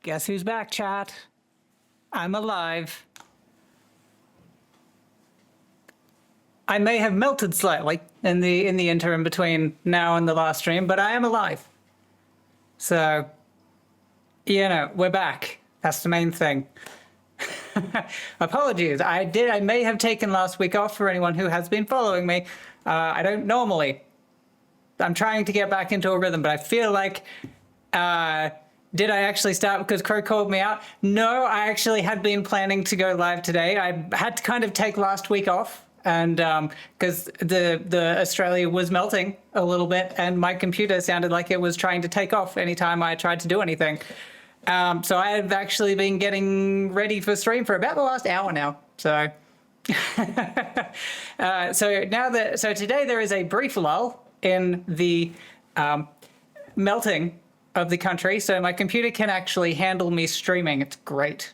Guess who's back, chat? I'm alive. I may have melted slightly in the interim between now and the last stream, but I am alive. So, you know, we're back. That's the main thing. Apologies. I may have taken last week off for anyone who has been following me. I don't normally. I'm trying to get back into a rhythm, but I feel like, did I actually start because Crow called me out? No, I actually had been planning to go live today. I had to kind of take last week off, and because the Australia was melting a little bit, and my computer sounded like it was trying to take off anytime I tried to do anything. So I have actually been getting ready for stream for about the last hour now. So, so today there is a brief lull in the melting of the country, so my computer can actually handle me streaming. It's great.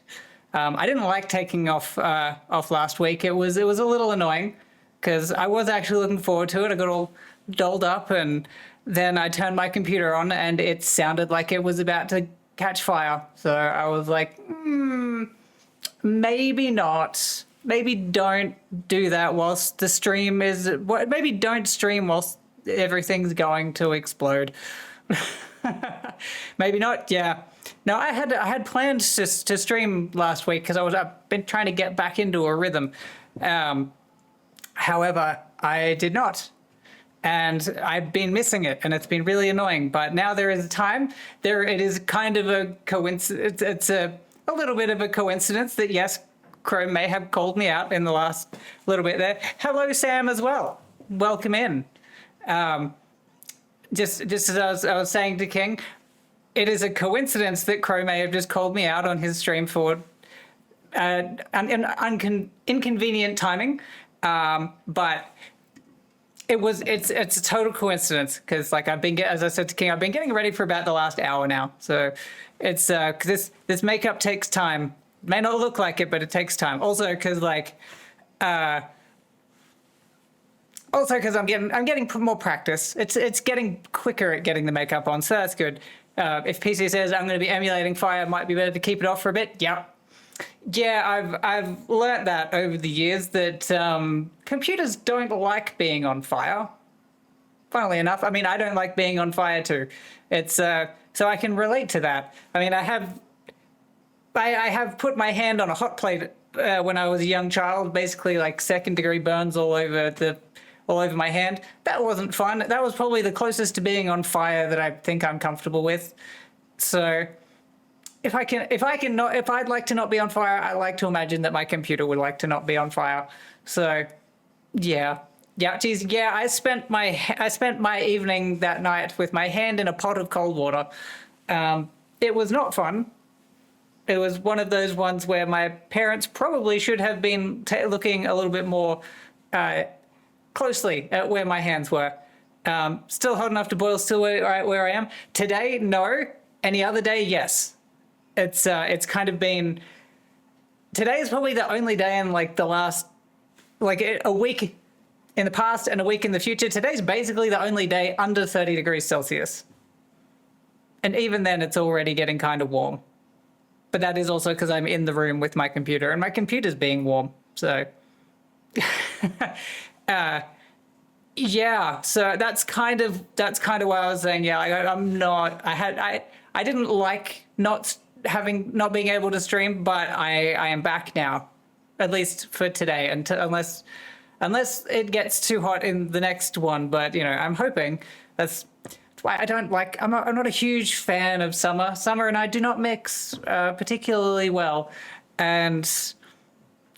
I didn't like taking off last week. It was a little annoying because I was actually looking forward to it. I got all dolled up, and then I turned my computer on, and it sounded like it was about to catch fire. So I was like, maybe not. Maybe don't do that whilst the stream is. Maybe don't stream whilst everything's going to explode. Maybe not. Yeah. No, I had planned to stream last week because I've been trying to get back into a rhythm. However, I did not. And I've been missing it, and it's been really annoying. But now there is a time. It is kind of a coincidence. It's a little bit of a coincidence that, yes, Crow may have called me out in the last little bit there. Hello, Sam, as well. Welcome in. Just as I was saying to King, it is a coincidence that Crow may have just called me out on his stream for inconvenient timing, but it's a total coincidence because, like, as I said to King, I've been getting ready for about the last hour now. So it's because this makeup takes time. May not look like it, but it takes time. Also because I'm getting more practice. It's getting quicker at getting the makeup on, so that's good. If PC says I'm going to be emulating fire, it might be better to keep it off for a bit. Yeah, I've learnt that over the years that computers don't like being on fire. Funnily enough, I mean, I don't like being on fire too. It's so I can relate to that. I mean, I have put my hand on a hot plate when I was a young child, basically like second-degree burns all over my hand. That wasn't fun. That was probably the closest to being on fire that I think I'm comfortable with. So if I'd like to not be on fire, I like to imagine that my computer would like to not be on fire. So yeah. Geez, yeah, I spent my evening that night with my hand in a pot of cold water. It was not fun. It was one of those ones where my parents probably should have been looking a little bit more closely at where my hands were. Still hot enough to boil, still where I am. Today, no. Any other day, yes. It's kind of been... Today is probably the only day in like the last... like a week in the past and a week in the future. Today's basically the only day under 30 degrees Celsius. And even then, it's already getting kind of warm. But that is also because I'm in the room with my computer, and my computer's being warm, so... yeah, so that's kind of why I was saying, yeah, I didn't like not being able to stream, but I am back now, at least for today, unless it gets too hot in the next one. But you know, I'm hoping. That's why I'm not a huge fan of summer. Summer and I do not mix particularly well, and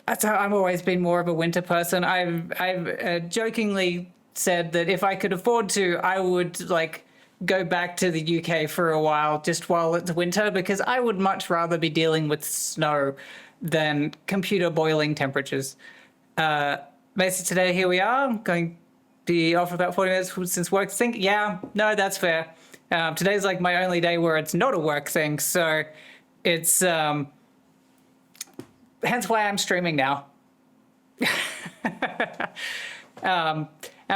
that's how I've always been more of a winter person. I've jokingly said that if I could afford to, I would like go back to the UK for a while, just while it's winter, because I would much rather be dealing with snow than computer boiling temperatures. Basically today, here we are, going to be off about 40 minutes since work thing. Yeah, no, that's fair. Today's like my only day where it's not a work thing, so it's... hence why I'm streaming now. Am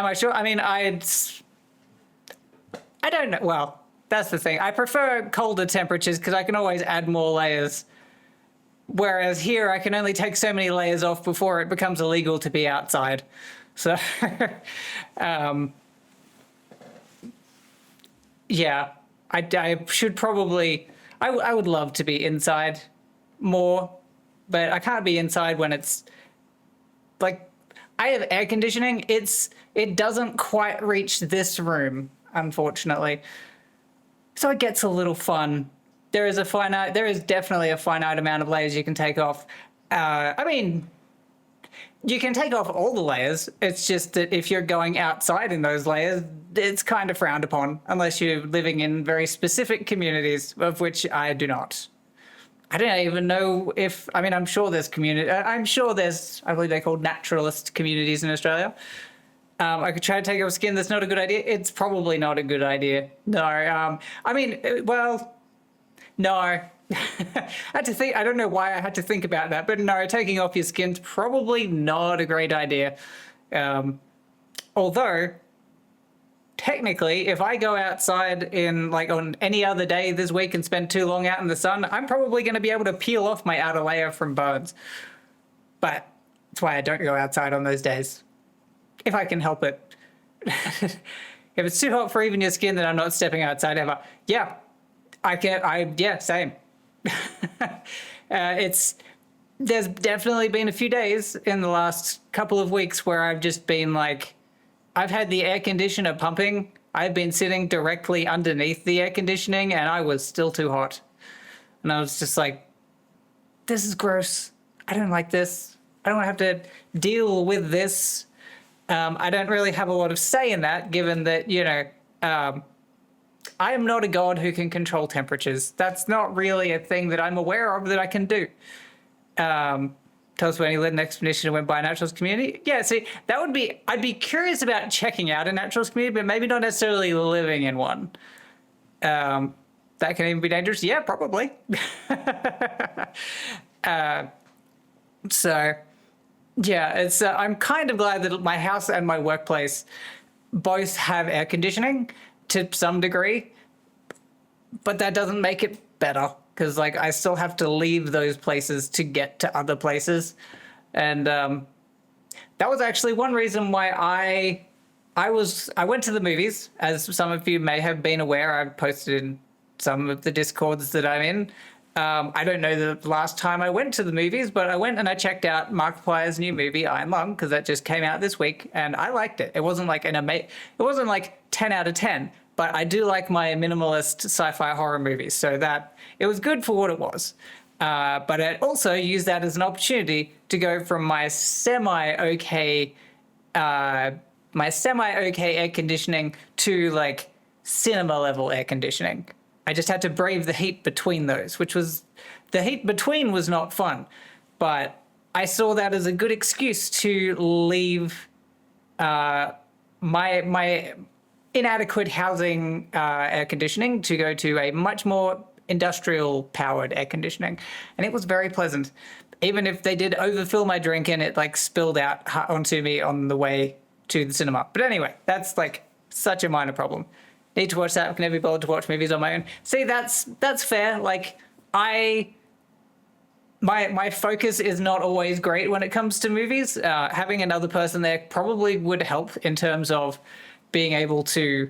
I sure? I mean, I don't know. Well, That's the thing. I prefer colder temperatures because I can always add more layers. Whereas here, I can only take so many layers off before it becomes illegal to be outside. So, yeah, I should probably. I would love to be inside more, but I can't be inside when it's like I have air conditioning. It doesn't quite reach this room, unfortunately. So it gets a little fun. There is definitely a finite amount of layers you can take off. I mean, you can take off all the layers. It's just that if you're going outside in those layers, it's kind of frowned upon, unless you're living in very specific communities, of which I do not. I don't even know if, I mean, I'm sure there's I believe they're called naturalist communities in Australia. I could try to take off skin. That's not a good idea. It's probably not a good idea. No. I mean, well, no. I had to think. I don't know why I had to think about that, but no, taking off your skin's probably not a great idea. Although, technically, if I go outside on any other day this week and spend too long out in the sun, I'm probably going to be able to peel off my outer layer from burns. But that's why I don't go outside on those days. If I can help it. If it's too hot for even your skin, then I'm not stepping outside ever. Yeah, same. There's definitely been a few days in the last couple of weeks where I've just been like, I've had the air conditioner pumping. I've been sitting directly underneath the air conditioning and I was still too hot. And I was just like, this is gross. I don't like this. I don't have to deal with this. I don't really have a lot of say in that, given that, I am not a god who can control temperatures. That's not really a thing that I'm aware of that I can do. Tell us when you led an expedition and went by a naturalist community. Yeah, see, I'd be curious about checking out a naturalist community, but maybe not necessarily living in one. That can even be dangerous. Yeah, probably. So, yeah, I'm kind of glad that my house and my workplace both have air conditioning to some degree, but that doesn't make it better because I still have to leave those places to get to other places. And that was actually one reason why I went to the movies, as some of you may have been aware. I've posted in some of the Discords that I'm in. I don't know the last time I went to the movies, but I went and I checked out Markiplier's new movie, Iron Lung, because that just came out this week, and I liked it. It wasn't it wasn't like 10 out of 10, but I do like my minimalist sci-fi horror movies, so that it was good for what it was. But I also used that as an opportunity to go from my semi-okay air conditioning to cinema level air conditioning. I just had to brave the heat between those, the heat between was not fun, but I saw that as a good excuse to leave my inadequate housing air conditioning to go to a much more industrial powered air conditioning. And it was very pleasant. Even if they did overfill my drink and it spilled out onto me on the way to the cinema. But anyway, that's such a minor problem. Need to watch that. I can never be bothered to watch movies on my own. See, that's fair. My focus is not always great when it comes to movies. Having another person there probably would help in terms of being able to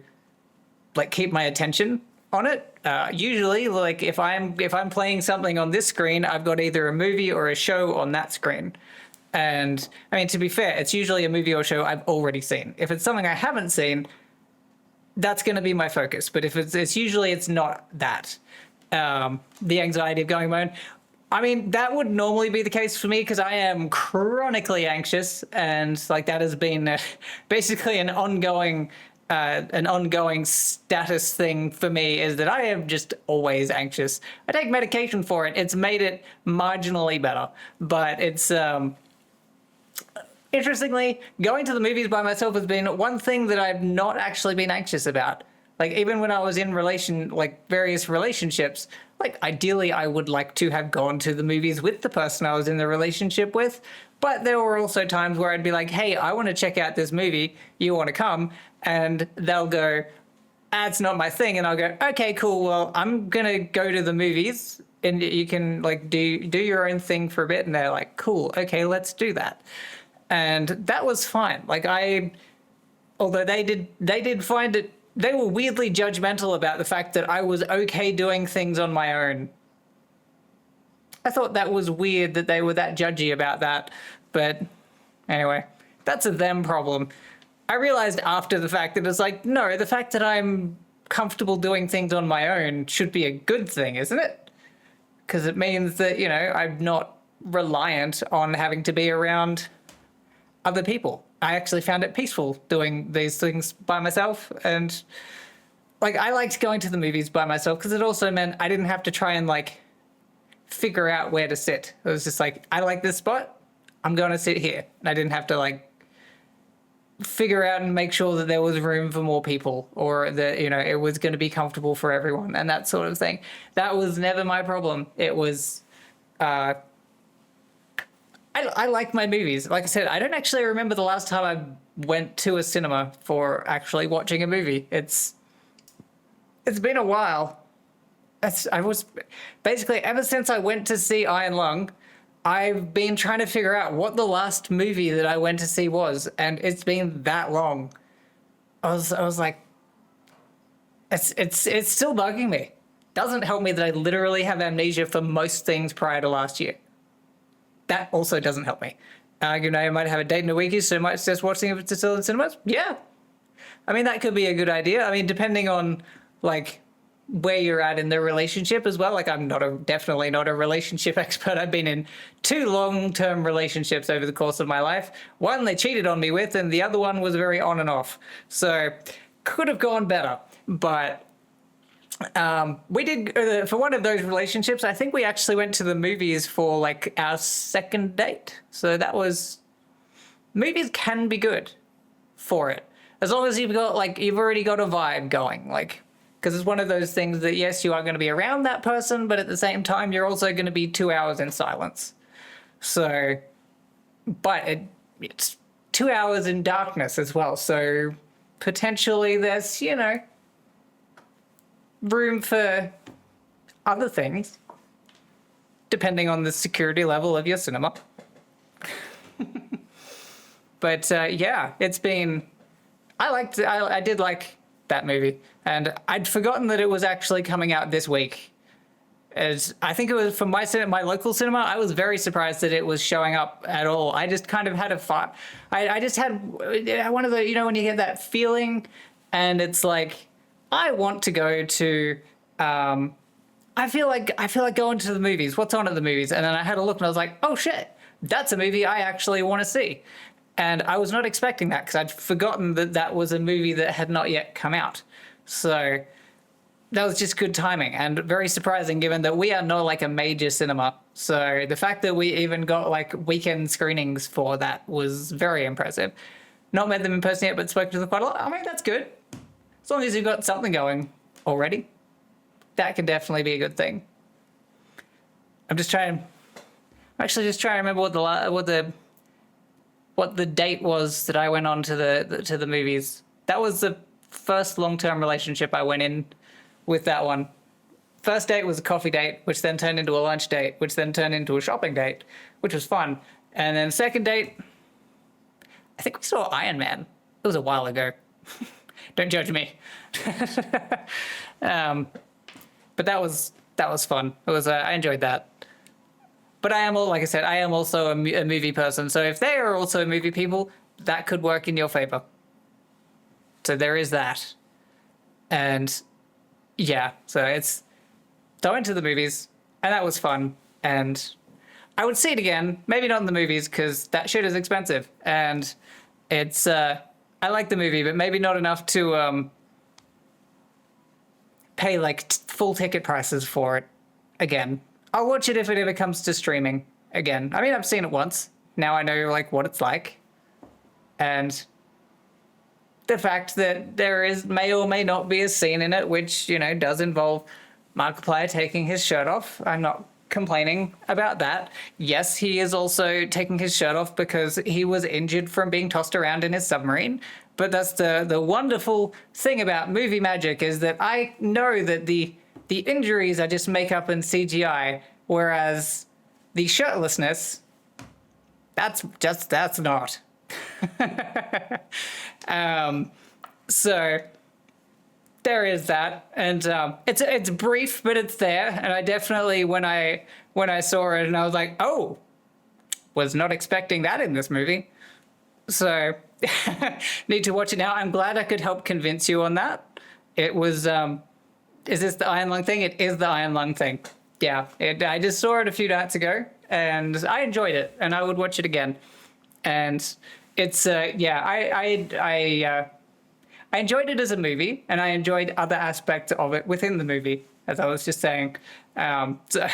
keep my attention on it. Usually, if I'm playing something on this screen, I've got either a movie or a show on that screen. And I mean, to be fair, it's usually a movie or show I've already seen. If it's something I haven't seen, that's going to be my focus. But if it's usually not that. The anxiety of going my own. I mean, that would normally be the case for me because I am chronically anxious, and that has been basically an ongoing status thing for me, is that I am just always anxious. I take medication for it. It's made it marginally better, but it's interestingly, going to the movies by myself has been one thing that I've not actually been anxious about. Even when I was in various relationships, ideally I would like to have gone to the movies with the person I was in the relationship with. But there were also times where I'd be like, hey, I want to check out this movie. You want to come? And they'll go, that's not my thing. And I'll go, okay, cool. Well, I'm going to go to the movies and you can like do your own thing for a bit. And they're like, cool. Okay, let's do that. And that was fine. Like although they did find it, they were weirdly judgmental about the fact that I was okay doing things on my own. I thought that was weird that they were that judgy about that. But anyway, that's a them problem. I realized after the fact that it's like, no, the fact that I'm comfortable doing things on my own should be a good thing, isn't it? Because it means that, you know, I'm not reliant on having to be around other people. I actually found it peaceful doing these things by myself. And like, I liked going to the movies by myself because it also meant I didn't have to try and like figure out where to sit. It was just like, I like this spot, I'm going to sit here. And I didn't have to like figure out and make sure that there was room for more people or that, you know, it was going to be comfortable for everyone and that sort of thing. That was never my problem. It was, I like my movies. Like I said, I don't actually remember the last time I went to a cinema for actually watching a movie. It's been a while. I was basically, ever since I went to see Iron Lung, I've been trying to figure out what the last movie that I went to see was, and it's been that long. I was like, it's still bugging me. Doesn't help me that I literally have amnesia for most things prior to last year. That also doesn't help me. You know, I might have a date in a week, so I might suggest watching it still in cinemas. Yeah. I mean, that could be a good idea. I mean, depending on, like, where you're at in the relationship as well. Like, I'm definitely not a relationship expert. I've been in 2 long-term relationships over the course of my life. One they cheated on me with, and the other one was very on and off. So, could have gone better. But we did, for one of those relationships, I think we actually went to the movies for like our second date. So that was, movies can be good for it. As long as you've already got a vibe going, like, because it's one of those things that, yes, you are going to be around that person, but at the same time, you're also going to be 2 hours in silence. So, but it's 2 hours in darkness as well. So potentially there's, you know, room for other things, depending on the security level of your cinema. But yeah, it's been, I did like that movie, and I'd forgotten that it was actually coming out this week. As I think it was from my local cinema, I was very surprised that it was showing up at all. I just kind of had I just had one of the, you know, when you get that feeling and it's like, I want to go to, I feel like going to the movies. What's on at the movies? And then I had a look and I was like, oh shit, that's a movie I actually want to see. And I was not expecting that because I'd forgotten that that was a movie that had not yet come out. So that was just good timing and very surprising given that we are not like a major cinema. So the fact that we even got like weekend screenings for that was very impressive. Not met them in person yet, but spoken to them quite a lot. I mean, that's good. As long as you've got something going already, that can definitely be a good thing. I'm actually just trying to remember what the date was that I went on to the movies. That was the first long-term relationship I went in with that one. First date was a coffee date, which then turned into a lunch date, which then turned into a shopping date, which was fun. And then second date, I think we saw Iron Man. It was a while ago. Don't judge me. But that was fun. It was I enjoyed that. But like I said, I am also a movie person. So if they are also movie people, that could work in your favor. So there is that. And yeah, so I went to the movies and that was fun. And I would see it again. Maybe not in the movies because that shit is expensive. And it's, I like the movie, but maybe not enough to pay like full ticket prices for it again. I'll watch it if it ever comes to streaming again. I mean, I've seen it once. Now I know like what it's like. And the fact that may or may not be a scene in it, which, you know, does involve Markiplier taking his shirt off. I'm not complaining about that. Yes, he is also taking his shirt off because he was injured from being tossed around in his submarine, but that's the wonderful thing about movie magic is that I know that the injuries are just makeup and CGI, whereas the shirtlessness, that's not. So there is that, and it's brief, but it's there. And I definitely when I saw it, and I was like, oh, was not expecting that in this movie. So need to watch it now. I'm glad I could help convince you on that. It was is this the Iron Lung thing? It is the Iron Lung thing. Yeah, I just saw it a few nights ago, and I enjoyed it, and I would watch it again. And it's yeah, I enjoyed it as a movie, and I enjoyed other aspects of it within the movie, as I was just saying. So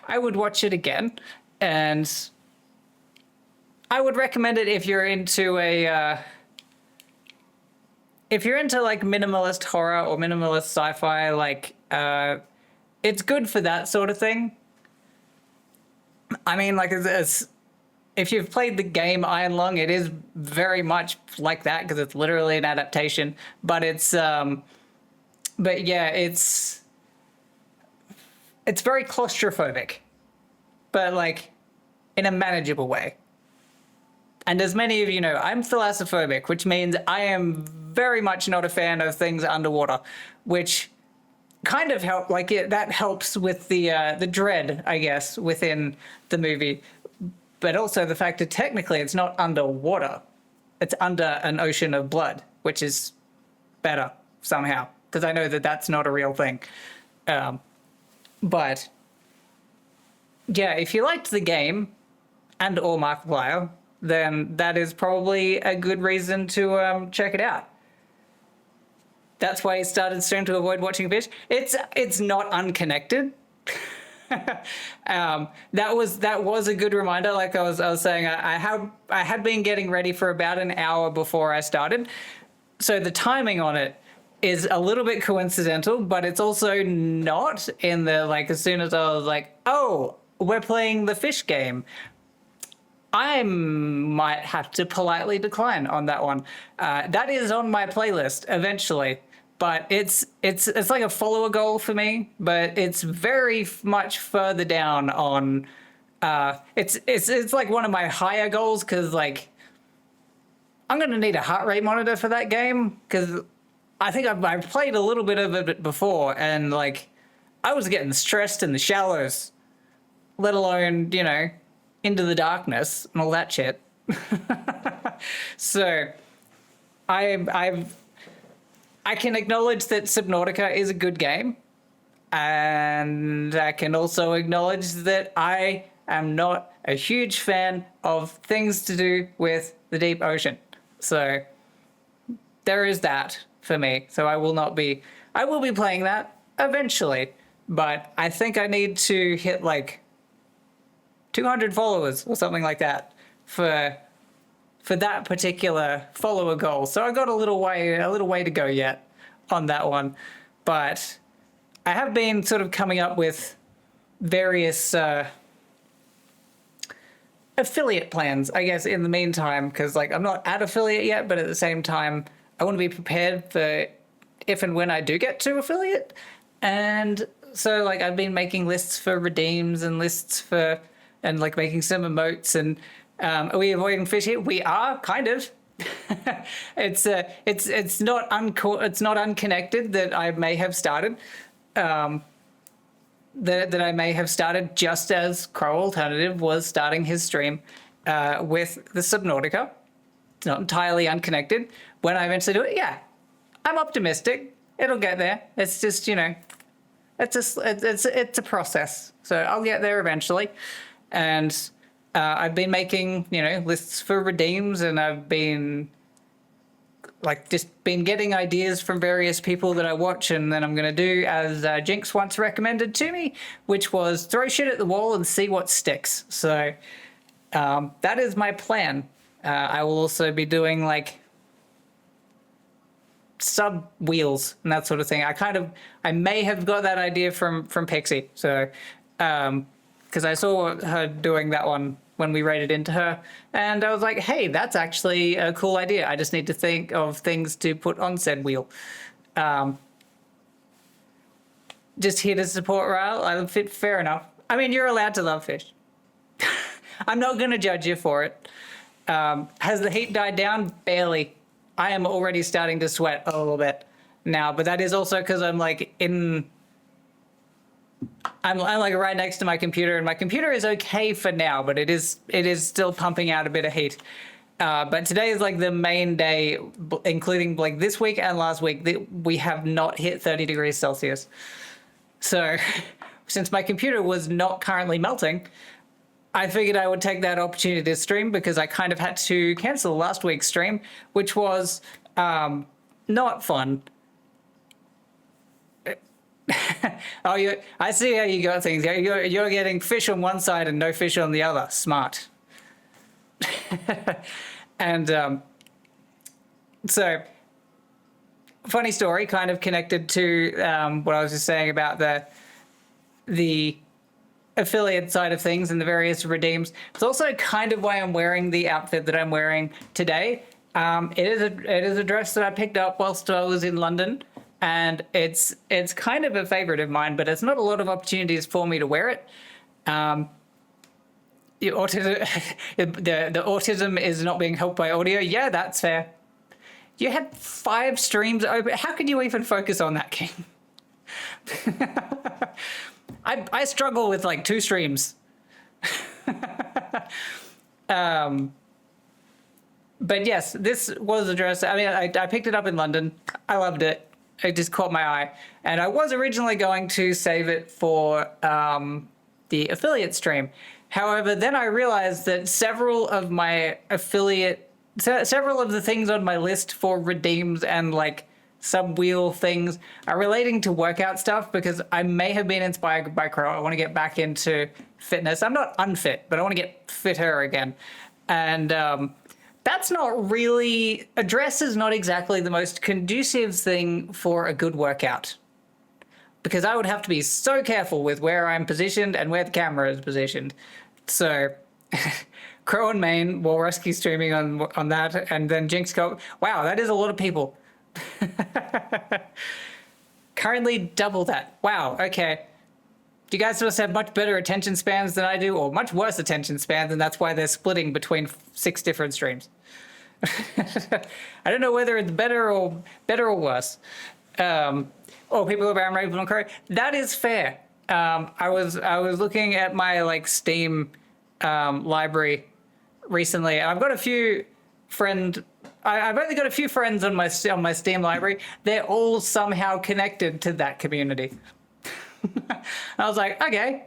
I would watch it again, and I would recommend it if you're into if you're into like minimalist horror or minimalist sci-fi. Like, it's good for that sort of thing. I mean, like, if you've played the game Iron Lung, it is very much like that because it's literally an adaptation. But it's, but yeah, it's very claustrophobic, but like in a manageable way. And as many of you know, I'm thalassophobic, which means I am very much not a fan of things underwater, which kind of that helps with the dread, I guess, within the movie. But also the fact that technically it's not underwater. It's under an ocean of blood, which is better somehow, because I know that that's not a real thing. But yeah, if you liked the game and or Markiplier, then that is probably a good reason to check it out. That's why he started soon to avoid watching fish. It's not unconnected. That was a good reminder. Like I was saying, I had been getting ready for about an hour before I started, so the timing on it is a little bit coincidental, but it's also not in the like. As soon as I was like, oh, we're playing the fish game, I might have to politely decline on that one. That is on my playlist eventually. But it's like a follower goal for me, but it's very much further down on. It's like one of my higher goals because like I'm gonna need a heart rate monitor for that game because I think I've played a little bit of it before and like I was getting stressed in the shallows, let alone into the darkness and all that shit. So I can acknowledge that Subnautica is a good game, and I can also acknowledge that I am not a huge fan of things to do with the deep ocean. So there is that for me. So I will be playing that eventually, but I think I need to hit like 200 followers or something like that for that particular follower goal. So I got a little way to go yet on that one. But I have been sort of coming up with various affiliate plans, I guess, in the meantime, because like I'm not at affiliate yet, but at the same time, I want to be prepared for if and when I do get to affiliate. And so like I've been making lists for redeems and lists for and like making some emotes and are we avoiding fish here? We are kind of. It's not unconnected that I may have started. That I may have started just as Crow Alternative was starting his stream with the Subnautica. It's not entirely unconnected. When I eventually do it, yeah, I'm optimistic. It'll get there. It's just it's a process. So I'll get there eventually, and. I've been making, lists for redeems, and I've been just been getting ideas from various people that I watch, and then I'm going to do as Jinx once recommended to me, which was throw shit at the wall and see what sticks. So that is my plan. I will also be doing like sub wheels and that sort of thing. I may have got that idea from Pixie. So because I saw her doing that one when we raided into her. And I was like, hey, that's actually a cool idea. I just need to think of things to put on said wheel. Just here to support Rail. I fit fair enough. I mean, you're allowed to love fish. I'm not going to judge you for it. Has the heat died down? Barely. I am already starting to sweat a little bit now, but that is also because I'm like I'm like right next to my computer, and my computer is okay for now, but it is still pumping out a bit of heat. But today is like the main day, including like this week and last week, that we have not hit 30 degrees Celsius. So since my computer was not currently melting, I figured I would take that opportunity to stream, because I kind of had to cancel last week's stream, which was not fun. Oh, I see how you got things. You're getting fish on one side and no fish on the other. Smart. And so, funny story, kind of connected to what I was just saying about the affiliate side of things and the various redeems. It's also kind of why I'm wearing the outfit that I'm wearing today. It is a dress that I picked up whilst I was in London, and it's kind of a favorite of mine, but it's not a lot of opportunities for me to wear it. The autism is not being helped by audio. Yeah, that's fair. You had 5 streams open. How can you even focus on that, King? I struggle with like 2 streams. But yes, this was a dress. I mean, I picked it up in London. I loved it. It just caught my eye. And I was originally going to save it for the affiliate stream. However, then I realized that several of the things on my list for redeems and like sub-wheel things are relating to workout stuff, because I may have been inspired by Crow. I want to get back into fitness. I'm not unfit, but I want to get fitter again. And that's not really, a dress is not exactly the most conducive thing for a good workout, because I would have to be so careful with where I'm positioned and where the camera is positioned. So Crow and Main, Walrusky streaming on that, and then Jinx Cop. Wow, that is a lot of people. Currently double that. Wow, okay. You guys must have much better attention spans than I do, or much worse attention spans, and that's why they're splitting between 6 different streams. I don't know whether it's better or worse. Or people around Raven and Crow. That is fair. I was looking at my like Steam library recently, and I've got a few I've only got a few friends on my Steam library. They're all somehow connected to that community. I was like, okay,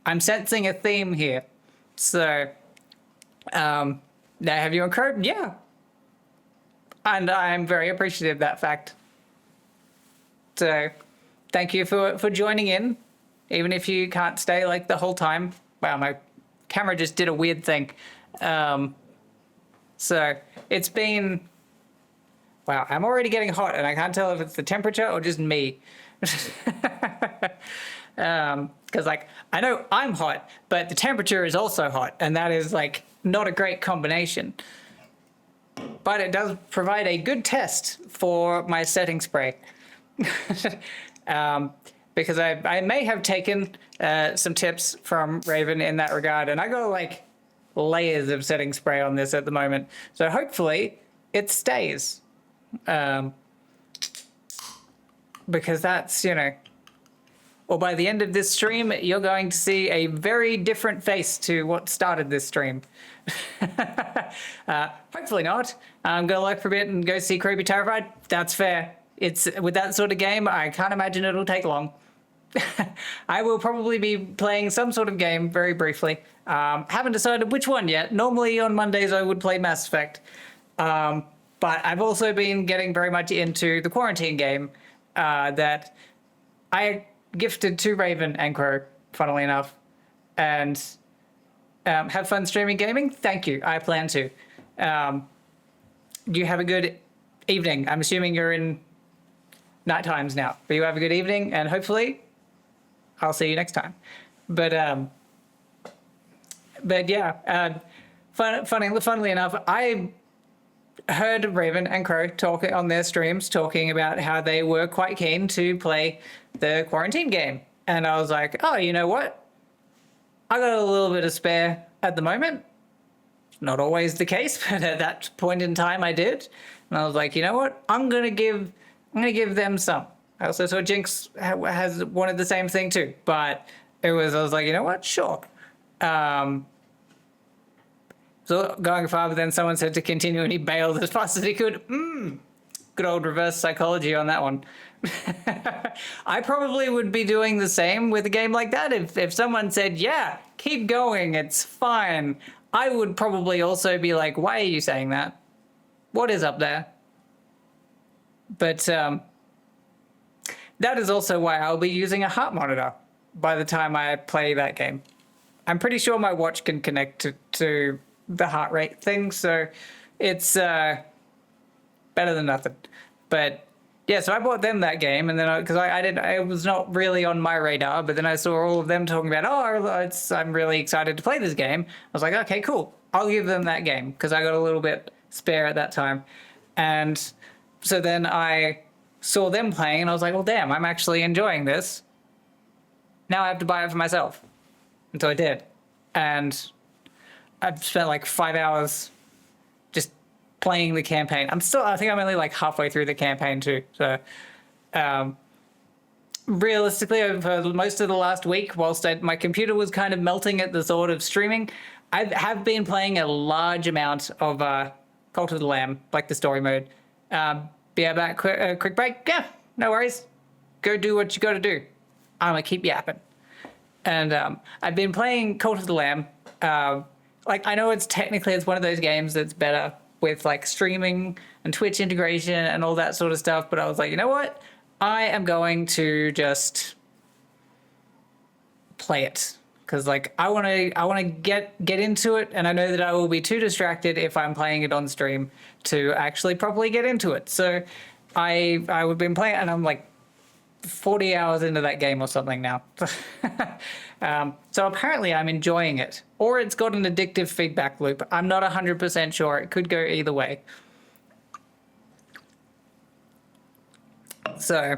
I'm sensing a theme here. So, now have you on Crow? Yeah. And I'm very appreciative of that fact. So, thank you for joining in, even if you can't stay like the whole time. Wow, my camera just did a weird thing. So, it's been... Wow, I'm already getting hot, and I can't tell if it's the temperature or just me. Because like, I know I'm hot, but the temperature is also hot, and that is like not a great combination. But it does provide a good test for my setting spray. Because I may have taken some tips from Raven in that regard, and I got like layers of setting spray on this at the moment. So hopefully it stays. Because that's, you know, or by the end of this stream, you're going to see a very different face to what started this stream. Hopefully not. I'm going to lurk for a bit and go see Creepy Terrified. That's fair. It's with that sort of game, I can't imagine it'll take long. I will probably be playing some sort of game very briefly. Haven't decided which one yet. Normally on Mondays I would play Mass Effect. But I've also been getting very much into the quarantine game that I gifted to Raven and Crow, funnily enough. And have fun streaming gaming? Thank you. I plan to. You have a good evening. I'm assuming you're in night times now. But you have a good evening, and hopefully I'll see you next time. But But yeah, funnily enough, I heard Raven and Crow talking on their streams, talking about how they were quite keen to play the quarantine game. And I was like, oh, you know what? I got a little bit of spare at the moment. Not always the case, but at that point in time I did. And I was like, you know what? I'm gonna give them some. I also saw Jinx has wanted the same thing too, but I was like, you know what? Sure. So going far, but then someone said to continue and he bailed as fast as he could. Good old reverse psychology on that one. I probably would be doing the same with a game like that. If someone said, yeah, keep going, it's fine, I would probably also be like, why are you saying that? What is up there? But that is also why I'll be using a heart monitor by the time I play that game. I'm pretty sure my watch can connect to the heart rate thing, so it's better than nothing. But yeah, so I bought them that game, and then because I was not really on my radar, but then I saw all of them talking about, I'm really excited to play this game. I was like, okay, cool, I'll give them that game, because I got a little bit spare at that time. And so then I saw them playing, and I was like, well, damn, I'm actually enjoying this. Now I have to buy it for myself. And so I did. And I've spent like 5 hours just playing the campaign. I think I'm only like halfway through the campaign too. So realistically, over most of the last week, whilst my computer was kind of melting at the thought of streaming, I have been playing a large amount of Cult of the Lamb, like the story mode. Be back, quick break? Yeah, no worries. Go do what you gotta do. I'm gonna keep yapping. And I've been playing Cult of the Lamb. Like, I know it's one of those games that's better with like streaming and Twitch integration and all that sort of stuff, but I was like, you know what? I am going to just play it. Because like I want to get into it, and I know that I will be too distracted if I'm playing it on stream to actually properly get into it. So I've been playing, and I'm like 40 hours into that game or something now. So apparently I'm enjoying it, or it's got an addictive feedback loop. I'm not 100% sure. It could go either way. So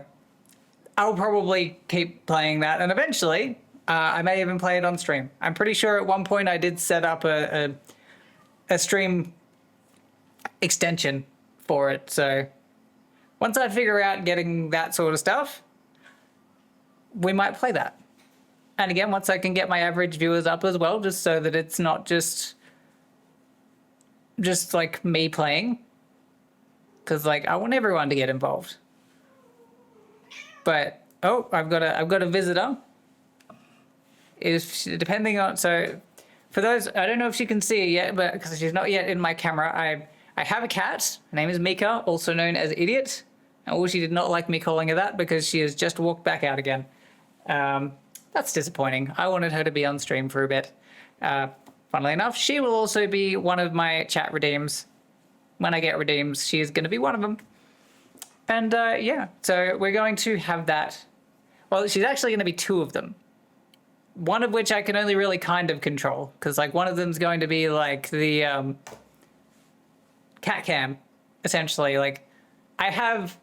I'll probably keep playing that, and eventually I may even play it on stream. I'm pretty sure at one point I did set up a stream extension for it. So once I figure out getting that sort of stuff, we might play that. And again, once I can get my average viewers up as well, just so that it's not just like me playing. Because like I want everyone to get involved. But I've got a visitor. Depending on, so for those, I don't know if she can see it yet, but because she's not yet in my camera, I have a cat. Her name is Mika, also known as Idiot. And she did not like me calling her that because she has just walked back out again. That's disappointing. I wanted her to be on stream for a bit. Funnily enough, she will also be one of my chat redeems. When I get redeems, she is going to be one of them. And yeah, so we're going to have that. Well, she's actually going to be two of them. One of which I can only really kind of control, because like one of them's going to be like the cat cam, essentially. Like I have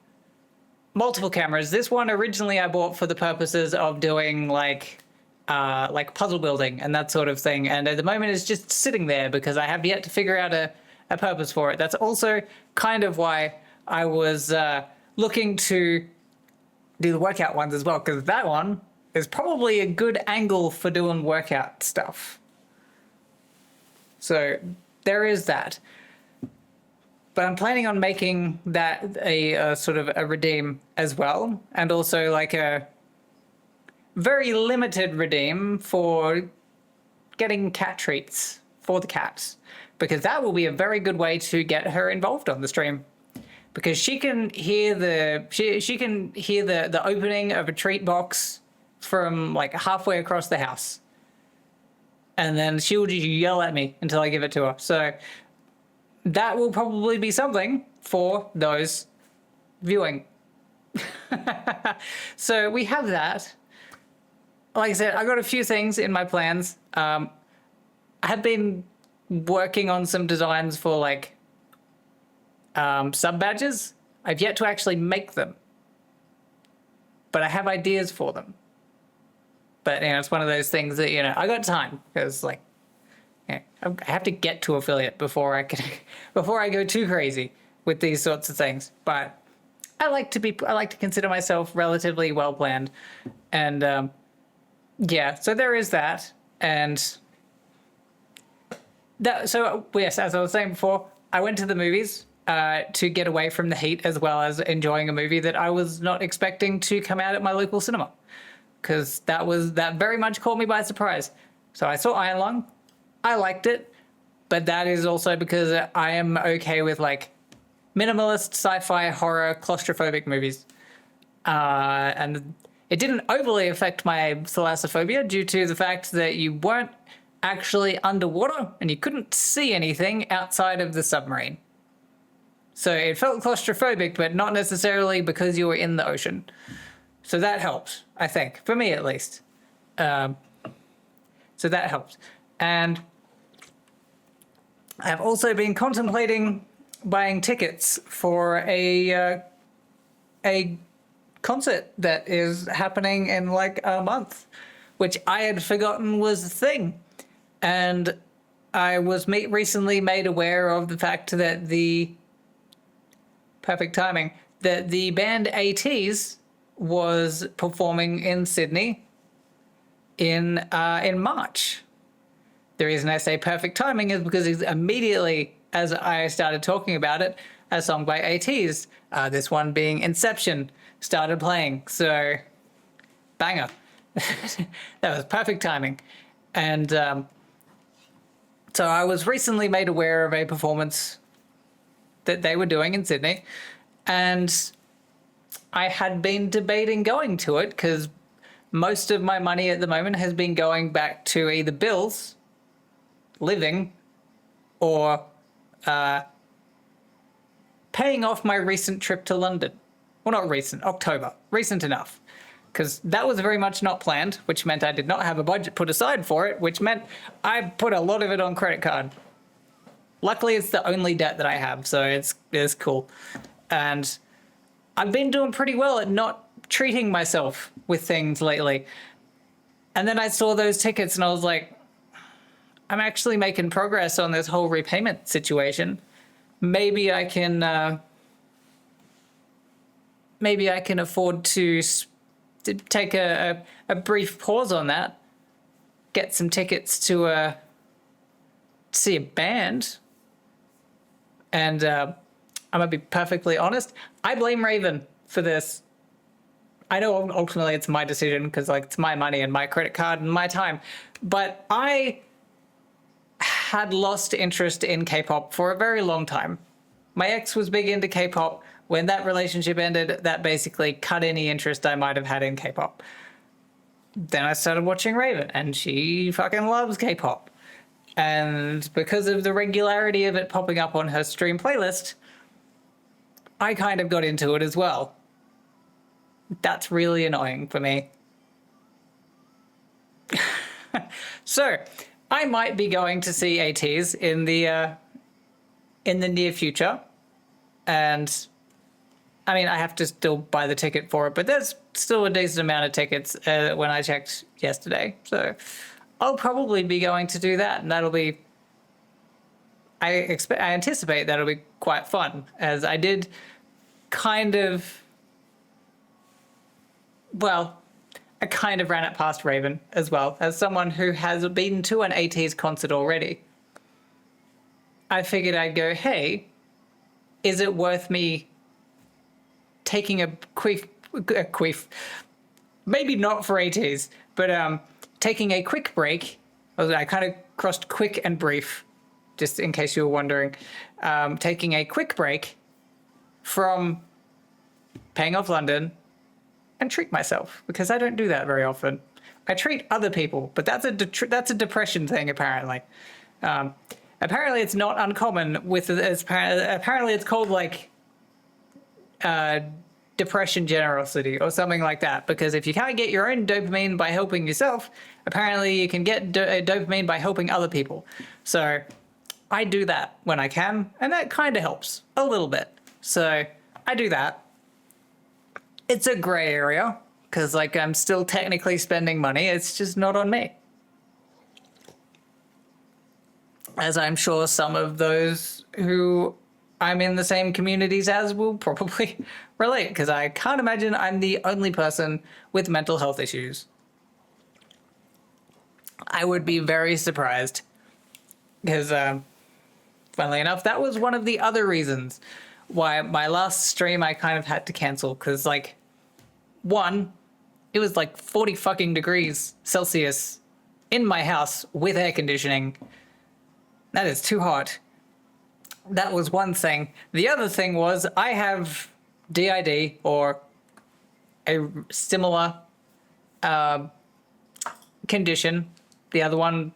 multiple cameras. This one originally I bought for the purposes of doing like puzzle building and that sort of thing, and at the moment it's just sitting there because I have yet to figure out a purpose for it. That's also kind of why I was looking to do the workout ones as well, because that one is probably a good angle for doing workout stuff. So there is that. But I'm planning on making that a sort of a redeem as well, and also like a very limited redeem for getting cat treats for the cats, because that will be a very good way to get her involved on the stream. Because she can hear the opening of a treat box from like halfway across the house, and then she will just yell at me until I give it to her. So that will probably be something for those viewing. So we have that. Like I said, I got a few things in my plans. I I have been working on some designs for like sub badges. I've yet to actually make them, but I have ideas for them. But it's one of those things that I got time because like I have to get to affiliate before I can before I go too crazy with these sorts of things. But I like to consider myself relatively well planned, and yeah. So there is that, and that. So yes, as I was saying before, I went to the movies to get away from the heat, as well as enjoying a movie that I was not expecting to come out at my local cinema, because that very much caught me by surprise. So I saw Iron Lung. I liked it, but that is also because I am okay with like minimalist sci-fi horror claustrophobic movies, and it didn't overly affect my thalassophobia due to the fact that you weren't actually underwater and you couldn't see anything outside of the submarine. So it felt claustrophobic, but not necessarily because you were in the ocean. So that helped, I think, for me at least. So that helped. And I've also been contemplating buying tickets for a concert that is happening in like a month, which I had forgotten was a thing. And I was recently made aware of the fact that perfect timing, that the band Ateez was performing in Sydney in March. The reason I say perfect timing is because immediately as I started talking about it, a song by Ateez, this one being Inception, started playing. So, banger. That was perfect timing. And so I was recently made aware of a performance that they were doing in Sydney, and I had been debating going to it because most of my money at the moment has been going back to either bills, living, or paying off my recent trip to London. Well, not recent, October. Recent enough. Because that was very much not planned, which meant I did not have a budget put aside for it, which meant I put a lot of it on credit card. Luckily, it's the only debt that I have, so it's cool. And I've been doing pretty well at not treating myself with things lately. And then I saw those tickets and I was like, I'm actually making progress on this whole repayment situation. Maybe I can afford to take a brief pause on that, get some tickets to see a band. And I'm gonna be perfectly honest, I blame Raven for this. I know ultimately it's my decision because like it's my money and my credit card and my time, but I had lost interest in K-pop for a very long time. My ex was big into K-pop. When that relationship ended, that basically cut any interest I might have had in K-pop. Then I started watching Raven, and she fucking loves K-pop. And because of the regularity of it popping up on her stream playlist, I kind of got into it as well. That's really annoying for me. So, I might be going to see Ateez in the near future, and I mean I have to still buy the ticket for it, but there's still a decent amount of tickets when I checked yesterday. So I'll probably be going to do that, and that'll be. I anticipate that'll be quite fun, as I did kind of. Well, I kind of ran it past Raven as well, as someone who has been to an Ateez concert already. I figured I'd go, hey, is it worth me taking a quick, maybe not for Ateez, but taking a quick break. I kind of crossed quick and brief, just in case you were wondering. Taking a quick break from paying off London and treat myself, because I don't do that very often. I treat other people, but that's a depression thing, apparently. Apparently it's not uncommon with apparently it's called like depression generosity or something like that. Because if you can't get your own dopamine by helping yourself, apparently you can get dopamine by helping other people. So I do that when I can, and that kind of helps a little bit. So I do that. It's a gray area because like I'm still technically spending money. It's just not on me. As I'm sure some of those who I'm in the same communities as will probably relate, because I can't imagine I'm the only person with mental health issues. I would be very surprised because, funnily enough, that was one of the other reasons why my last stream I kind of had to cancel, because, like, one, it was like 40 fucking degrees Celsius in my house with air conditioning. That is too hot. That was one thing. The other thing was I have DID or a similar condition. The other one,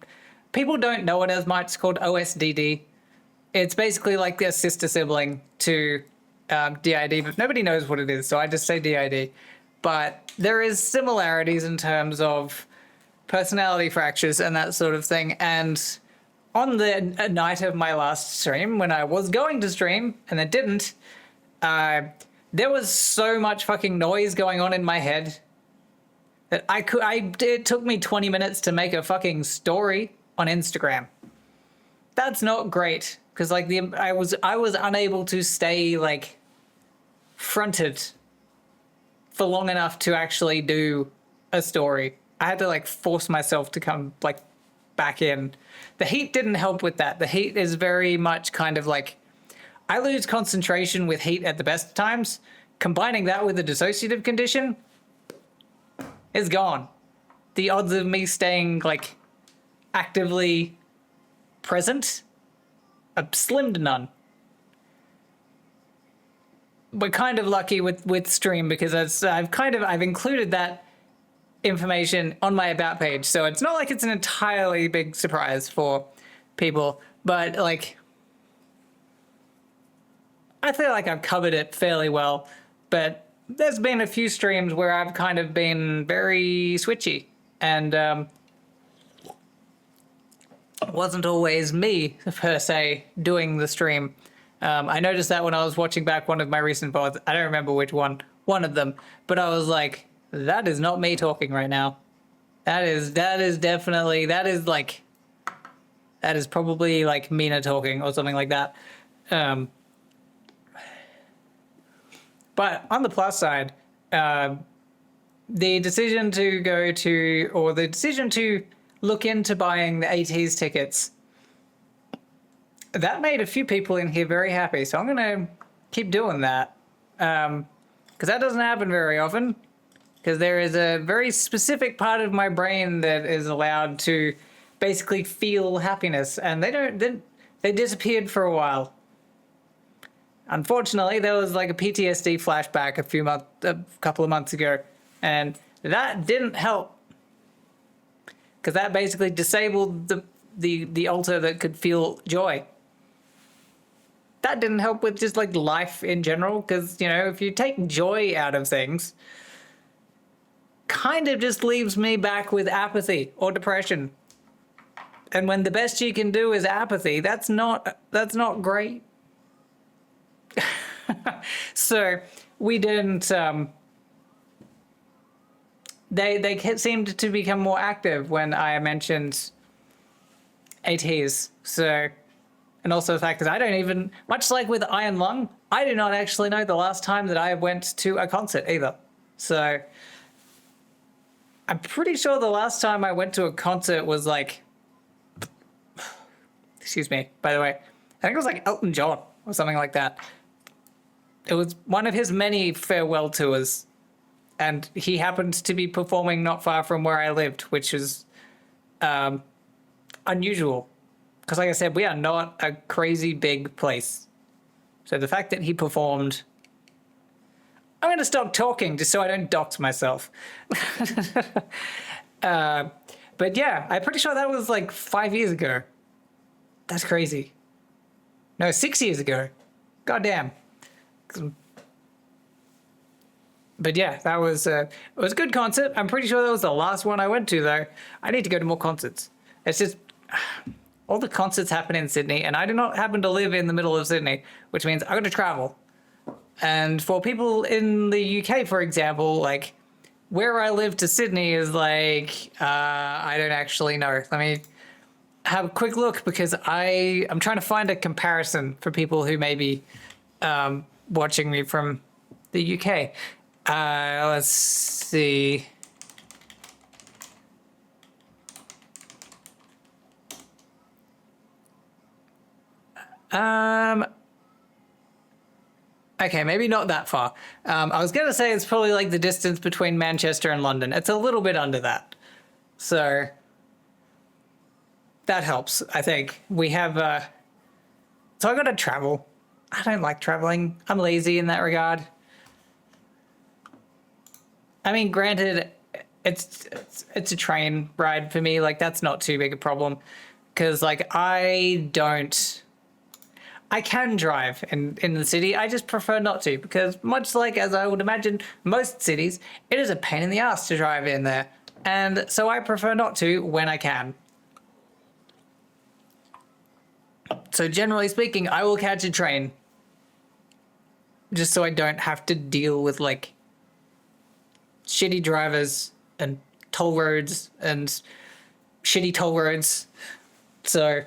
people don't know it as much. It's called OSDD. It's basically like a sister sibling to DID, but nobody knows what it is, so I just say DID. But there is similarities in terms of personality fractures and that sort of thing. And on the night of my last stream, when I was going to stream and it didn't, there was so much fucking noise going on in my head that it took me 20 minutes to make a fucking story on Instagram. That's not great, because like I was unable to stay like fronted for long enough to actually do a story. I had to like force myself to come like back in. The heat didn't help with that. The heat is very much kind of like, I lose concentration with heat at the best times. Combining that with a dissociative condition is gone. The odds of me staying like actively present are slim to none. We're kind of lucky with stream because I've included that information on my about page, so it's not like it's an entirely big surprise for people, but like I feel like I've covered it fairly well. But there's been a few streams where I've kind of been very switchy, and it wasn't always me per se doing the stream. I noticed that when I was watching back one of my recent VODs. I don't remember which one of them, but I was like, that is not me talking right now. That is probably like Mina talking or something like that. But on the plus side, the decision to look into buying the Ateez tickets, that made a few people in here very happy. So I'm going to keep doing that. Because that doesn't happen very often. Because there is a very specific part of my brain that is allowed to basically feel happiness. And they disappeared for a while. Unfortunately, there was like a PTSD flashback a couple of months ago. And that didn't help. Because that basically disabled the alter that could feel joy. That didn't help with just like life in general. Because, you know, if you take joy out of things, kind of just leaves me back with apathy or depression. And when the best you can do is apathy, that's not great. So we didn't. They seemed to become more active when I mentioned Ateez. So, and also the fact that I don't even, much like with Iron Lung, I do not actually know the last time that I went to a concert either. So I'm pretty sure the last time I went to a concert was like, excuse me, by the way, I think it was like Elton John or something like that. It was one of his many farewell tours, and he happened to be performing not far from where I lived, which is unusual. Because like I said, we are not a crazy big place. So the fact that he performed... I'm going to stop talking just so I don't dox myself. But yeah, I'm pretty sure that was like 5 years ago. That's crazy. No, 6 years ago. Goddamn. But yeah, that was it was a good concert. I'm pretty sure that was the last one I went to though. I need to go to more concerts. It's just all the concerts happen in Sydney, and I do not happen to live in the middle of Sydney, which means I got to travel. And for people in the UK, for example, like where I live to Sydney is like I don't actually know. Let me have a quick look because I'm trying to find a comparison for people who may be watching me from the UK. Let's see. Okay, maybe not that far. I was gonna say it's probably like the distance between Manchester and London. It's a little bit under that. So that helps, I think. We have so I gotta travel. I don't like traveling. I'm lazy in that regard. I mean, granted, it's a train ride for me. Like that's not too big a problem, because like I can drive in the city. I just prefer not to because much like as I would imagine most cities, it is a pain in the ass to drive in there, and so I prefer not to when I can. So generally speaking, I will catch a train just so I don't have to deal with like shitty drivers and toll roads and shitty toll roads. So,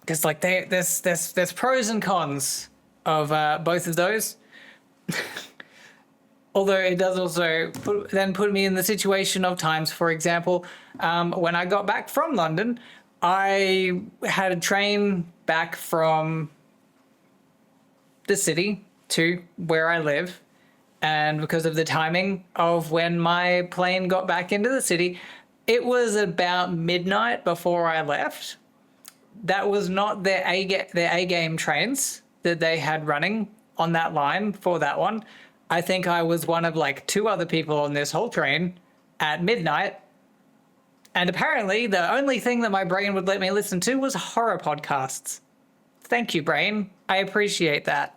because like there's pros and cons of both of those. Although it does also put me in the situation of times, for example, when I got back from London, I had a train back from the city to where I live. And because of the timing of when my plane got back into the city, it was about midnight before I left. That was not their A game trains that they had running on that line for that one. I think I was one of like two other people on this whole train at midnight. And apparently the only thing that my brain would let me listen to was horror podcasts. Thank you, brain. I appreciate that.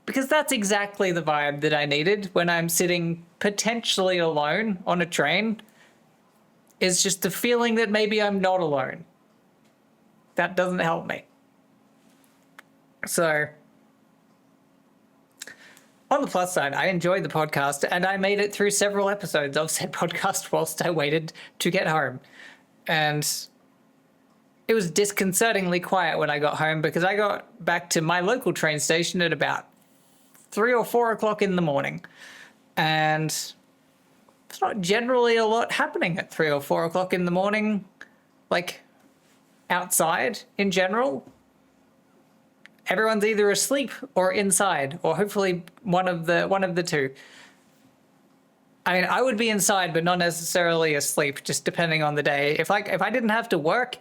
Because that's exactly the vibe that I needed when I'm sitting potentially alone on a train. Is just the feeling that maybe I'm not alone. That doesn't help me. So, on the plus side, I enjoyed the podcast and I made it through several episodes of said podcast whilst I waited to get home. And it was disconcertingly quiet when I got home because I got back to my local train station at about 3 or 4 o'clock in the morning. And there's not generally a lot happening at 3 or 4 o'clock in the morning, like outside in general. Everyone's either asleep or inside, or hopefully one of the two. I mean, I would be inside, but not necessarily asleep, just depending on the day. If I didn't have to work,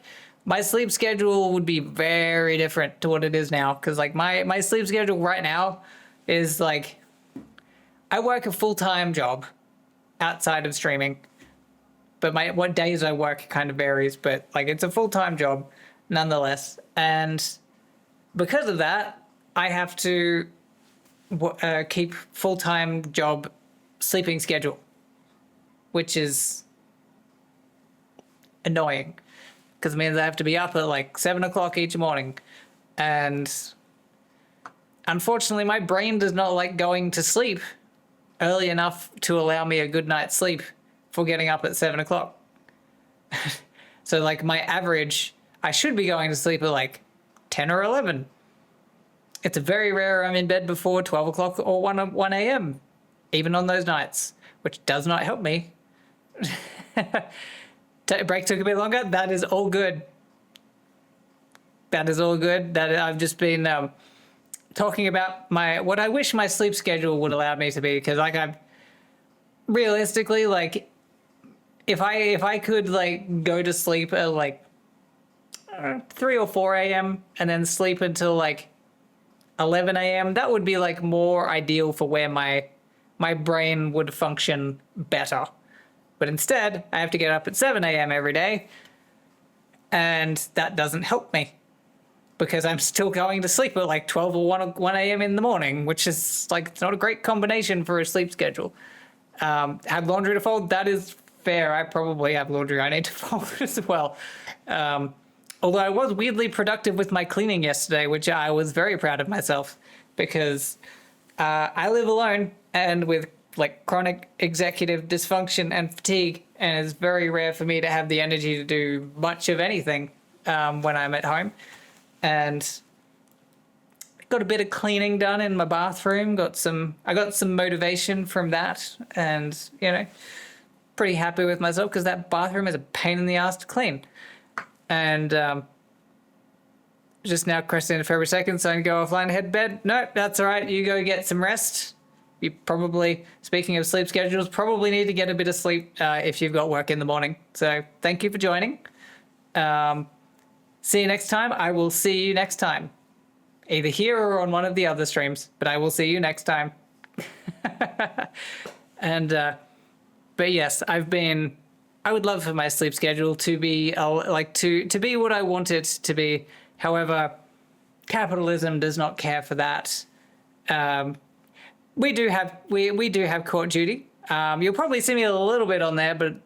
my sleep schedule would be very different to what it is now. Because like my sleep schedule right now is like, I work a full-time job outside of streaming, but what days I work kind of varies. But like it's a full-time job nonetheless, and because of that, I have to keep full-time job sleeping schedule, which is annoying because it means I have to be up at like 7 o'clock each morning. And unfortunately, my brain does not like going to sleep early enough to allow me a good night's sleep for getting up at 7 o'clock. So like my average, I should be going to sleep at like 10 or 11. It's very rare I'm in bed before 12 o'clock or 1 a.m., even on those nights, which does not help me. Break took a bit longer. That is all good. That is all good. That I've just been talking about what I wish my sleep schedule would allow me to be, because like I'm realistically like if I could like go to sleep at like 3 or 4 a.m. and then sleep until like 11 a.m., that would be like more ideal for where my brain would function better. But instead, I have to get up at 7 a.m. every day, and that doesn't help me. because I'm still going to sleep at like 12 or 1 a.m. in the morning, which is like, it's not a great combination for a sleep schedule. Have laundry to fold? That is fair. I probably have laundry I need to fold as well. Although I was weirdly productive with my cleaning yesterday, which I was very proud of myself, because I live alone and with like chronic executive dysfunction and fatigue, and it's very rare for me to have the energy to do much of anything when I'm at home. And got a bit of cleaning done in my bathroom. I got some motivation from that, and pretty happy with myself because that bathroom is a pain in the ass to clean. And just now crossed into February 2nd, so I can go offline and head to bed. No, that's all right. You go get some rest. You probably, speaking of sleep schedules, probably need to get a bit of sleep if you've got work in the morning. So thank you for joining. See you next time. I will see you next time. Either here or on one of the other streams, but I will see you next time. And, but yes, I would love for my sleep schedule to be to be what I want it to be. However, capitalism does not care for that. We do have court duty. You'll probably see me a little bit on there, but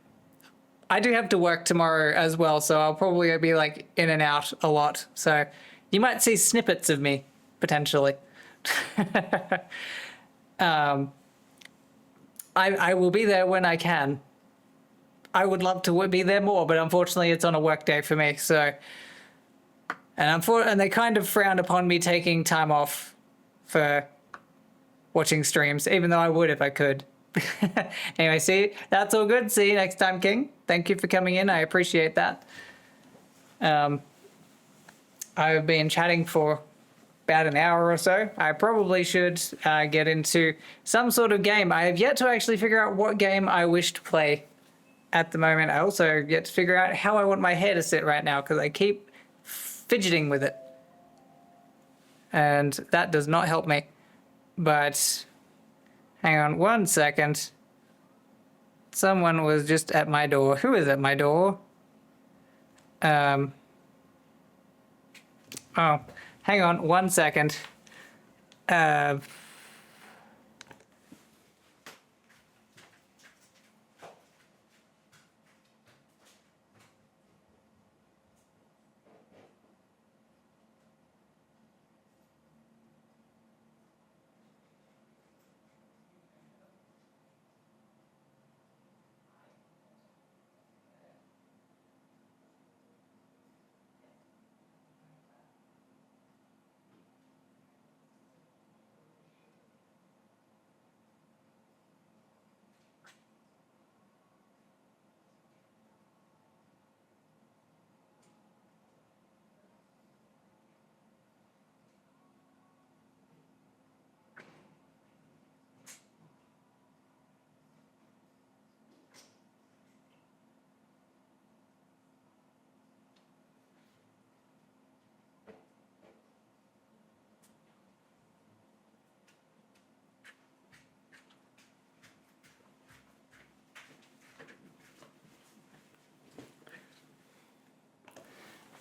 I do have to work tomorrow as well, so I'll probably be like in and out a lot. So you might see snippets of me potentially. I will be there when I can. I would love to be there more, but unfortunately it's on a work day for me. So, and they kind of frowned upon me taking time off for watching streams, even though I would if I could. Anyway, that's all good. See you next time, King. Thank you for coming in. I appreciate that. I've been chatting for about an hour or so. I probably should get into some sort of game. I have yet to actually figure out what game I wish to play at the moment. I also get to figure out how I want my hair to sit right now, because I keep fidgeting with it. And that does not help me. But hang on 1 second. Someone was just at my door. Who is at my door? Oh, hang on 1 second.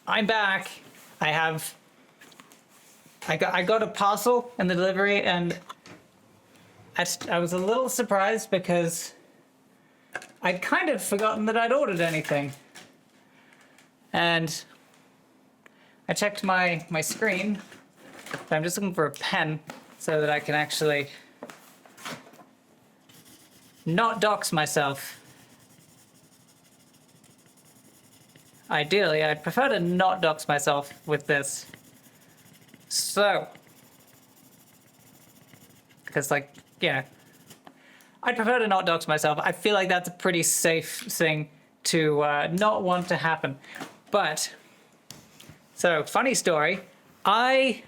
I'm back. I got a parcel in the delivery, and I was a little surprised because I'd kind of forgotten that I'd ordered anything. And I checked my screen. So I'm just looking for a pen so that I can actually not dox myself. Ideally, I'd prefer to not dox myself with this. So, because I'd prefer to not dox myself. I feel like that's a pretty safe thing to not want to happen. But, so, funny story. As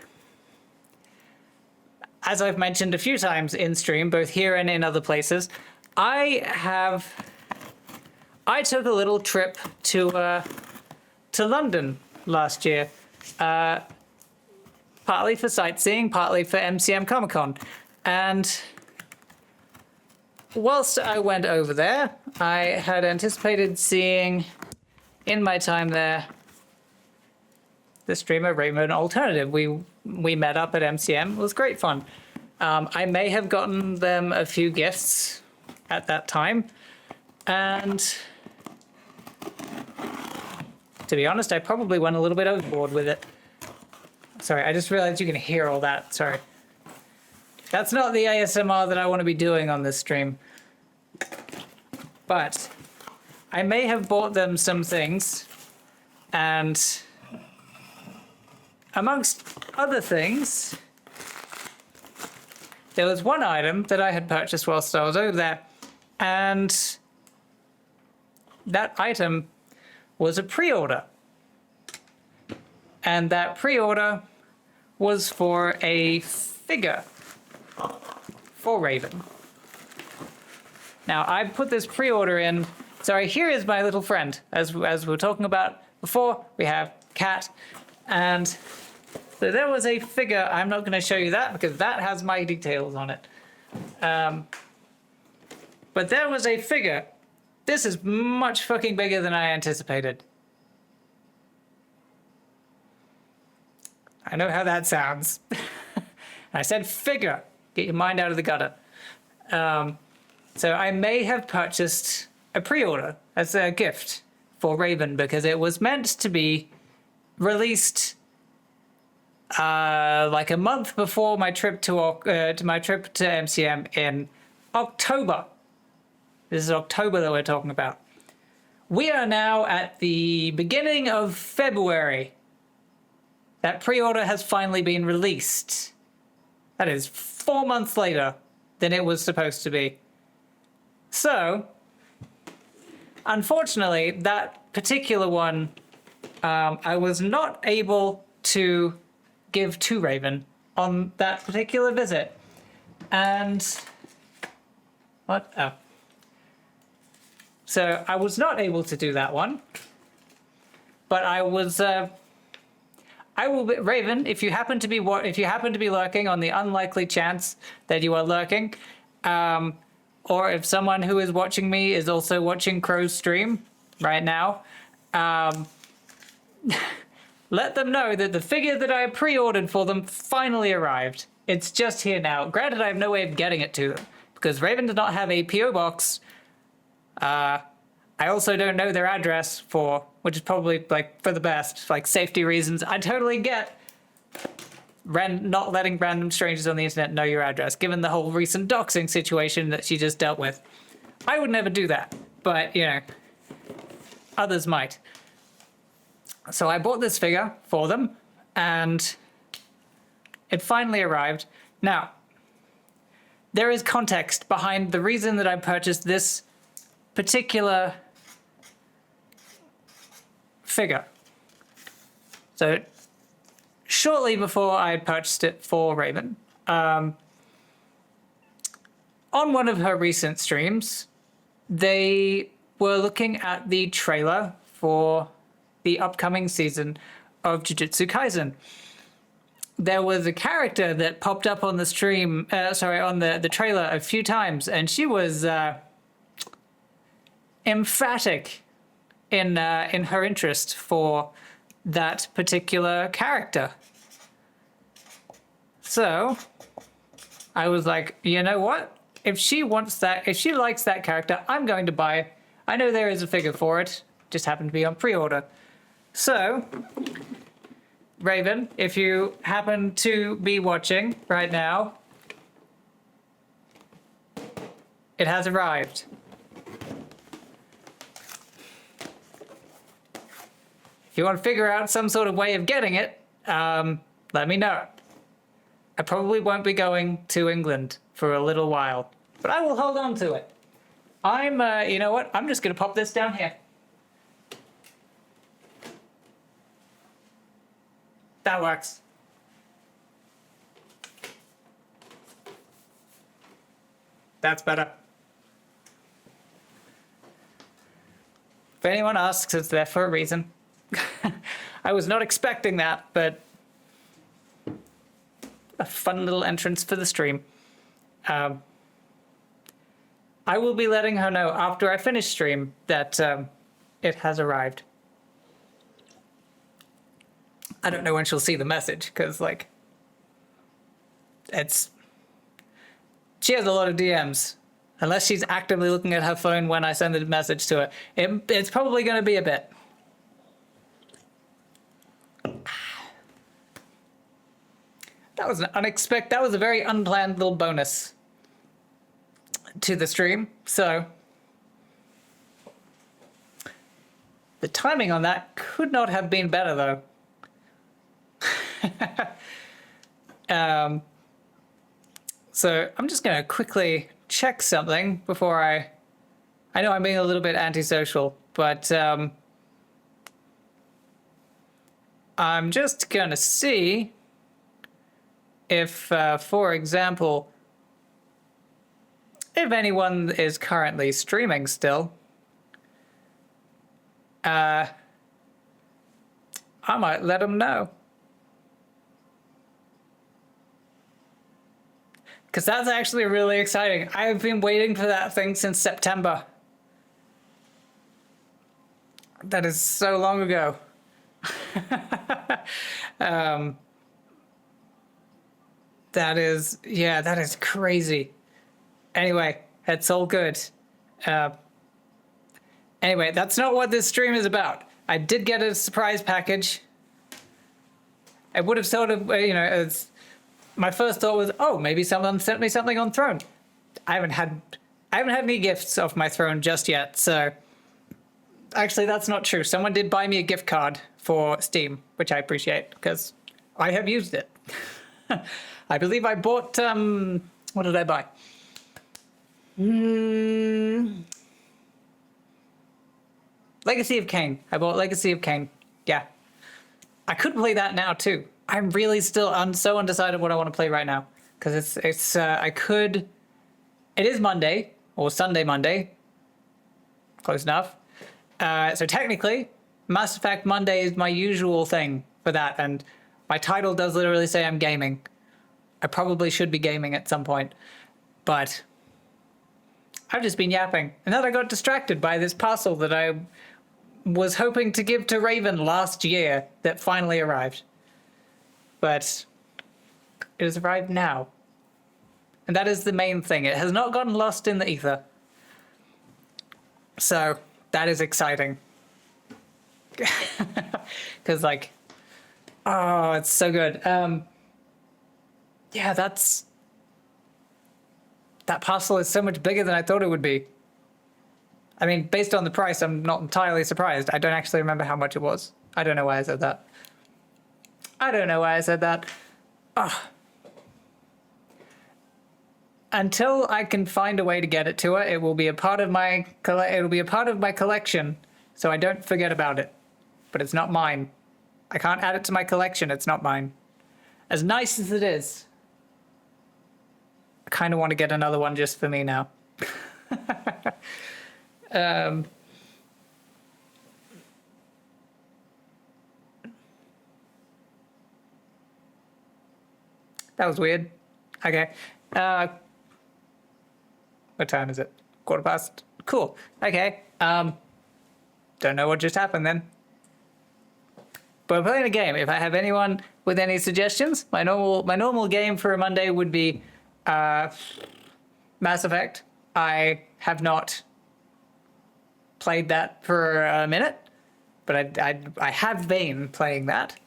I've mentioned a few times in stream, both here and in other places, I took a little trip to London last year, partly for sightseeing, partly for MCM Comic Con. And whilst I went over there, I had anticipated seeing, in my time there, the streamer Raymond Alternative. We met up at MCM. It was great fun. I may have gotten them a few gifts at that time, and to be honest, I probably went a little bit overboard with it. Sorry, I just realized you can hear all that. Sorry. That's not the ASMR that I want to be doing on this stream. But I may have bought them some things, and amongst other things, there was one item that I had purchased whilst I was over there, and that item was a pre-order. And that pre-order was for a figure for Raven. Now, I put this pre-order in. Sorry, here is my little friend. As we were talking about before, we have Cat. And so there was a figure. I'm not going to show you that because that has my details on it. But there was a figure. This is much fucking bigger than I anticipated. I know how that sounds. I said figure. Get your mind out of the gutter. So I may have purchased a pre-order as a gift for Raven because it was meant to be released like a month before my trip to MCM in October. This is October that we're talking about. We are now at the beginning of February. That pre-order has finally been released. That is 4 months later than it was supposed to be. So, unfortunately, that particular one, I was not able to give to Raven on that particular visit. And, what? Oh. So, I was not able to do that one. But I was, I will be, Raven, if you happen to be lurking on the unlikely chance that you are lurking, or if someone who is watching me is also watching Crow's stream right now, let them know that the figure that I pre-ordered for them finally arrived. It's just here now. Granted, I have no way of getting it to them because Raven does not have a PO box. I also don't know their address which is probably like for the best, like safety reasons. I totally get not letting random strangers on the internet know your address, given the whole recent doxing situation that she just dealt with. I would never do that, but you know, others might. So I bought this figure for them, and it finally arrived. Now, there is context behind the reason that I purchased this particular figure. So shortly before I purchased it for Raven, on one of her recent streams, they were looking at the trailer for the upcoming season of Jujutsu Kaisen. There was a character that popped up on the stream, on the trailer a few times, and she was emphatic in her interest for that particular character. So I was like, you know what? If she likes that character, I'm going to buy. I know there is a figure for it, just happened to be on pre-order. So, Raven, if you happen to be watching right now, it has arrived. If you want to figure out some sort of way of getting it, let me know. I probably won't be going to England for a little while, but I will hold on to it. You know what? I'm just going to pop this down here. That works. That's better. If anyone asks, it's there for a reason. I was not expecting that, but a fun little entrance for the stream. I will be letting her know after I finish stream that it has arrived. I don't know when she'll see the message, because, like, she has a lot of DMs. Unless she's actively looking at her phone when I send the message to her, it's probably going to be a bit. That was that was a very unplanned little bonus to the stream. So the timing on that could not have been better, though. So I'm just going to quickly check something before I know I'm being a little bit antisocial, but I'm just going to see if, for example, if anyone is currently streaming still. I might let them know. Because that's actually really exciting. I've been waiting for that thing since September. That is so long ago. That is crazy. Anyway, it's all good. Anyway, that's not what this stream is about. I did get a surprise package. I would have sort of, my first thought was, oh, maybe someone sent me something on Throne. I haven't had any gifts off my Throne just yet, so actually that's not true. Someone did buy me a gift card for Steam, which I appreciate because I have used it. I believe I bought what did I buy? Legacy of Kain. I bought Legacy of Kain. Yeah. I could play that now too. I'm really I'm so undecided what I want to play right now. Because it is Monday, or Sunday Monday. Close enough. So technically, Mass Effect Monday is my usual thing for that, and my title does literally say I'm gaming. I probably should be gaming at some point, but I've just been yapping. And then I got distracted by this parcel that I was hoping to give to Raven last year that finally arrived. But it has arrived now. And that is the main thing. It has not gotten lost in the ether. So that is exciting. Because, like, oh, it's so good. Yeah, that parcel is so much bigger than I thought it would be. I mean, based on the price, I'm not entirely surprised. I don't actually remember how much it was. I don't know why I said that. Oh. Until I can find a way to get it to her, it will be a part of my collection, so I don't forget about it. But it's not mine. I can't add it to my collection. It's not mine. As nice as it is, I kind of want to get another one just for me now. That was weird. Okay. What time is it? 1:15. Cool. Okay. Don't know what just happened then. But I'm playing a game. If I have anyone with any suggestions, my normal game for a Monday would be Mass Effect. I have not played that for a minute, but I have been playing that.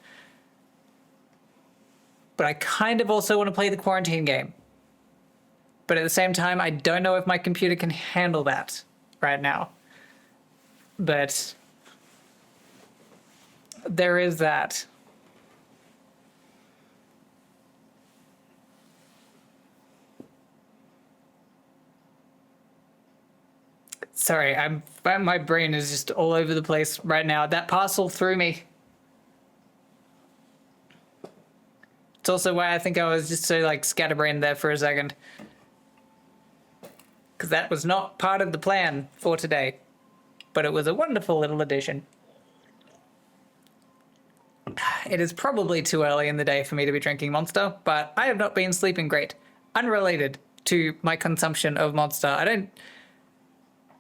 But I kind of also want to play the quarantine game. But at the same time, I don't know if my computer can handle that right now. But there is that. Sorry, my brain is just all over the place right now. That parcel threw me. It's also why I think I was just so like scatterbrained there for a second. Because that was not part of the plan for today. But it was a wonderful little addition. It is probably too early in the day for me to be drinking Monster, but I have not been sleeping great. Unrelated to my consumption of Monster. I don't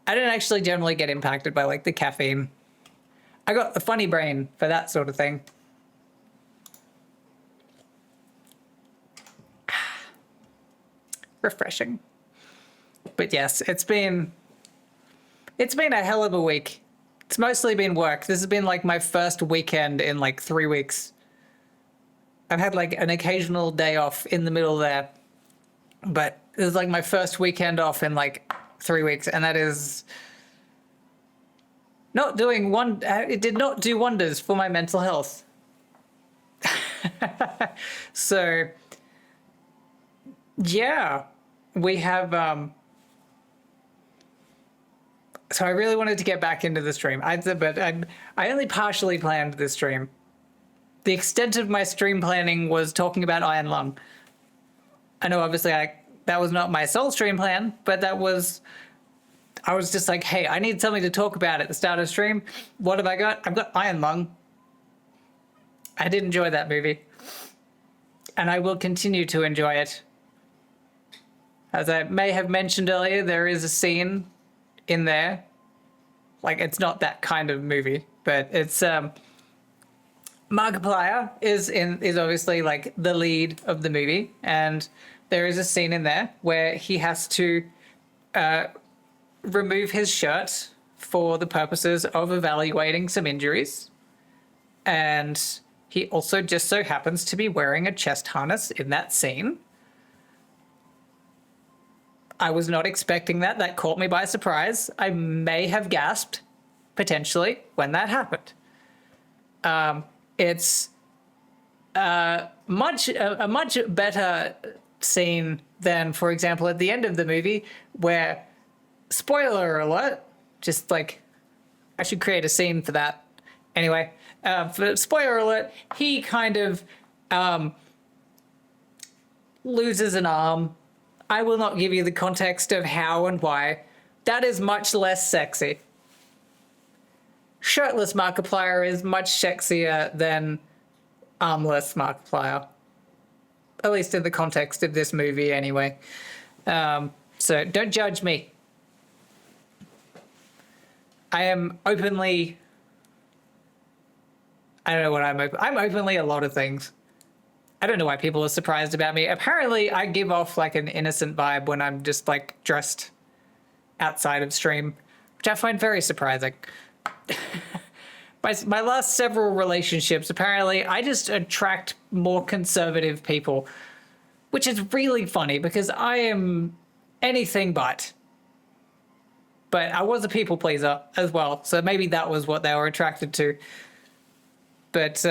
actually generally get impacted by like the caffeine. I got the funny brain for that sort of thing. refreshing. But yes, it's been a hell of a week. It's mostly been work. This has been like my first weekend in like 3 weeks. I've had like an occasional day off in the middle there, but this is like my first weekend off in like 3 weeks, and that is not doing one. It did not do wonders for my mental health. So yeah, we have. So I really wanted to get back into the stream. But I only partially planned this stream. The extent of my stream planning was talking about Iron Lung. I know, obviously, that was not my sole stream plan, but I was just like, hey, I need something to talk about at the start of stream. What have I got? I've got Iron Lung. I did enjoy that movie, and I will continue to enjoy it. As I may have mentioned earlier, there is a scene in there, like, it's not that kind of movie, but it's Markiplier is obviously like the lead of the movie, and there is a scene in there where he has to remove his shirt for the purposes of evaluating some injuries, and he also just so happens to be wearing a chest harness in that scene. I was not expecting that. That caught me by surprise. I may have gasped, potentially, when that happened. It's a much better scene than, for example, at the end of the movie, where, spoiler alert, just like, I should create a scene for that. Anyway, for spoiler alert, he kind of loses an arm. I will not give you the context of how and why. That is much less sexy. Shirtless Markiplier is much sexier than armless Markiplier. At least in the context of this movie, anyway. So don't judge me. I am openly... I don't know what I'm openly a lot of things. I don't know why people are surprised about me. Apparently, I give off like an innocent vibe when I'm just like dressed outside of stream, which I find very surprising. My last several relationships, apparently, I just attract more conservative people, which is really funny because I am anything but. But I was a people pleaser as well, so maybe that was what they were attracted to. But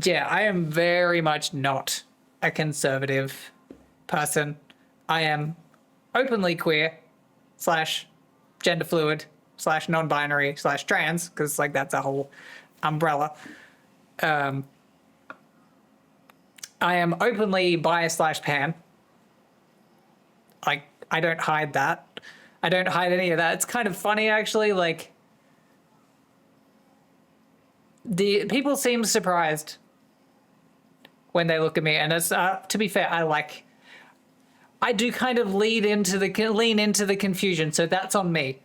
yeah, I am very much not a conservative person. I am openly queer / gender fluid / non-binary / trans, because like that's a whole umbrella. I am openly bi / pan. Like, I don't hide that. I don't hide any of that. It's kind of funny, actually. Like, the people seem surprised when they look at me, and it's to be fair, I do kind of lean into the confusion, so that's on me.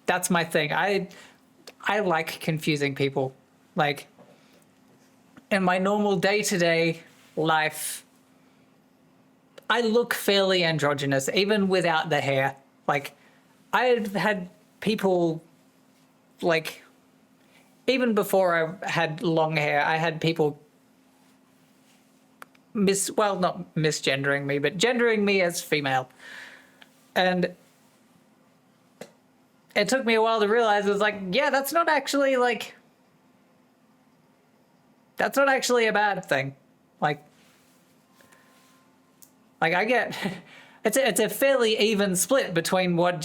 That's my thing. I like confusing people. Like, in my normal day-to-day life, I look fairly androgynous, even without the hair. Like, I've had people, like, even before I had long hair, I had people not misgendering me, but gendering me as female. And it took me a while to realize, it was like, yeah, that's not actually a bad thing. Like I get, it's a fairly even split between what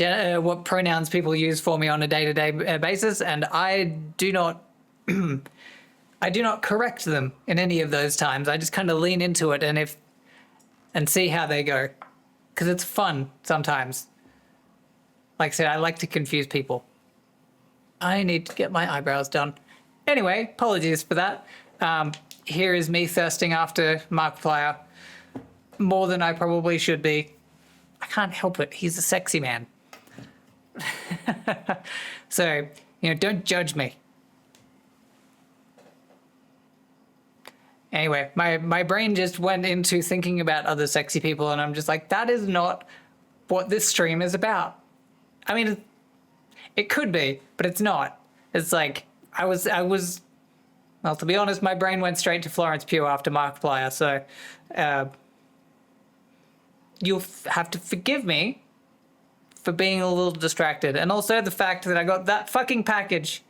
pronouns people use for me on a day-to-day basis, and I do not correct them in any of those times. I just kind of lean into it and see how they go, because it's fun sometimes. Like I said, I like to confuse people. I need to get my eyebrows done. Anyway, apologies for that. Here is me thirsting after Markiplier more than I probably should be. I can't help it. He's a sexy man. So, don't judge me. Anyway, my brain just went into thinking about other sexy people, and I'm just like, that is not what this stream is about. I mean, it could be, but it's not. It's like, I was, well, to be honest, my brain went straight to Florence Pugh after Markiplier, so you'll have to forgive me for being a little distracted. And also the fact that I got that fucking package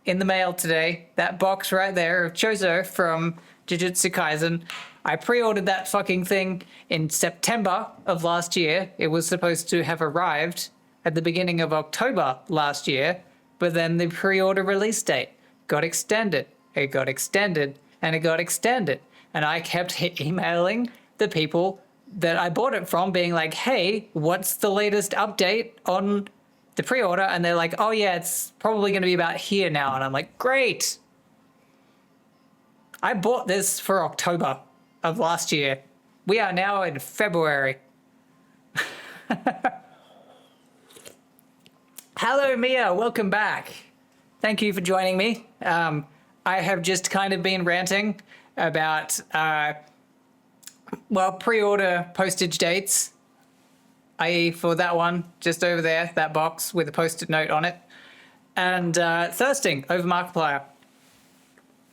in the mail today, that box right there of Chozo from Jujutsu Kaisen. I pre-ordered that fucking thing in September of last year. It was supposed to have arrived at the beginning of October last year, but then the pre-order release date got extended. It got extended, and it got extended. And I kept emailing the people that I bought it from, being like, hey, what's the latest update on the pre-order? And they're like, oh yeah, it's probably going to be about here now. And I'm like, great. I bought this for October of last year. We are now in February. Hello, Mia. Welcome back. Thank you for joining me. I have just kind of been ranting about, pre-order postage dates, i.e. for that one, just over there, that box with a post-it note on it, and thirsting over Markiplier.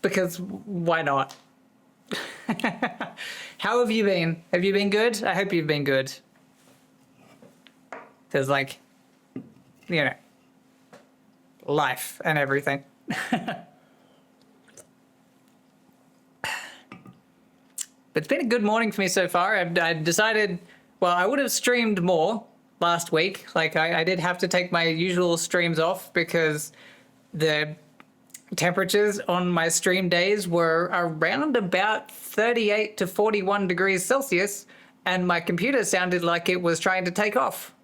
Because why not? How have you been? Have you been good? I hope you've been good. There's like, you know, life and everything. But it's been a good morning for me so far. I decided, well, I would have streamed more last week. Like, I did have to take my usual streams off because the temperatures on my stream days were around about 38 to 41 degrees Celsius, and my computer sounded like it was trying to take off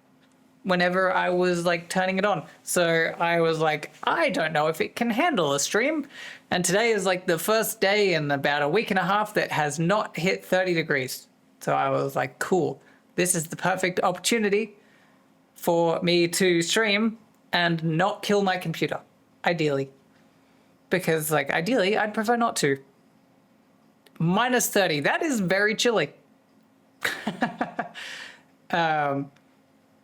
whenever I was like turning it on. So I was like, I don't know if it can handle a stream. And today is like the first day in about a week and a half that has not hit 30 degrees. So I was like, cool, this is the perfect opportunity for me to stream and not kill my computer, ideally. Because like, ideally, I'd prefer not to. Minus 30, that is very chilly.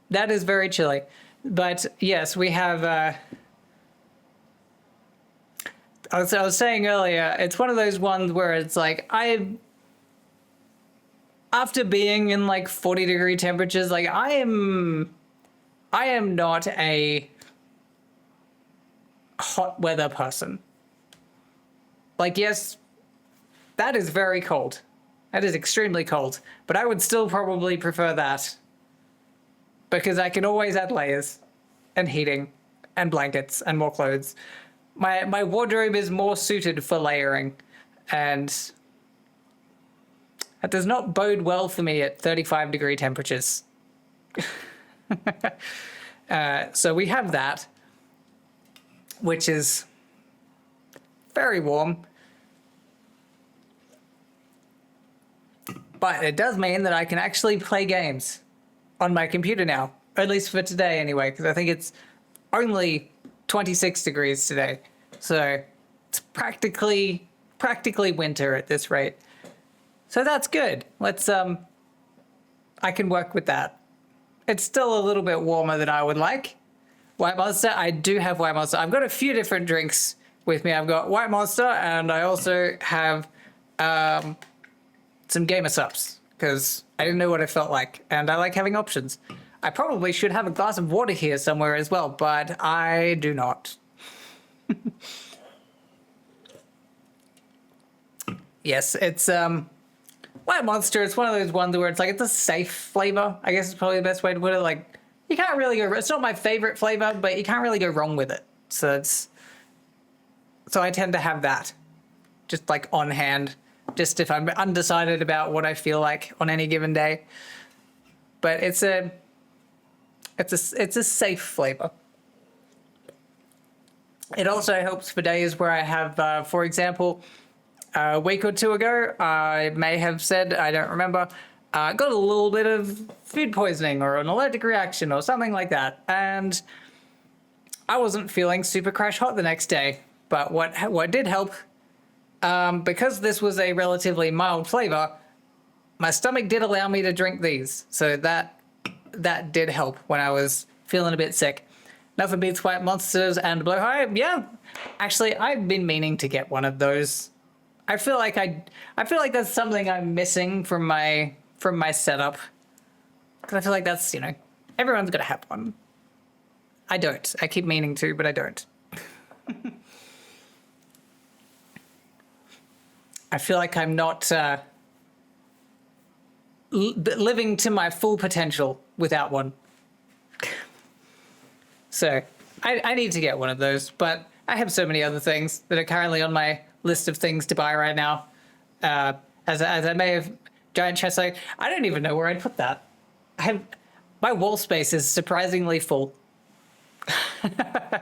That is very chilly. But yes, we have, I was saying earlier, it's one of those ones where it's like, after being in like 40-degree temperatures, like I am not a hot weather person. Like, yes, that is very cold. That is extremely cold. But I would still probably prefer that. Because I can always add layers and heating and blankets and more clothes. My wardrobe is more suited for layering, and that does not bode well for me at 35-degree temperatures. So we have that, which is very warm. But it does mean that I can actually play games on my computer now, at least for today anyway, because I think it's only 26 degrees today. So it's practically winter at this rate. So that's good. Let's I can work with that. It's still a little bit warmer than I would like. White Monster, I do have White Monster. I've got a few different drinks with me. I've got White Monster, and I also have some Gamer Sups, because I didn't know what it felt like, and I like having options. I probably should have a glass of water here somewhere as well, but I do not. Yes, it's White Monster. It's one of those ones where it's like, it's a safe flavor, I guess is probably the best way to put it. Like, you can't really go, it's not my favorite flavor, but you can't really go wrong with it. So I tend to have that just like on hand, just if I'm undecided about what I feel like on any given day. But it's a safe flavor. It also helps for days where I have, for example, a week or two ago, I may have said, I don't remember, got a little bit of food poisoning or an allergic reaction or something like that. And I wasn't feeling super crash hot the next day. But what did help Because this was a relatively mild flavor, my stomach did allow me to drink these. So that did help when I was feeling a bit sick. Nothing beats white monsters and blowhigh. Yeah, actually, I've been meaning to get one of those. I feel like that's something I'm missing from my setup. Because I feel like that's, everyone's got to have one. I don't. I keep meaning to, but I don't. I feel like I'm not living to my full potential without one. So I need to get one of those, but I have so many other things that are currently on my list of things to buy right now. As I may have giant chest, I don't even know where I'd put that. My wall space is surprisingly full. Because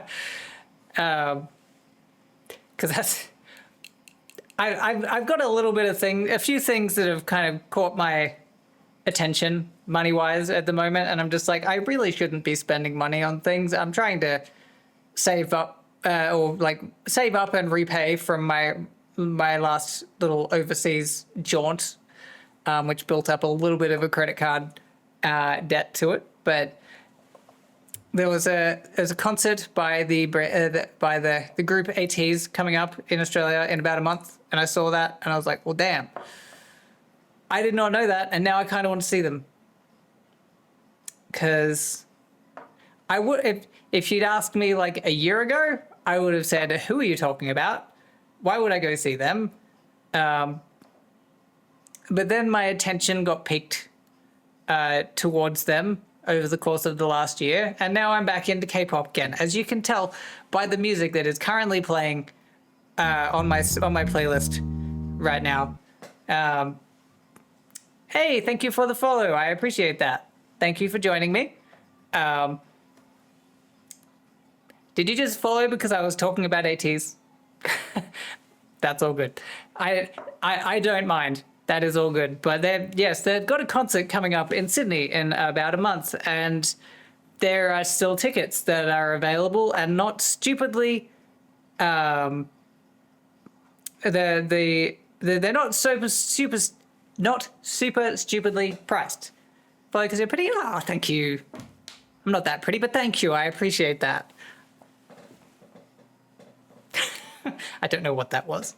I've got a few things that have kind of caught my attention money-wise at the moment, and I'm just like, I really shouldn't be spending money on things. I'm trying to save up and repay from my last little overseas jaunt, which built up a little bit of a credit card debt to it. But there's a concert by the group Ateez coming up in Australia in about a month, and I saw that and I was like, well, damn, I did not know that, and now I kind of want to see them. Because I would, if you'd asked me like a year ago, I would have said, who are you talking about? Why would I go see them? But then my attention got piqued towards them over the course of the last year, and now I'm back into K-pop again, as you can tell by the music that is currently playing on my playlist right now. Hey, thank you for the follow. I appreciate that. Thank you for joining me. Did you just follow because I was talking about Ateez? That's all good. I don't mind. That is all good. But they've got a concert coming up in Sydney in about a month, and there are still tickets that are available, and not stupidly. They're not super stupidly priced. But because they're pretty. Oh, thank you. I'm not that pretty, but thank you. I appreciate that. I don't know what that was.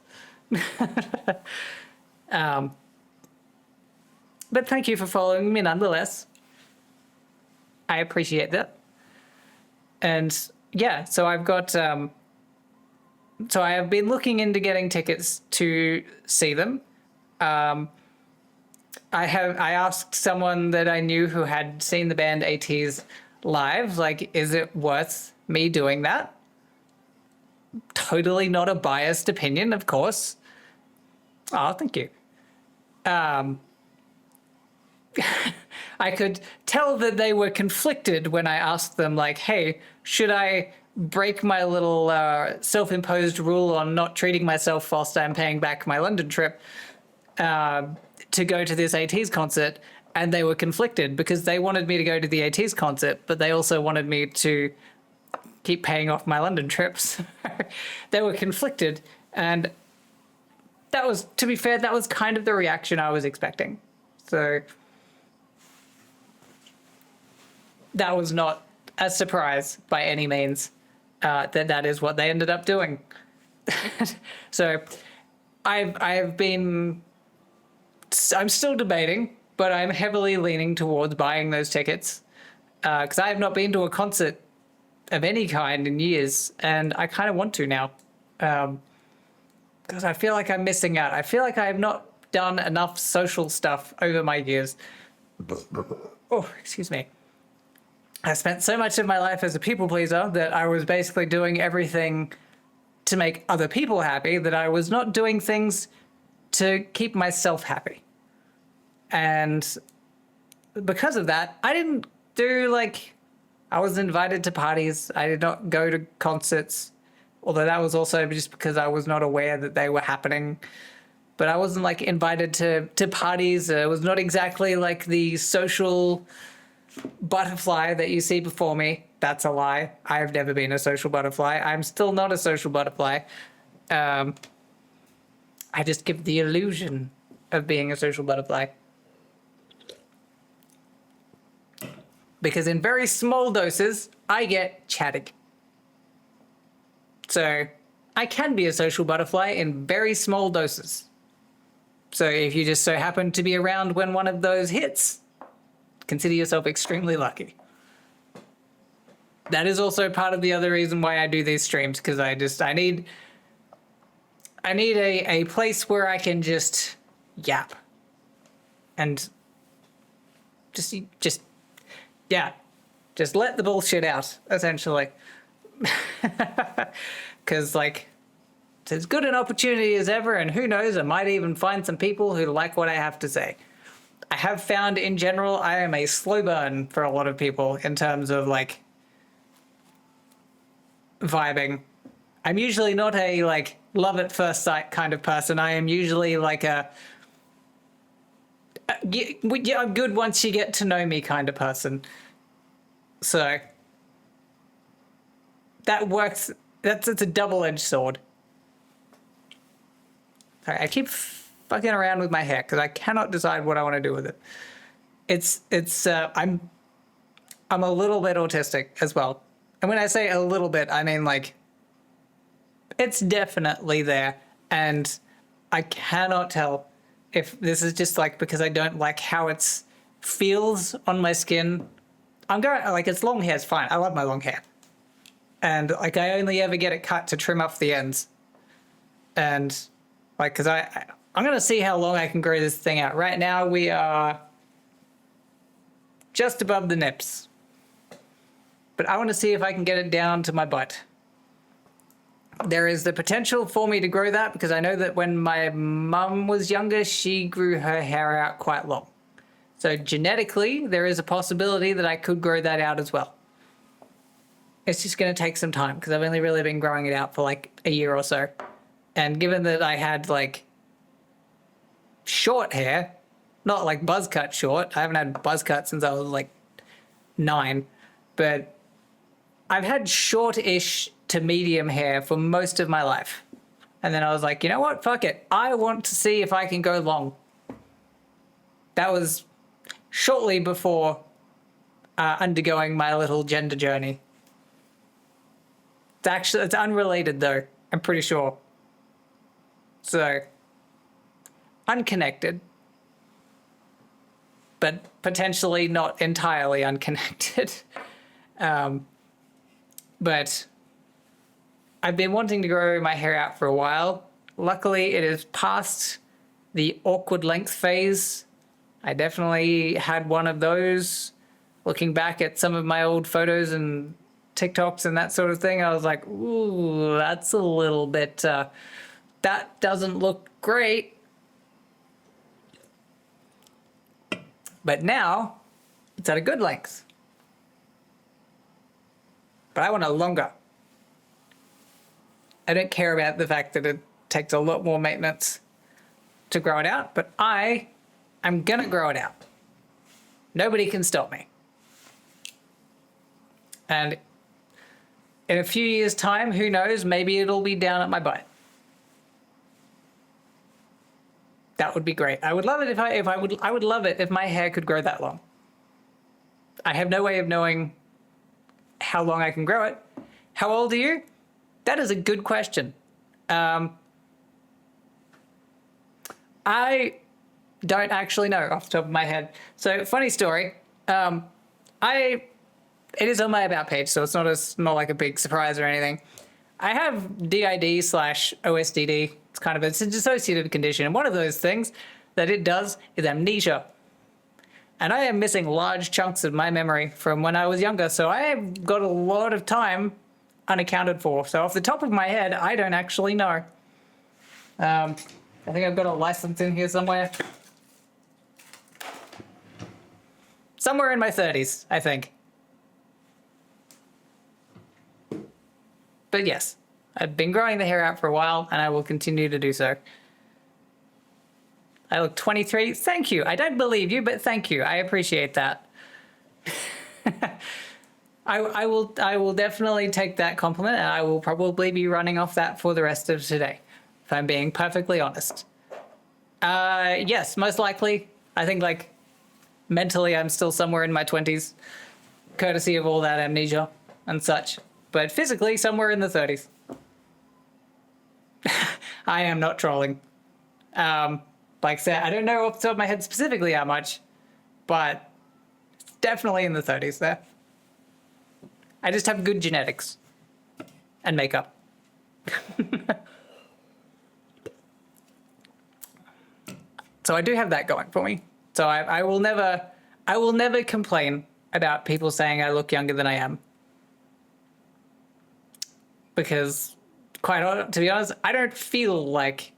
But thank you for following me nonetheless. I appreciate that. And yeah, so I've got, so I have been looking into getting tickets to see them. I asked someone that I knew who had seen the band Ateez live, like, is it worth me doing that? Totally not a biased opinion, of course. Oh, thank you. I could tell that they were conflicted when I asked them, like, hey, should I break my little self-imposed rule on not treating myself whilst I'm paying back my London trip to go to this Ateez concert? And they were conflicted because they wanted me to go to the Ateez concert, but they also wanted me to keep paying off my London trips. They were conflicted, and that was, to be fair, that was kind of the reaction I was expecting. So that was not a surprise by any means, that is what they ended up doing. So I'm still debating, but I'm heavily leaning towards buying those tickets because I have not been to a concert of any kind in years, and I kind of want to now because I feel like I'm missing out. I feel like I have not done enough social stuff over my years. Oh, excuse me. I spent so much of my life as a people pleaser that I was basically doing everything to make other people happy, that I was not doing things to keep myself happy. And because of that, I didn't do, like, I was invited to parties. I did not go to concerts, although that was also just because I was not aware that they were happening. But I wasn't, like, invited to parties. It was not exactly like the social butterfly that you see before me. That's a lie. I have never been a social butterfly. I'm still not a social butterfly. I just give the illusion of being a social butterfly. Because in very small doses, I get chatty. So I can be a social butterfly in very small doses. So if you just so happen to be around when one of those hits, consider yourself extremely lucky. That is also part of the other reason why I do these streams, because I need a place where I can just yap and just let the bullshit out, essentially. Because like, it's as good an opportunity as ever, and who knows, I might even find some people who like what I have to say. I have found in general I am a slow burn for a lot of people in terms of like vibing. I'm usually not a like love at first sight kind of person. I am usually like I'm good once you get to know me kind of person. So that works. It's a double-edged sword. Sorry, I keep fucking around with my hair because I cannot decide what I want to do with it. I'm a little bit autistic as well. And when I say a little bit, I mean like it's definitely there, and I cannot tell if this is just like because I don't like how it feels on my skin. I'm going like it's long hair is fine. I love my long hair, and like I only ever get it cut to trim off the ends, and like because I'm gonna see how long I can grow this thing out. Right now we are just above the nips, but I want to see if I can get it down to my butt. There is the potential for me to grow that because I know that when my mum was younger, she grew her hair out quite long. So genetically, there is a possibility that I could grow that out as well. It's just going to take some time because I've only really been growing it out for like a year or so. And given that I had like short hair, not like buzz cut short. I haven't had buzz cut since I was like 9, but I've had short-ish to medium hair for most of my life. And then I was like, you know what? Fuck it. I want to see if I can go long. That was shortly before undergoing my little gender journey. It's unrelated though, I'm pretty sure. So, unconnected. But potentially not entirely unconnected. But I've been wanting to grow my hair out for a while. Luckily, it is past the awkward length phase. I definitely had one of those. Looking back at some of my old photos and TikToks and that sort of thing, I was like, ooh, that's a little bit, that doesn't look great. But now, it's at a good length. But I want it longer. I don't care about the fact that it takes a lot more maintenance to grow it out, but I am gonna grow it out. Nobody can stop me. And in a few years' time, who knows, maybe it'll be down at my butt. That would be great. I would love it I would love it if my hair could grow that long. I have no way of knowing how long I can grow it. How old are you? That is a good question. I don't actually know off the top of my head. So funny story. It is on my about page, so it's not like a big surprise or anything. I have DID/OSDD. It's a dissociative condition, and one of those things that it does is amnesia. And I am missing large chunks of my memory from when I was younger, so I have got a lot of time unaccounted for. So off the top of my head, I don't actually know. I think I've got a license in here somewhere. Somewhere in my 30s, I think. But yes, I've been growing the hair out for a while, and I will continue to do so. I look 23. Thank you. I don't believe you, but thank you. I appreciate that. I will definitely take that compliment, and I will probably be running off that for the rest of today. if I'm being perfectly honest. Yes, most likely. I think like mentally I'm still somewhere in my 20s, courtesy of all that amnesia and such. But physically somewhere in the 30s. I am not trolling. Like I said, I don't know off the top of my head specifically how much, but it's definitely in the 30s there. I just have good genetics and makeup. So I do have that going for me. So I will never complain about people saying I look younger than I am. Because to be honest, I don't feel like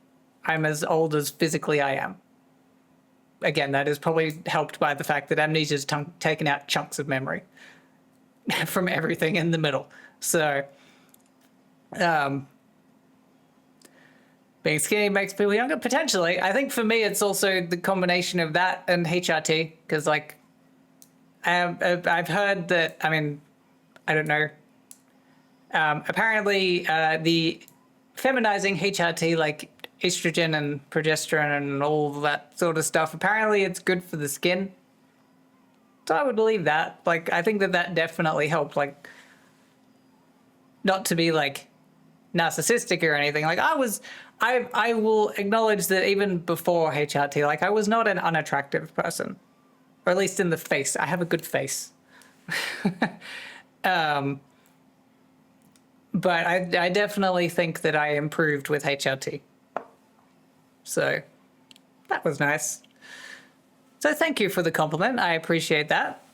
I'm as old as physically I am. Again, that is probably helped by the fact that amnesia's taken out chunks of memory from everything in the middle. So, being skinny makes people younger, potentially. I think for me, it's also the combination of that and HRT, because like, I've heard that, I mean, I don't know. Apparently, the feminizing HRT, like estrogen and progesterone and all that sort of stuff, apparently it's good for the skin. So I would believe that. Like, I think that definitely helped. Like, not to be like narcissistic or anything. Like I will acknowledge that even before HRT, like I was not an unattractive person, or at least in the face. I have a good face. But I definitely think that I improved with HRT. So that was nice. So thank you for the compliment. I appreciate that.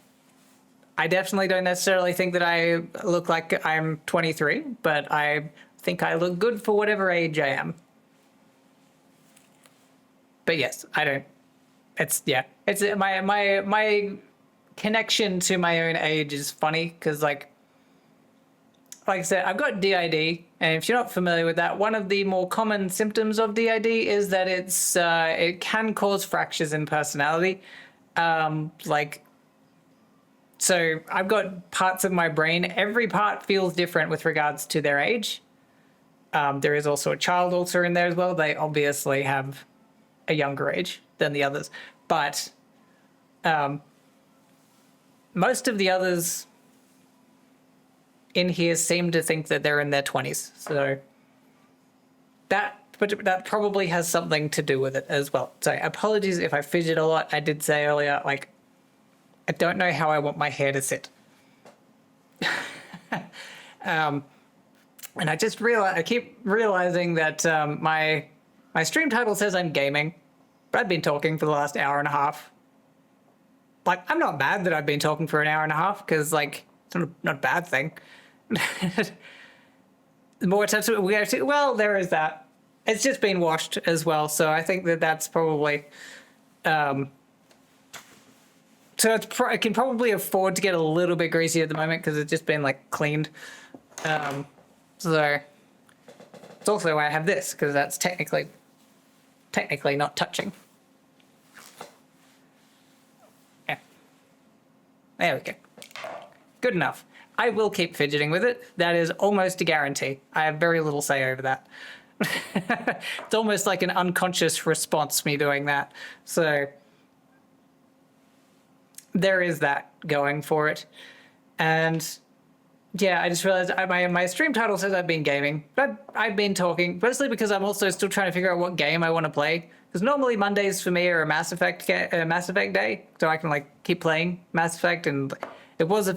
I definitely don't necessarily think that I look like I'm 23, but I think I look good for whatever age I am. But yes, I don't. It's my connection to my own age is funny because like I said, I've got DID, and if you're not familiar with that, one of the more common symptoms of DID is that it can cause fractures in personality. So I've got parts of my brain, every part feels different with regards to their age. There is also a child also in there as well. They obviously have a younger age than the others, but most of the others in here seem to think that they're in their 20s. So that probably has something to do with it as well. So apologies if I fidget a lot. I did say earlier, like, I don't know how I want my hair to sit. And I just I keep realizing that my stream title says I'm gaming, but I've been talking for the last hour and a half. Like, I'm not mad that I've been talking for an hour and a half, because, like, it's not a bad thing. The more times we go to, well, there is that. It's just been washed as well, so I think that's probably... so I can probably afford to get a little bit greasy at the moment because it's just been like cleaned. So it's also why I have this, because that's technically not touching. Yeah. There we go. Good enough. I will keep fidgeting with it. That is almost a guarantee. I have very little say over that. It's almost like an unconscious response, me doing that. So there is that going for it. And yeah, I just realized my stream title says I've been gaming, but I've been talking, mostly because I'm also still trying to figure out what game I want to play. Because normally Mondays for me are a Mass Effect day, so I can like keep playing Mass Effect, and it was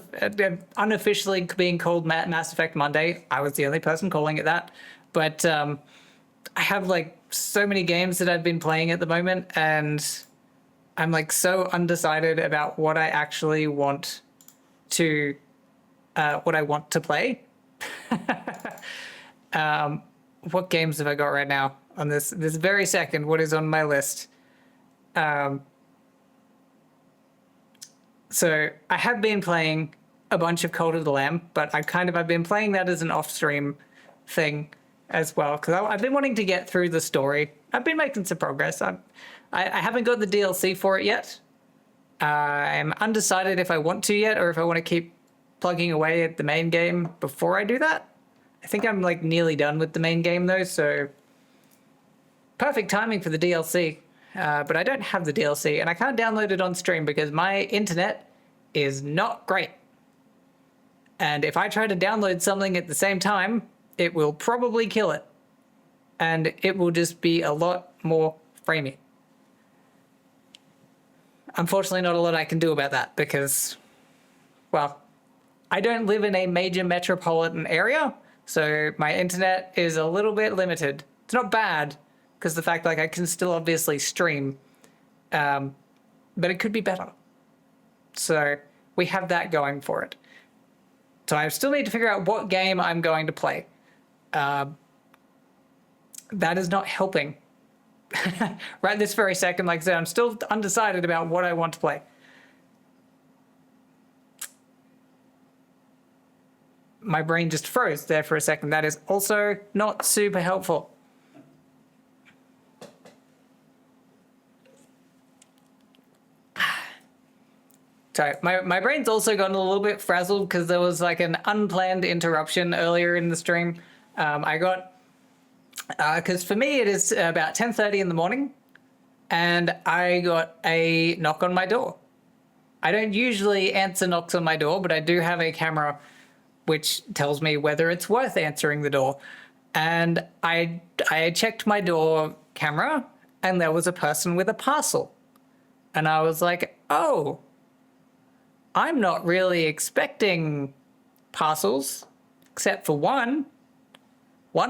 unofficially being called Mass Effect Monday. I was the only person calling it that. But I have like so many games that I've been playing at the moment, and I'm like so undecided about what I actually want to play. What games have I got right now on this very second? What is on my list? So I have been playing a bunch of Cult of the Lamb, but I've been playing that as an off-stream thing as well, because I've been wanting to get through the story. I've been making some progress. I haven't got the DLC for it yet. I'm undecided if I want to yet, or if I want to keep plugging away at the main game before I do that. I think I'm like nearly done with the main game though, so perfect timing for the DLC, but I don't have the DLC and I can't download it on stream because my internet is not great. And if I try to download something at the same time, it will probably kill it. And it will just be a lot more framey. Unfortunately, not a lot I can do about that because, well, I don't live in a major metropolitan area, so my internet is a little bit limited. It's not bad, because the fact like I can still obviously stream, but it could be better. So we have that going for it. So I still need to figure out what game I'm going to play. That is not helping. Right this very second, like I said, I'm still undecided about what I want to play. My brain just froze there for a second. That is also not super helpful. Sorry, my brain's also gotten a little bit frazzled because there was like an unplanned interruption earlier in the stream. I got, because for me it is about 10:30 in the morning, and I got a knock on my door. I don't usually answer knocks on my door, but I do have a camera which tells me whether it's worth answering the door. And I checked my door camera, and there was a person with a parcel. And I was like, oh, I'm not really expecting parcels, except for one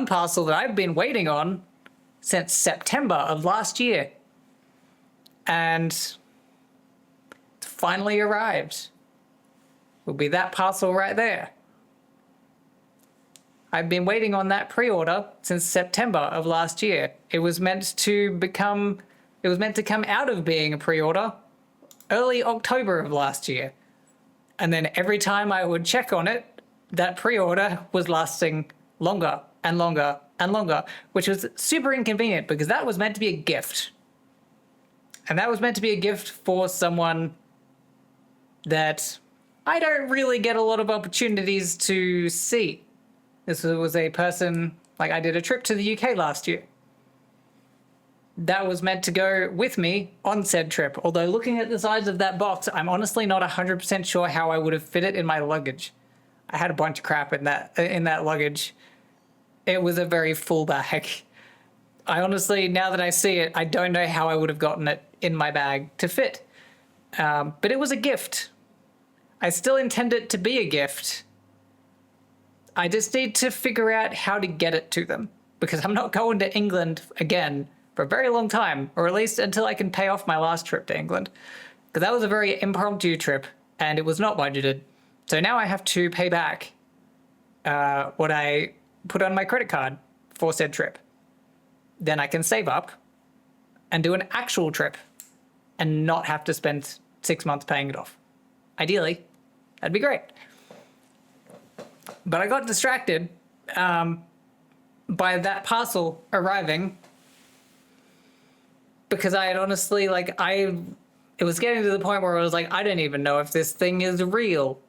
parcel that I've been waiting on since September of last year. And it's finally arrived. Will be that parcel right there. I've been waiting on that pre-order since September of last year. It was meant to come out of being a pre-order early October of last year. And then every time I would check on it, that pre-order was lasting longer and longer and longer, which was super inconvenient because that was meant to be a gift. And that was meant to be a gift for someone that I don't really get a lot of opportunities to see. This was a person, like I did a trip to the UK last year. That was meant to go with me on said trip. Although looking at the size of that box, I'm honestly not 100% sure how I would have fit it in my luggage. I had a bunch of crap in that luggage. It was a very full bag. I honestly, now that I see it, I don't know how I would have gotten it in my bag to fit. But it was a gift. I still intend it to be a gift. I just need to figure out how to get it to them, because I'm not going to England again for a very long time, or at least until I can pay off my last trip to England. Because that was a very impromptu trip, and it was not budgeted. So now I have to pay back what I put on my credit card for said trip. Then I can save up and do an actual trip and not have to spend 6 months paying it off. Ideally, that'd be great. But I got distracted by that parcel arriving because I had honestly, it was getting to the point where I was like, I don't even know if this thing is real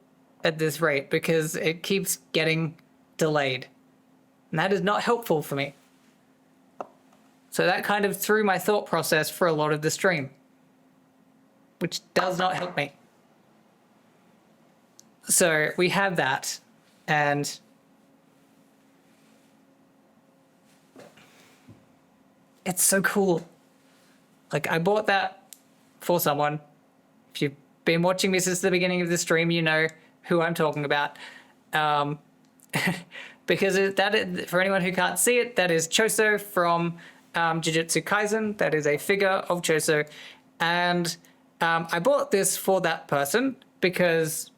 at this rate because it keeps getting delayed. And that is not helpful for me. So that kind of threw my thought process for a lot of the stream, which does not help me. So we have that. And it's so cool. Like, I bought that for someone. If you've been watching me since the beginning of the stream, you know who I'm talking about. Because for anyone who can't see it, that is Choso from Jujutsu Kaisen. That is a figure of Choso. And I bought this for that person because,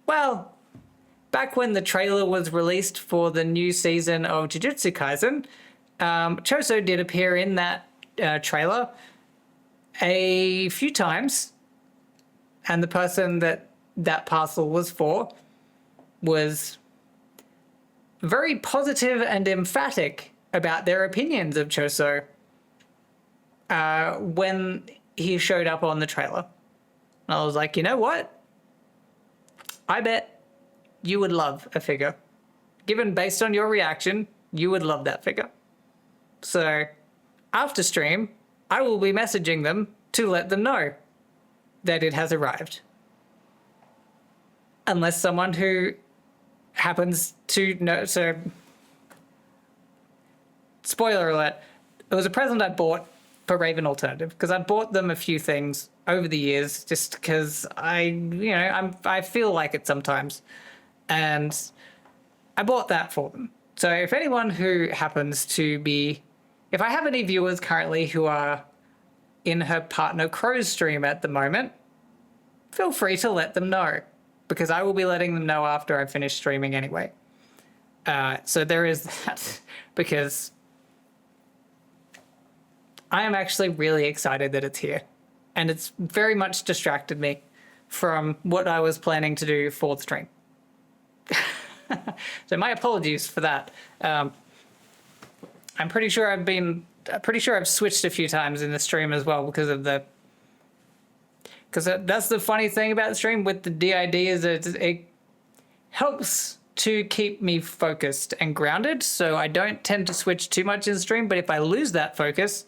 well, back when the trailer was released for the new season of Jujutsu Kaisen, Choso did appear in that trailer a few times, and the person that parcel was for was very positive and emphatic about their opinions of Choso when he showed up on the trailer. And I was like, you know what? I bet you would love a figure. Given based on your reaction, you would love that figure. So after stream, I will be messaging them to let them know that it has arrived. Unless someone who happens to know, so spoiler alert, it was a present I bought for Raven Alternative because I bought them a few things over the years just because I feel like it sometimes. And I bought that for them. So if anyone who happens to be, if I have any viewers currently who are in her partner Crow's stream at the moment, feel free to let them know because I will be letting them know after I finish streaming anyway. So there is that because I am actually really excited that it's here and it's very much distracted me from what I was planning to do for the stream. So my apologies for that. I'm pretty sure I've switched a few times in the stream as well because that's the funny thing about the stream with the DID is it helps to keep me focused and grounded. So I don't tend to switch too much in the stream, but if I lose that focus,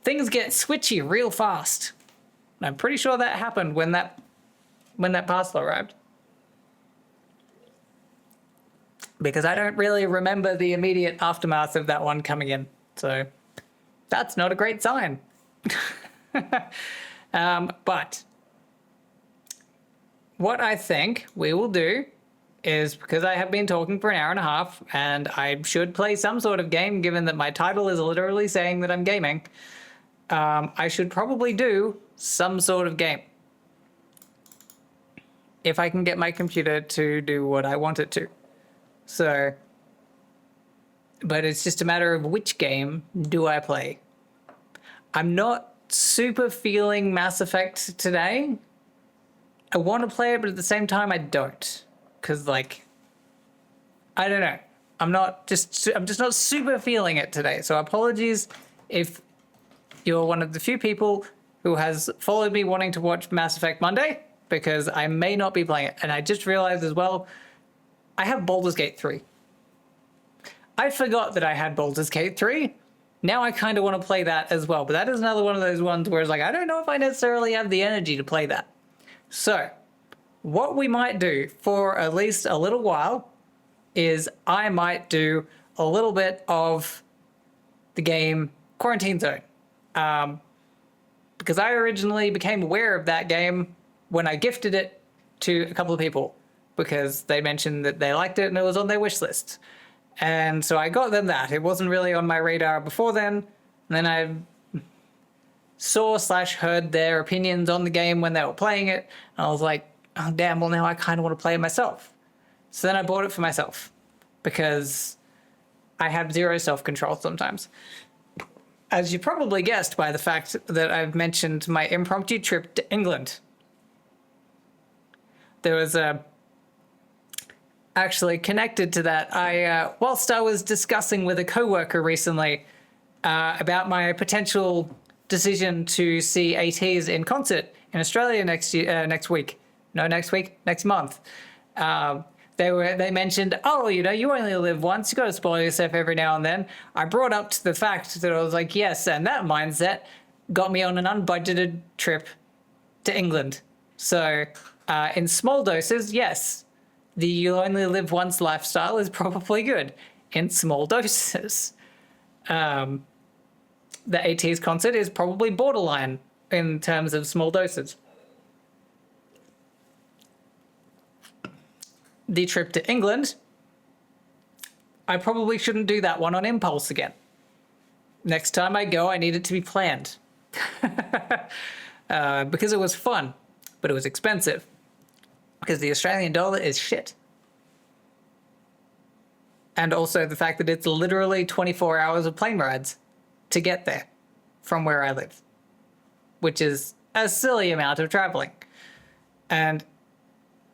things get switchy real fast. And I'm pretty sure that happened when that parcel arrived. Because I don't really remember the immediate aftermath of that one coming in. So that's not a great sign. But what I think we will do is, because I have been talking for an hour and a half and I should play some sort of game given that my title is literally saying that I'm gaming, I should probably do some sort of game. If I can get my computer to do what I want it to. So, but it's just a matter of which game do I play. I'm not super feeling Mass Effect today. I want to play it, but at the same time I don't. Because like, I don't know. I'm just not super feeling it today. So apologies if you're one of the few people who has followed me wanting to watch Mass Effect Monday, because I may not be playing it. And I just realized as well, I have Baldur's Gate 3. I forgot that I had Baldur's Gate 3. Now I kind of want to play that as well. But that is another one of those ones where it's like, I don't know if I necessarily have the energy to play that. So what we might do for at least a little while is I might do a little bit of the game Quarantine Zone. Because I originally became aware of that game when I gifted it to a couple of people. Because they mentioned that they liked it and it was on their wish list. And so I got them that. It wasn't really on my radar before then. And then I saw/heard their opinions on the game when they were playing it. And I was like, oh damn, well now I kind of want to play it myself. So then I bought it for myself. Because I have zero self-control sometimes. As you probably guessed by the fact that I've mentioned my impromptu trip to England. There was actually connected to that, whilst I was discussing with a coworker recently about my potential decision to see Ateez in concert in Australia next month. They mentioned, oh, you only live once, you got to spoil yourself every now and then. I brought up to the fact that I was like, yes, and that mindset got me on an unbudgeted trip to England. So in small doses, yes. The you only live once lifestyle is probably good in small doses. The Ateez concert is probably borderline in terms of small doses. The trip to England, I probably shouldn't do that one on impulse again. Next time I go, I need it to be planned. Because it was fun, but it was expensive. Because the Australian dollar is shit. And also the fact that it's literally 24 hours of plane rides to get there from where I live. Which is a silly amount of traveling. And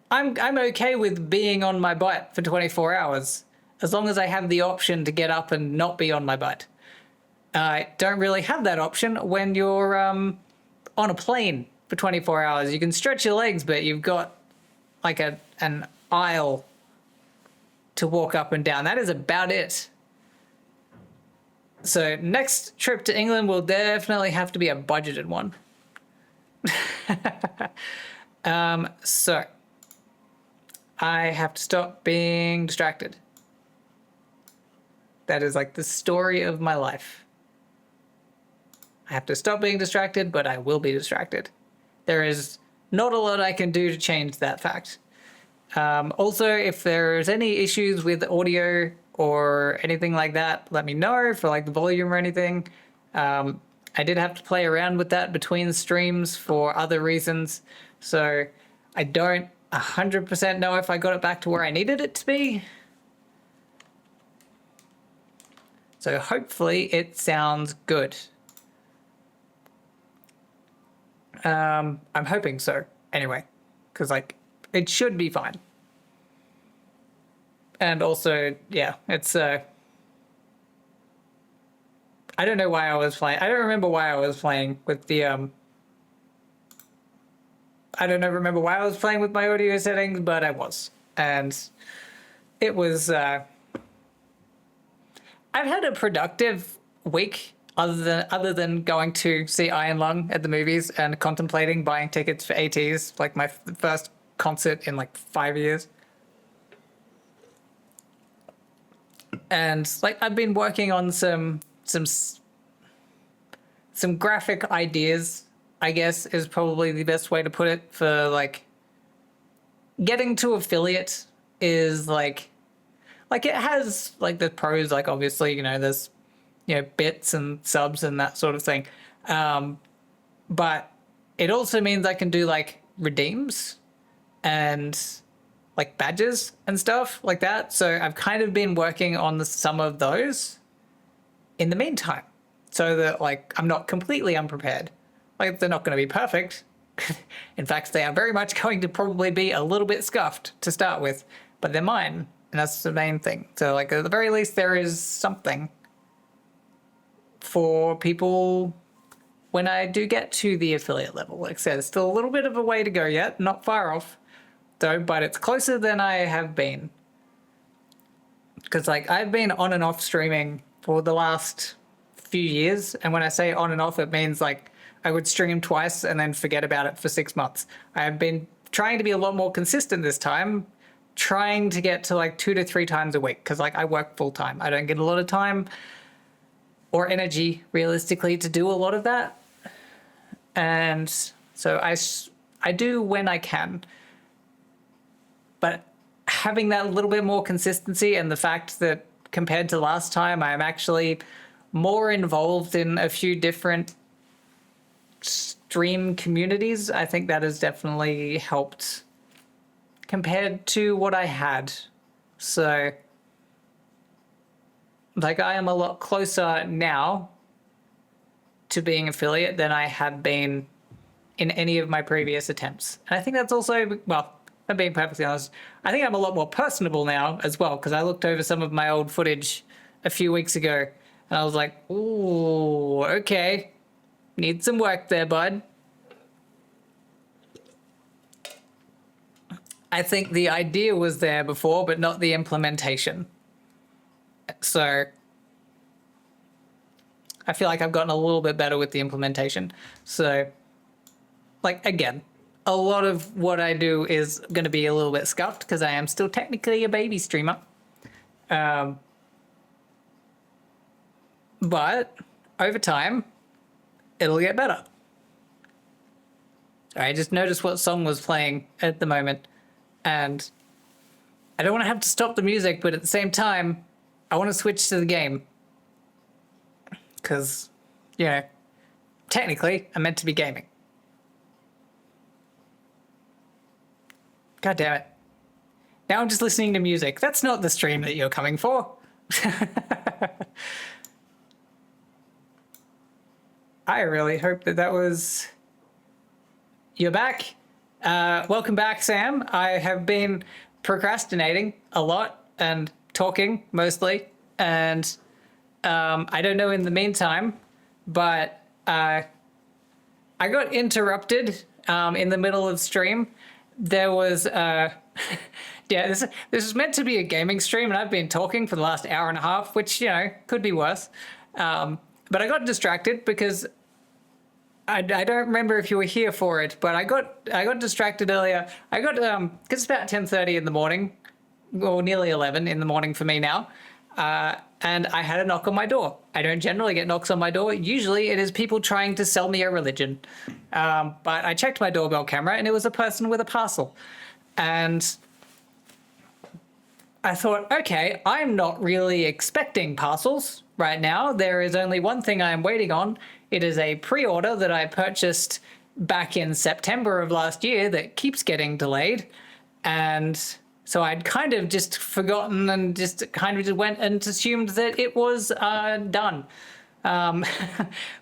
I'm okay with being on my butt for 24 hours. As long as I have the option to get up and not be on my butt. I don't really have that option when you're on a plane for 24 hours. You can stretch your legs, but you've got like an aisle to walk up and down. That is about it. So next trip to England will definitely have to be a budgeted one. So I have to stop being distracted. That is like the story of my life. I have to stop being distracted, but I will be distracted. There is not a lot I can do to change that fact. Also, if there's any issues with audio or anything like that, let me know for like the volume or anything. I did have to play around with that between streams for other reasons, so I don't 100% know if I got it back to where I needed it to be. So hopefully it sounds good. I'm hoping so, anyway, because like it should be fine. And also, yeah, it's I don't know why I was playing. I don't remember why I was playing with the I don't know remember why I was playing with my audio settings, but I was. And it was I've had a productive week other than going to see Iron Lung at the movies and contemplating buying tickets for Ateez, like my first concert in like 5 years. And like I've been working on some graphic ideas, I guess is probably the best way to put it, for like getting to affiliate is like it has like the pros, like obviously, you know, there's, you know, bits and subs and that sort of thing. But it also means I can do like redeems and like badges and stuff like that. So I've kind of been working on some of those in the meantime, so that like I'm not completely unprepared. Like they're not going to be perfect. In fact, they are very much going to probably be a little bit scuffed to start with, but they're mine, and that's the main thing. So like at the very least there is something for people when I do get to the affiliate level. Like I said, it's still a little bit of a way to go yet, not far off though, but it's closer than I have been. Because like I've been on and off streaming for the last few years, and when I say on and off, it means like I would stream twice and then forget about it for 6 months. I have been trying to be a lot more consistent this time, trying to get to like 2 to 3 times a week, because like I work full time. I don't get a lot of time or energy realistically to do a lot of that, and so I do when I can. But having that little bit more consistency, and the fact that compared to last time, I'm actually more involved in a few different stream communities, I think that has definitely helped compared to what I had. So like I am a lot closer now to being affiliate than I have been in any of my previous attempts. And I think that's also, well, if I'm being perfectly honest, I think I'm a lot more personable now as well, because I looked over some of my old footage a few weeks ago and I was like, ooh, okay, need some work there, bud. I think the idea was there before, but not the implementation. So I feel like I've gotten a little bit better with the implementation. So like, again, a lot of what I do is going to be a little bit scuffed because I am still technically a baby streamer. But over time, it'll get better. I just noticed what song was playing at the moment, and I don't want to have to stop the music, but at the same time, I want to switch to the game. Because, you know, technically, I'm meant to be gaming. God damn it. Now I'm just listening to music. That's not the stream that you're coming for. I really hope that was... You're back. Welcome back, Sam. I have been procrastinating a lot and talking mostly. And I don't know in the meantime, but I got interrupted in the middle of stream. There was... yeah, this is meant to be a gaming stream, and I've been talking for the last hour and a half, which, you know, could be worse. But I got distracted because I don't remember if you were here for it, but I got distracted earlier. I got because it's about 10:30 in the morning, or nearly 11 in the morning for me now, and I had a knock on my door. I don't generally get knocks on my door. Usually it is people trying to sell me a religion, but I checked my doorbell camera and it was a person with a parcel, and I thought, okay, I'm not really expecting parcels right now. There is only one thing I am waiting on. It is a pre-order that I purchased back in September of last year that keeps getting delayed. And so I'd kind of just forgotten and just kind of just went and assumed that it was done. Because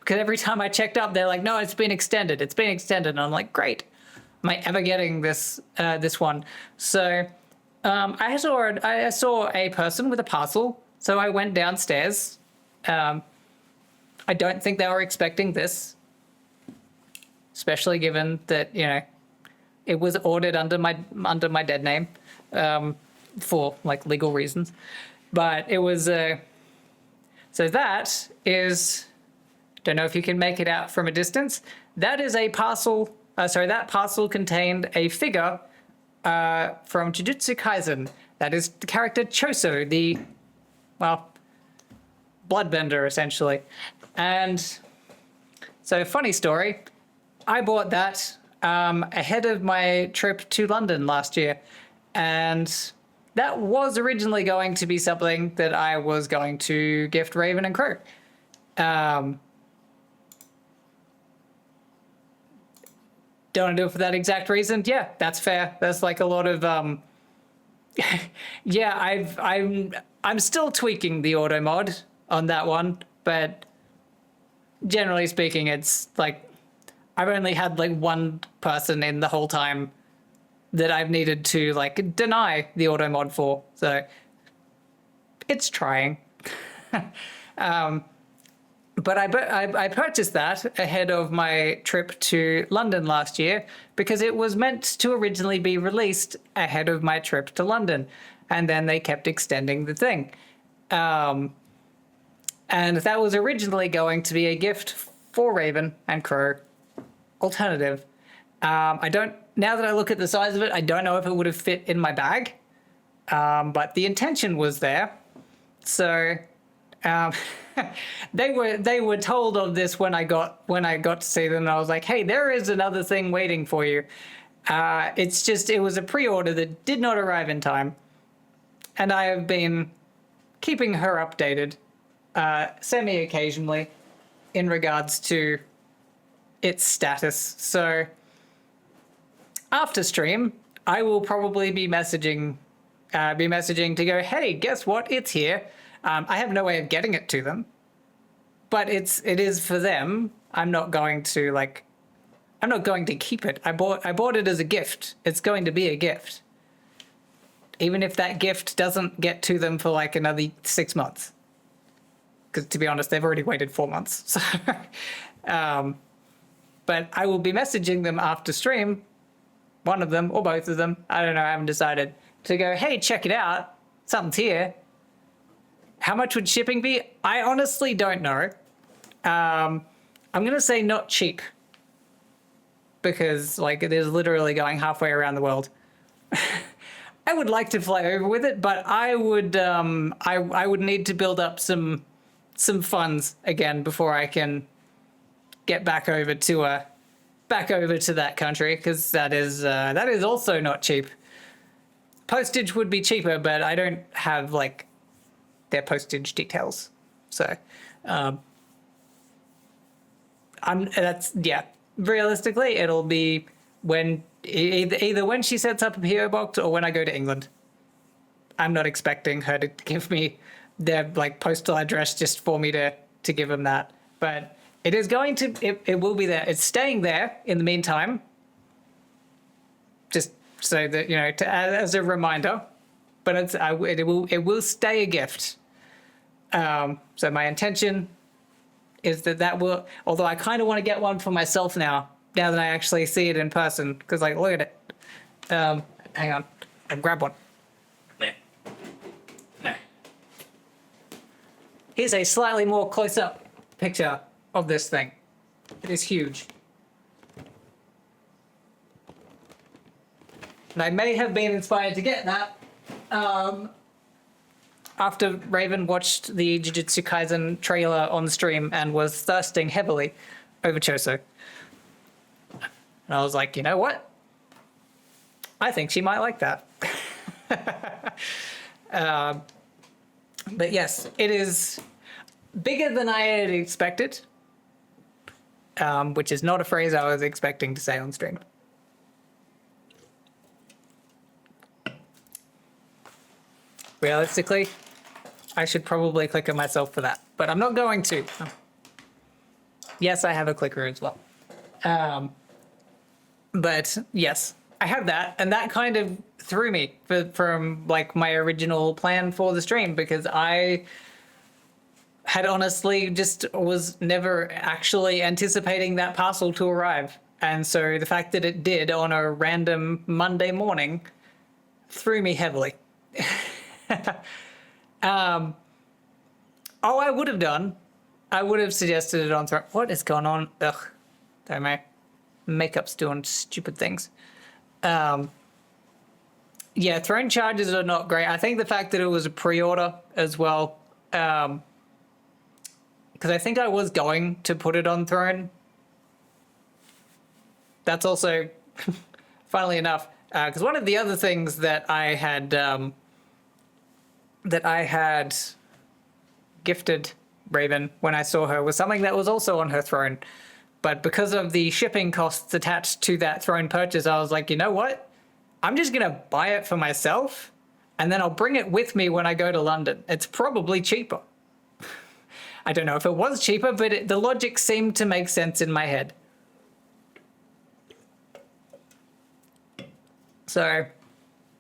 every time I checked up, they're like, no, it's been extended. It's been extended. And I'm like, great. Am I ever getting this one? So I saw a person with a parcel. So I went downstairs. I don't think they were expecting this, especially given that, you know, it was ordered under my dead name, for like legal reasons. But it was so that is, don't know if you can make it out from a distance. That is a parcel. That parcel contained a figure from Jujutsu Kaisen. That is the character Choso, the, well, bloodbender essentially. And so, funny story, I bought that ahead of my trip to London last year, and that was originally going to be something that I was going to gift Raven and Crow. Don't want to do it for that exact reason. Yeah, that's fair. That's like a lot of yeah, I'm still tweaking the auto mod on that one, but generally speaking, it's like I've only had like one person in the whole time that I've needed to like deny the auto mod for, so it's trying. But I purchased that ahead of my trip to London last year because it was meant to originally be released ahead of my trip to London, and then they kept extending the thing. And that was originally going to be a gift for Raven and Crow alternative. I don't, now that I look at the size of it, I don't know if it would have fit in my bag, but the intention was there. So they were told of this when I got to see them, and I was like, hey, there is another thing waiting for you. It's just, it was a pre-order that did not arrive in time, and I have been keeping her updated semi-occasionally in regards to its status. So after stream, I will probably be messaging to go, hey, guess what? It's here. I have no way of getting it to them, but it is for them. I'm not going to keep it. I bought it as a gift. It's going to be a gift, even if that gift doesn't get to them for like another 6 months. Because to be honest, they've already waited 4 months. So, but I will be messaging them after stream, one of them or both of them, I don't know, I haven't decided, to go, hey, check it out, something's here. How much would shipping be? I honestly don't know. I'm going to say not cheap, because like it is literally going halfway around the world. I would like to fly over with it, but I would I would need to build up some funds again before I can get back over to that country, because that is also not cheap. Postage would be cheaper, but I don't have like their postage details, so realistically it'll be when either when she sets up a PO box or when I go to England. I'm not expecting her to give me their like postal address just for me to give them that, but it is going to, it will be there. It's staying there in the meantime, just so that, you know, as a reminder, but it will stay a gift. So my intention is that will, although I kind of want to get one for myself now that I actually see it in person, because like, look at it. Hang on, I'll grab one. There. No. Here's a slightly more close-up picture of this thing. It is huge. And I may have been inspired to get that after Raven watched the Jujutsu Kaisen trailer on the stream and was thirsting heavily over Choso. And I was like, you know what? I think she might like that. But yes, it is bigger than I had expected, which is not a phrase I was expecting to say on stream. Realistically, I should probably clicker myself for that, but I'm not going to. Yes, I have a clicker as well. But yes, I have that, and that kind of threw me from like my original plan for the stream, because I had honestly just was never actually anticipating that parcel to arrive. And so the fact that it did on a random Monday morning threw me heavily. All I would have done, I would have suggested it on Throne. What is going on? Ugh, don't my makeup's doing stupid things. Yeah, Throne charges are not great. I think the fact that it was a pre-order as well, because I think I was going to put it on Throne. That's also, funnily enough, because one of the other things that I had gifted Raven when I saw her was something that was also on her throne. But because of the shipping costs attached to that throne purchase, I was like, you know what? I'm just going to buy it for myself, and then I'll bring it with me when I go to London. It's probably cheaper. I don't know if it was cheaper, but the logic seemed to make sense in my head. So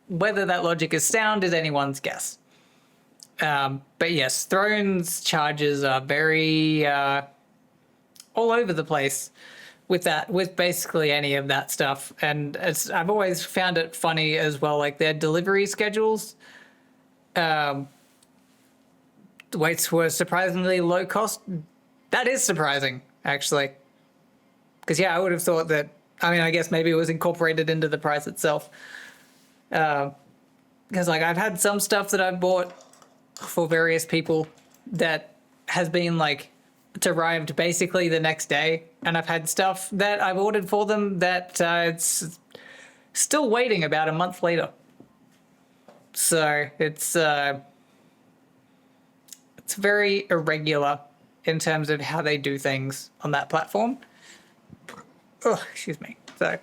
whether that logic is sound is anyone's guess. But yes, Throne's charges are very all over the place with that, with basically any of that stuff. And I've always found it funny as well, like their delivery schedules. Weights were surprisingly low cost. That is surprising, actually. Because, yeah, I would have thought that, I mean, I guess maybe it was incorporated into the price itself. Because, like, I've had some stuff that I've bought for various people that has been, like, it's arrived basically the next day. And I've had stuff that I've ordered for them that it's still waiting about a month later. So it's very irregular in terms of how they do things on that platform. Oh, excuse me. So,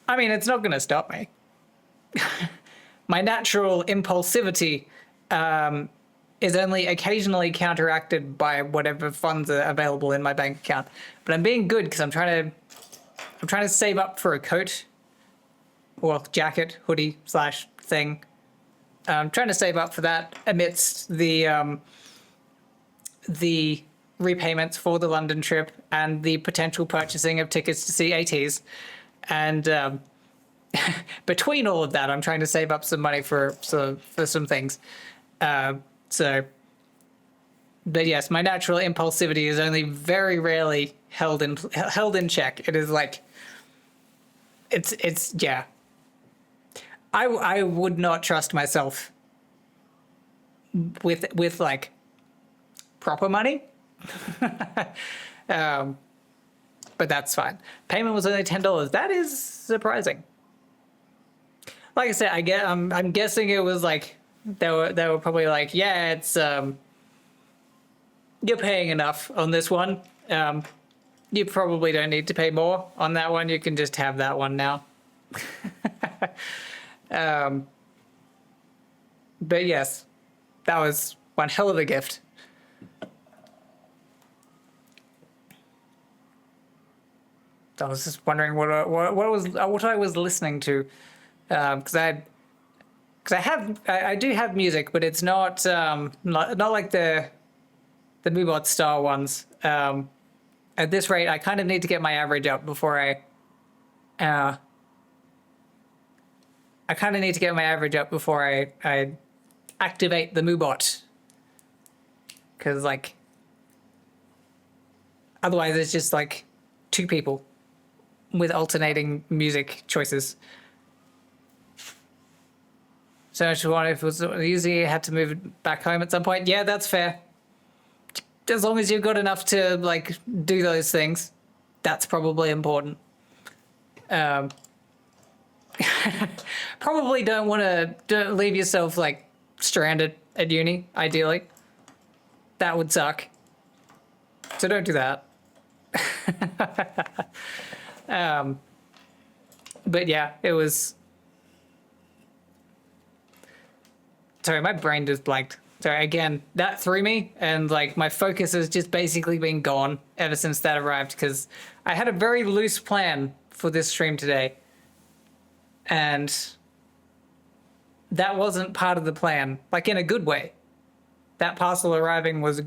I mean, it's not going to stop me. My natural impulsivity is only occasionally counteracted by whatever funds are available in my bank account. But I'm being good because I'm trying to save up for a coat or jacket, hoodie / thing. I'm trying to save up for that amidst the repayments for the London trip and the potential purchasing of tickets to see Ateez. And between all of that, I'm trying to save up some money for some things. But yes, my natural impulsivity is only very rarely held in check. It is like, it's yeah. I would not trust myself with like proper money. But that's fine. Payment was only $10. That is surprising. Like I said, I'm guessing it was like they were probably like, yeah, it's you're paying enough on this one. You probably don't need to pay more on that one. You can just have that one now. But yes, that was one hell of a gift. I was just wondering what I was listening to, because I do have music, but it's not like the Moobot style ones. At this rate, I kind of need to get my average up before I kind of need to get my average up before I activate the Moobot because like otherwise it's just like two people with alternating music choices. So I just wonder if it was easy, had to move back home at some point. Yeah, that's fair. As long as you've got enough to like do those things, that's probably important. Probably don't want to leave yourself like stranded at uni, ideally. That would suck. So don't do that. But yeah, it was. Sorry, my brain just blanked. Sorry, again, that threw me, and like my focus has just basically been gone ever since that arrived, because I had a very loose plan for this stream today, and that wasn't part of the plan, like in a good way. That parcel arriving was a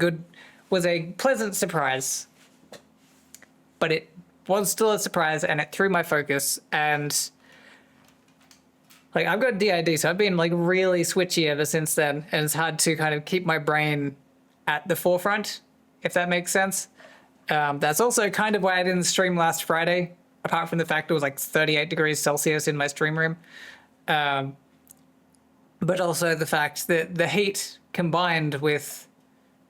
pleasant surprise, but it was still a surprise, and it threw my focus, and like I've got DID, so I've been like really switchy ever since then, and it's hard to kind of keep my brain at the forefront, if that makes sense. That's also kind of why I didn't stream last Friday, apart from the fact it was like 38 degrees Celsius in my stream room. But also the fact that the heat combined with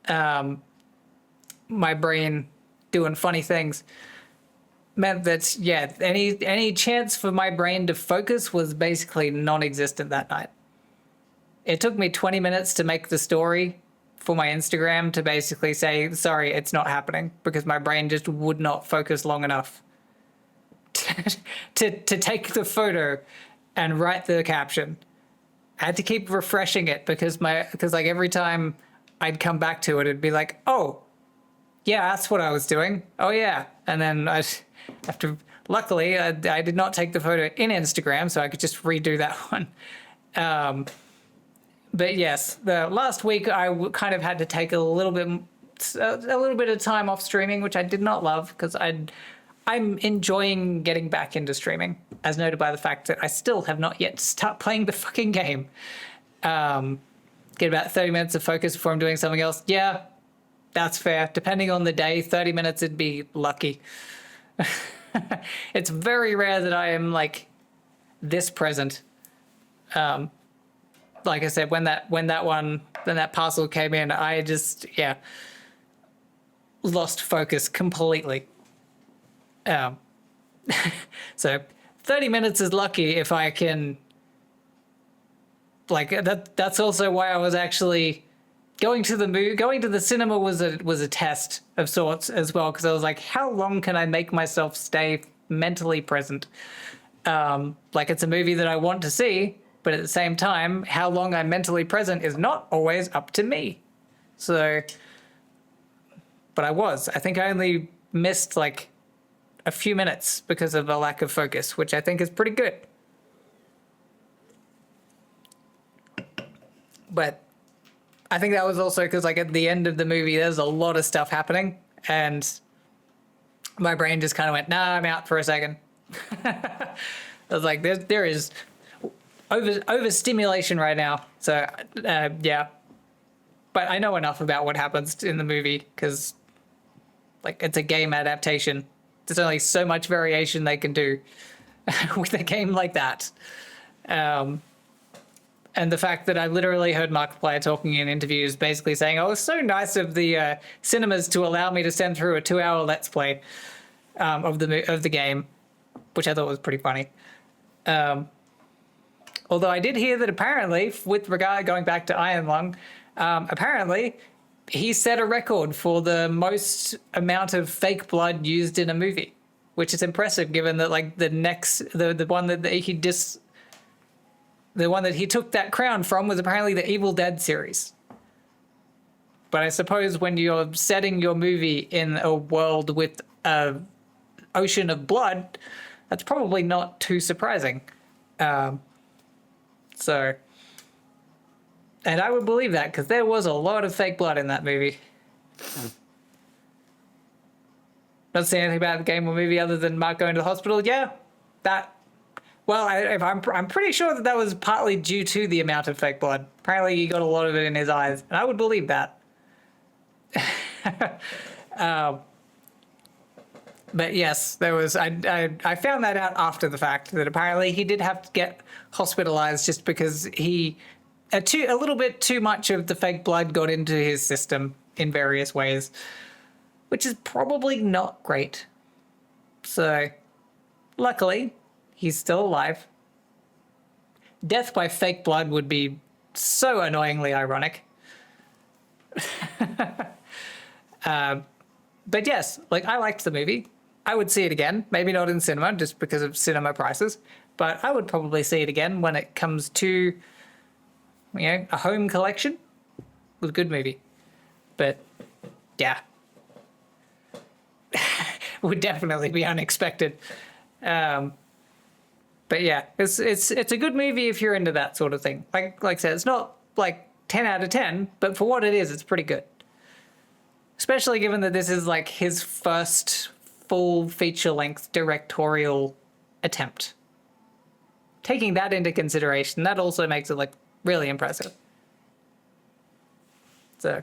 my brain doing funny things meant that, yeah, any chance for my brain to focus was basically non-existent that night. It took me 20 minutes to make the story for my Instagram to basically say, sorry, it's not happening, because my brain just would not focus long enough to take the photo and write the caption. I had to keep refreshing it because like every time I'd come back to it, it'd be like, oh, yeah, that's what I was doing. Oh yeah. And then I have to, luckily I did not take the photo in Instagram, so I could just redo that one. But yes, the last week I kind of had to take a little bit of time off streaming, which I did not love, because I'm enjoying getting back into streaming, as noted by the fact that I still have not yet started playing the fucking game. Get about 30 minutes of focus before I'm doing something else. Yeah, that's fair. Depending on the day, 30 minutes would be lucky. It's very rare that I am like this present. Like I said, when that parcel came in, I just, yeah, lost focus completely. So 30 minutes is lucky if I can, like, that's also why I was actually going to the cinema was a test of sorts as well, because I was like, how long can I make myself stay mentally present? Like, it's a movie that I want to see, but at the same time, how long I'm mentally present is not always up to me. So, but I think I only missed like a few minutes because of a lack of focus, which I think is pretty good. But I think that was also because like at the end of the movie, there's a lot of stuff happening, and my brain just kind of went, nah, I'm out for a second. I was like, there is overstimulation right now. So yeah, but I know enough about what happens in the movie, because like it's a game adaptation. There's only so much variation they can do with a game like that. And the fact that I literally heard Markiplier talking in interviews basically saying, oh, it's so nice of the cinemas to allow me to send through a 2-hour Let's Play of the game, which I thought was pretty funny. Although I did hear that apparently, with regard going back to Iron Lung, apparently he set a record for the most amount of fake blood used in a movie, which is impressive given that like the one that he took that crown from was apparently the Evil Dead series. But I suppose when you're setting your movie in a world with an ocean of blood, that's probably not too surprising. So, and I would believe that because there was a lot of fake blood in that movie. Not saying anything about the game or movie other than Mark going to the hospital. Yeah, that. Well, I'm pretty sure that was partly due to the amount of fake blood. Apparently, he got a lot of it in his eyes, and I would believe that. But yes, there was. I found that out after the fact that apparently he did have to get hospitalized just because a little bit too much of the fake blood got into his system in various ways, which is probably not great. So, luckily, he's still alive. Death by fake blood would be so annoyingly ironic. But yes, like I liked the movie. I would see it again. Maybe not in cinema, just because of cinema prices. But I would probably see it again when it comes to, a home collection. It was a good movie. But yeah, would definitely be unexpected. But yeah, it's a good movie if you're into that sort of thing. Like I said, it's not like 10 out of 10, but for what it is, it's pretty good. Especially given that this is like his first full feature-length directorial attempt. Taking that into consideration, that also makes it like really impressive. So,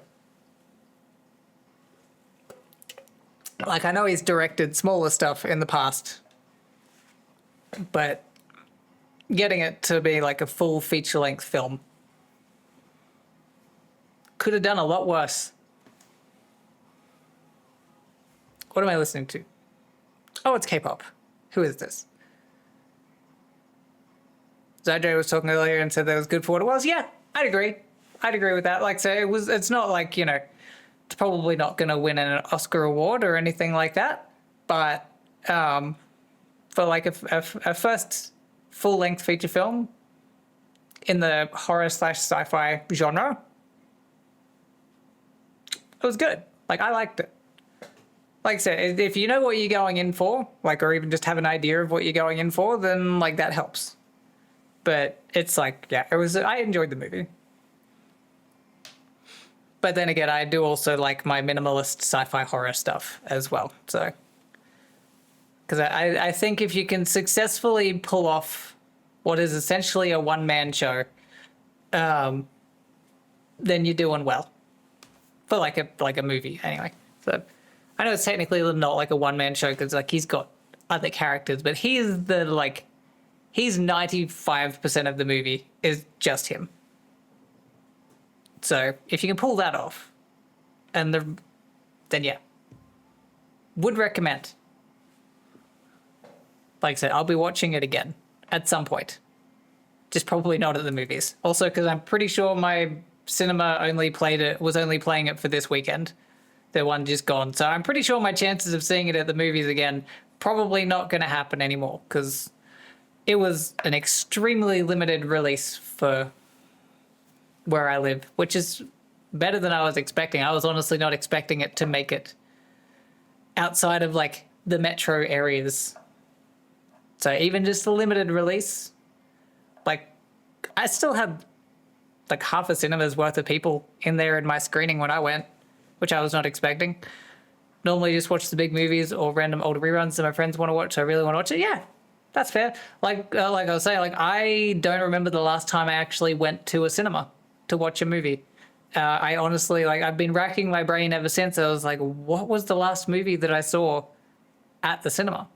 like, I know he's directed smaller stuff in the past, but getting it to be like a full feature-length film could have done a lot worse. What am I listening to? Oh, it's K-pop. Who is this? Zajay was talking earlier and said that it was good for what it was. Yeah, I'd agree. I'd agree with that. Like, so it's not like, it's probably not going to win an Oscar award or anything like that. But for like a first full-length feature film in the horror/sci-fi genre, it was good. Like, I liked it. Like I said, if you know what you're going in for, like, or even just have an idea of what you're going in for, then like that helps. But it's like, yeah, I enjoyed the movie. But then again, I do also like my minimalist sci-fi horror stuff as well. So, because I think if you can successfully pull off what is essentially a one-man show, then you're doing well for like a movie anyway. So I know it's technically not like a one-man show because like he's got other characters, but he's 95% of the movie is just him. So if you can pull that off, then yeah, would recommend. Like I said, I'll be watching it again at some point. Just probably not at the movies. Also, because I'm pretty sure my cinema was only playing it for this weekend. The one just gone. So I'm pretty sure my chances of seeing it at the movies again probably not going to happen anymore because it was an extremely limited release for where I live, which is better than I was expecting. I was honestly not expecting it to make it outside of like the metro areas. So even just the limited release, like I still had like half a cinema's worth of people in there in my screening when I went, which I was not expecting. Normally just watch the big movies or random older reruns that my friends want to watch. So I really want to watch it. Yeah, that's fair. Like I was saying, like I don't remember the last time I actually went to a cinema to watch a movie. I honestly, like I've been racking my brain ever since. I was like, what was the last movie that I saw at the cinema?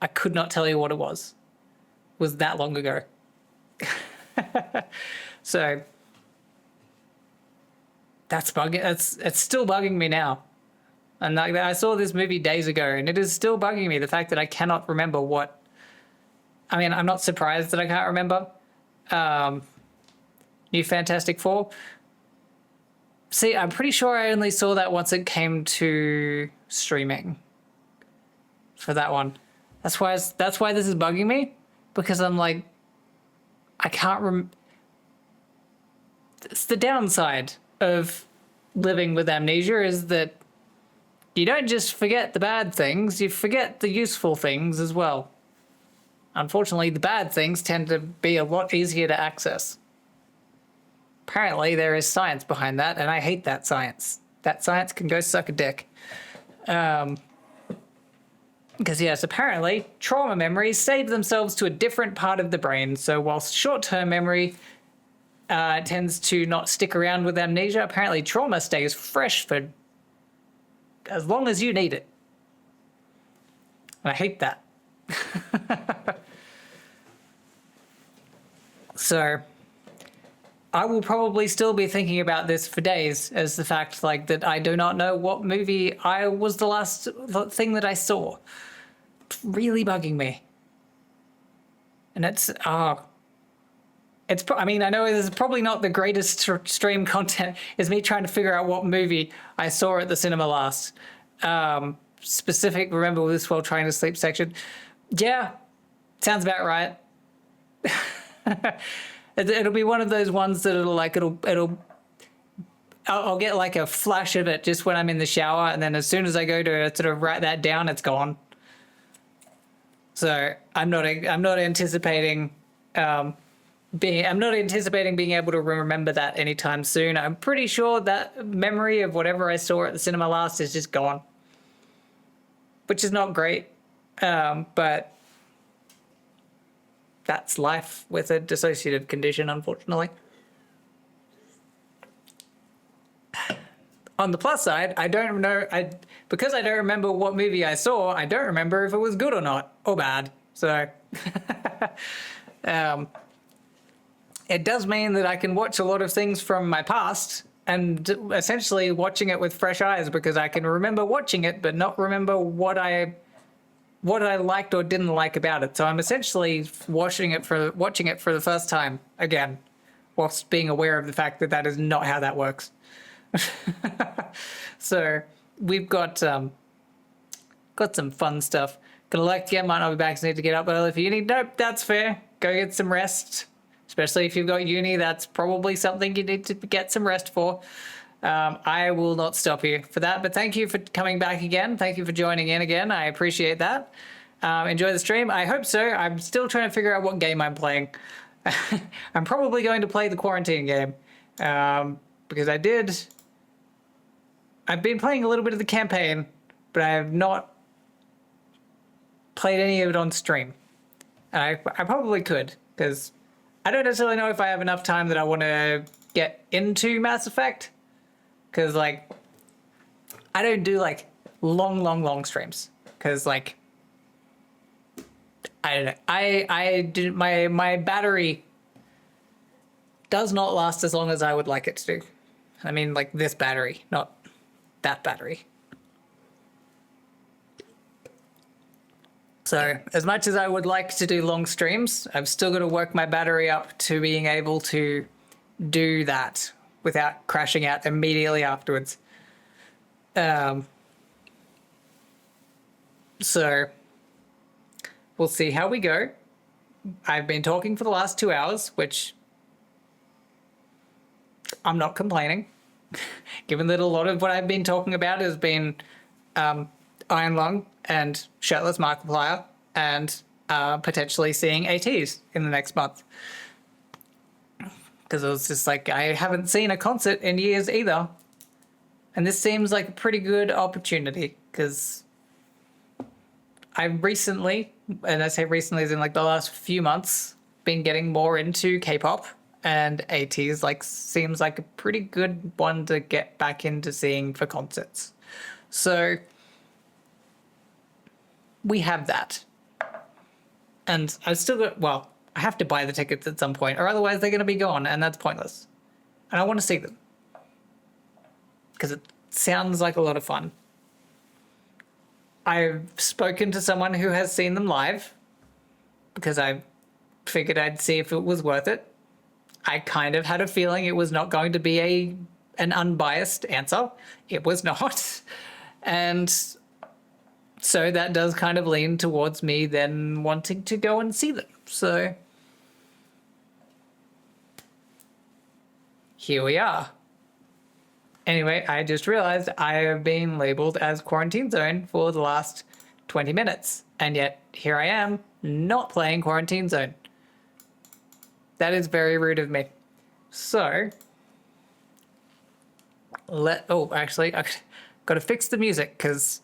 I could not tell you what it was. It was that long ago. So that's bugging. It's still bugging me now. And like I saw this movie days ago, and it is still bugging me the fact that I cannot remember what. I mean, I'm not surprised that I can't remember. New Fantastic Four. See, I'm pretty sure I only saw that once it came to streaming. For that one, that's why this is bugging me, because I'm like, I can't remember. It's the downside of living with amnesia is that you don't just forget the bad things, you forget the useful things as well. Unfortunately, the bad things tend to be a lot easier to access. Apparently, there is science behind that, and I hate that science. That science can go suck a dick. Because, yes, apparently, trauma memories save themselves to a different part of the brain, so whilst short-term memory tends to not stick around with amnesia. Apparently, trauma stays fresh for as long as you need it. And I hate that. So I will probably still be thinking about this for days, as the fact like that I do not know what movie I was the last thing that I saw. It's really bugging me. And it's I mean, I know this is probably not the greatest stream content, is me trying to figure out what movie I saw at the cinema last. Remember this while trying to sleep section. Yeah, sounds about right. It'll be one of those ones that I'll get like a flash of it just when I'm in the shower, and then as soon as I go to sort of write that down, it's gone. So I'm not anticipating being able to remember that anytime soon. I'm pretty sure that memory of whatever I saw at the cinema last is just gone, which is not great, but that's life with a dissociative condition, unfortunately. On the plus side, because I don't remember what movie I saw, I don't remember if it was good or not, or bad. So it does mean that I can watch a lot of things from my past and essentially watching it with fresh eyes, because I can remember watching it but not remember what I liked or didn't like about it. So I'm essentially watching it for the first time again, whilst being aware of the fact that that is not how that works. So we've got some fun stuff. Gonna like to get, might not be back, so need to get up early for uni. Nope, that's fair. Go get some rest. Especially if you've got uni, that's probably something you need to get some rest for. I will not stop you for that, but thank you for coming back again. Thank you for joining in again. I appreciate that. Enjoy the stream. I hope so. I'm still trying to figure out what game I'm playing. I'm probably going to play the quarantine game, because I've been playing a little bit of the campaign, but I have not played any of it on stream. And I probably could, because I don't necessarily know if I have enough time that I want to get into Mass Effect. Because, like, I don't do, like, long streams. Because, like, I don't know. I do, my battery does not last as long as I would like it to. I mean, like, this battery, not that battery. So, as much as I would like to do long streams, I've still got to work my battery up to being able to do that without crashing out immediately afterwards. So we'll see how we go. I've been talking for the last 2 hours, which I'm not complaining, given that a lot of what I've been talking about has been Iron Lung and Shirtless Markiplier and potentially seeing Ateez in the next month. Because it was just like, I haven't seen a concert in years either. And this seems like a pretty good opportunity, because I recently, and I say recently as in like the last few months, been getting more into K-pop, and Ateez like seems like a pretty good one to get back into seeing for concerts. So we have that. And I've still got, well, I have to buy the tickets at some point, or otherwise they're going to be gone, and that's pointless. And I want to see them, because it sounds like a lot of fun. I've spoken to someone who has seen them live, because I figured I'd see if it was worth it. I kind of had a feeling it was not going to be an unbiased answer. It was not. And so that does kind of lean towards me then wanting to go and see them. So here we are. Anyway, I just realized I have been labeled as Quarantine Zone for the last 20 minutes. And yet here I am not playing Quarantine Zone. That is very rude of me. So actually, I got to fix the music, because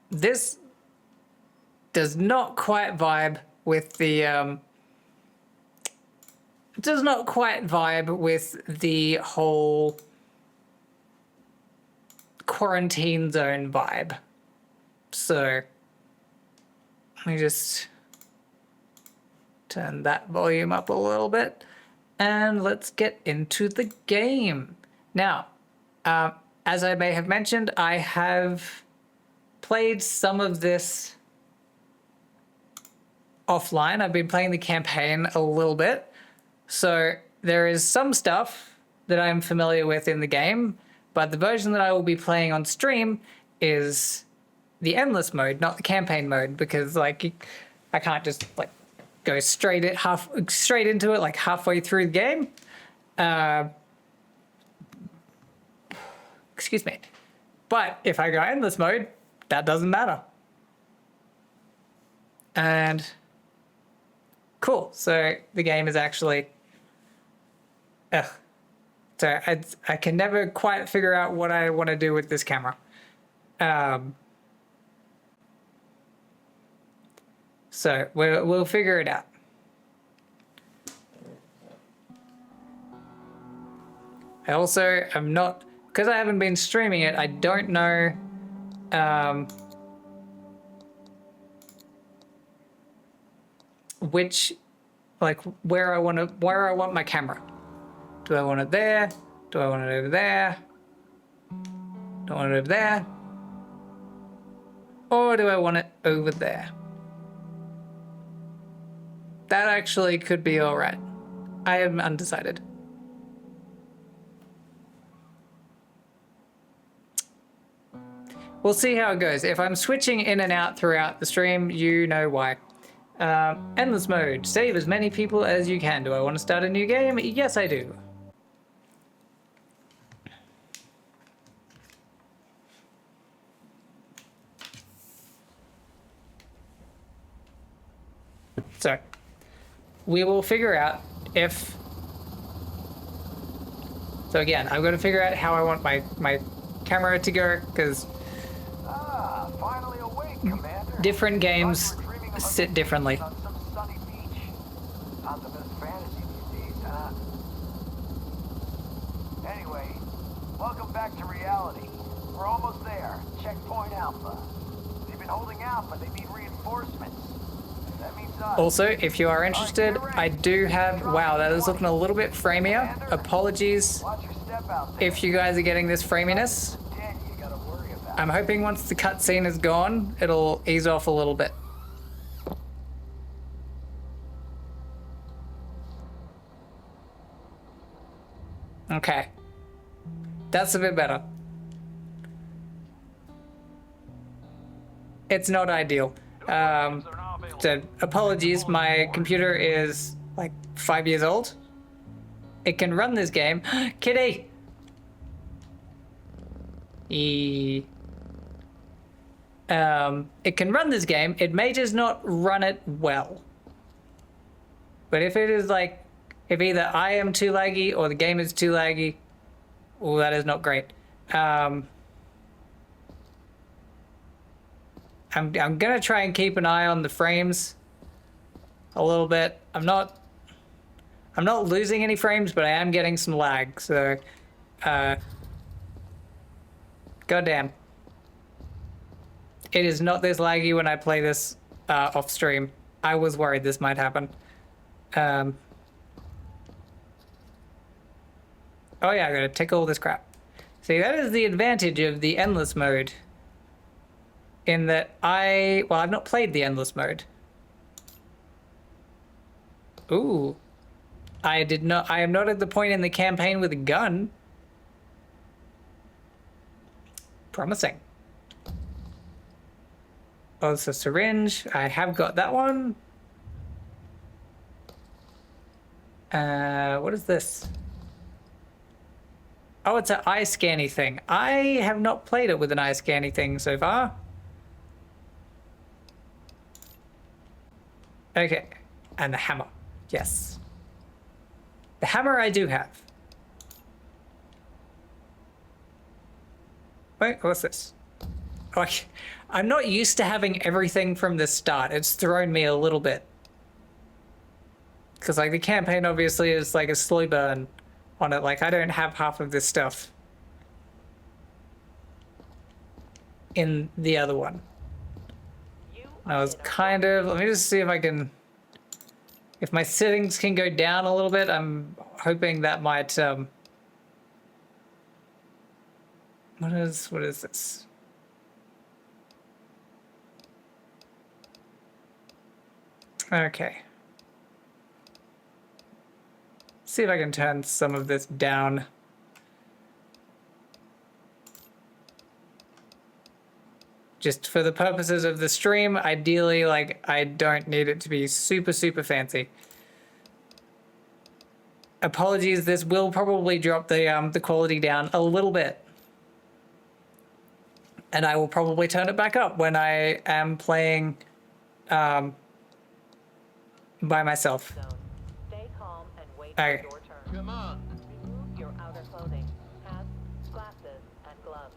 this does not quite vibe with the does not quite vibe with the whole quarantine zone vibe. So let me just turn that volume up a little bit and let's get into the game. Now, as I may have mentioned, I have played some of this offline. I've been playing the campaign a little bit. So there is some stuff that I'm familiar with in the game, but the version that I will be playing on stream is the endless mode, not the campaign mode, because like I can't just like go straight into it like halfway through the game. Excuse me. But if I go endless mode, that doesn't matter. And cool. So the game is actually. So I can never quite figure out what I want to do with this camera. So we'll figure it out. I also am not, because I haven't been streaming it, I don't know which, like where I want my camera. Do I want it there? Do I want it over there? Do I want it over there? Or do I want it over there? That actually could be all right. I am undecided. We'll see how it goes. If I'm switching in and out throughout the stream, you know why. Endless mode. Save as many people as you can. Do I want to start a new game? Yes, I do. So, we will figure out if... So again, I'm going to figure out how I want my camera to go, because finally awake, Commander. different games sit differently. On some sunny beach. Not the best fantasy these days, huh? Anyway, welcome back to reality. We're almost there. Checkpoint Alpha. They've been holding out, but they need reinforcements. That means us. Also, if you are interested, I do have... Wow, that is looking a little bit framier. Apologies Watch your step out there. if you guys are getting this framiness. Dead, you gotta worry about. I'm hoping once the cutscene is gone, it'll ease off a little bit. Okay. That's a bit better. It's not ideal. So apologies, my computer is like 5 years old. It can run this game. Kitty! It can run this game. It may just not run it well. But if it is like, if either I am too laggy or the game is too laggy, well, that is not great. I'm gonna try and keep an eye on the frames a little bit. I'm not losing any frames, but I am getting some lag, so goddamn. It is not this laggy when I play this off stream. I was worried this might happen. Oh yeah, I gotta take all this crap. See, that is the advantage of the endless mode. In that I've not played the endless mode. Ooh. I am not at the point in the campaign with a gun. Promising. Oh, it's a syringe. I have got that one. What is this? Oh, it's an eye scanny thing. I have not played it with an eye scanny thing so far. Okay, and the hammer, yes. The hammer I do have. Wait, what's this? Oh, I'm not used to having everything from the start. It's thrown me a little bit. Because, like, the campaign obviously is, like, a slow burn on it. Like, I don't have half of this stuff in the other one. I was kind of... Let me just see if I can... If my settings can go down a little bit, I'm hoping that might... What is this? Okay. See if I can turn some of this down. Just for the purposes of the stream, ideally, like, I don't need it to be super, super fancy. Apologies, this will probably drop the quality down a little bit. And I will probably turn it back up when I am playing by myself. Stay calm and wait Okay. for your turn. Come on. Remove your outer clothing, hats, glasses, and gloves.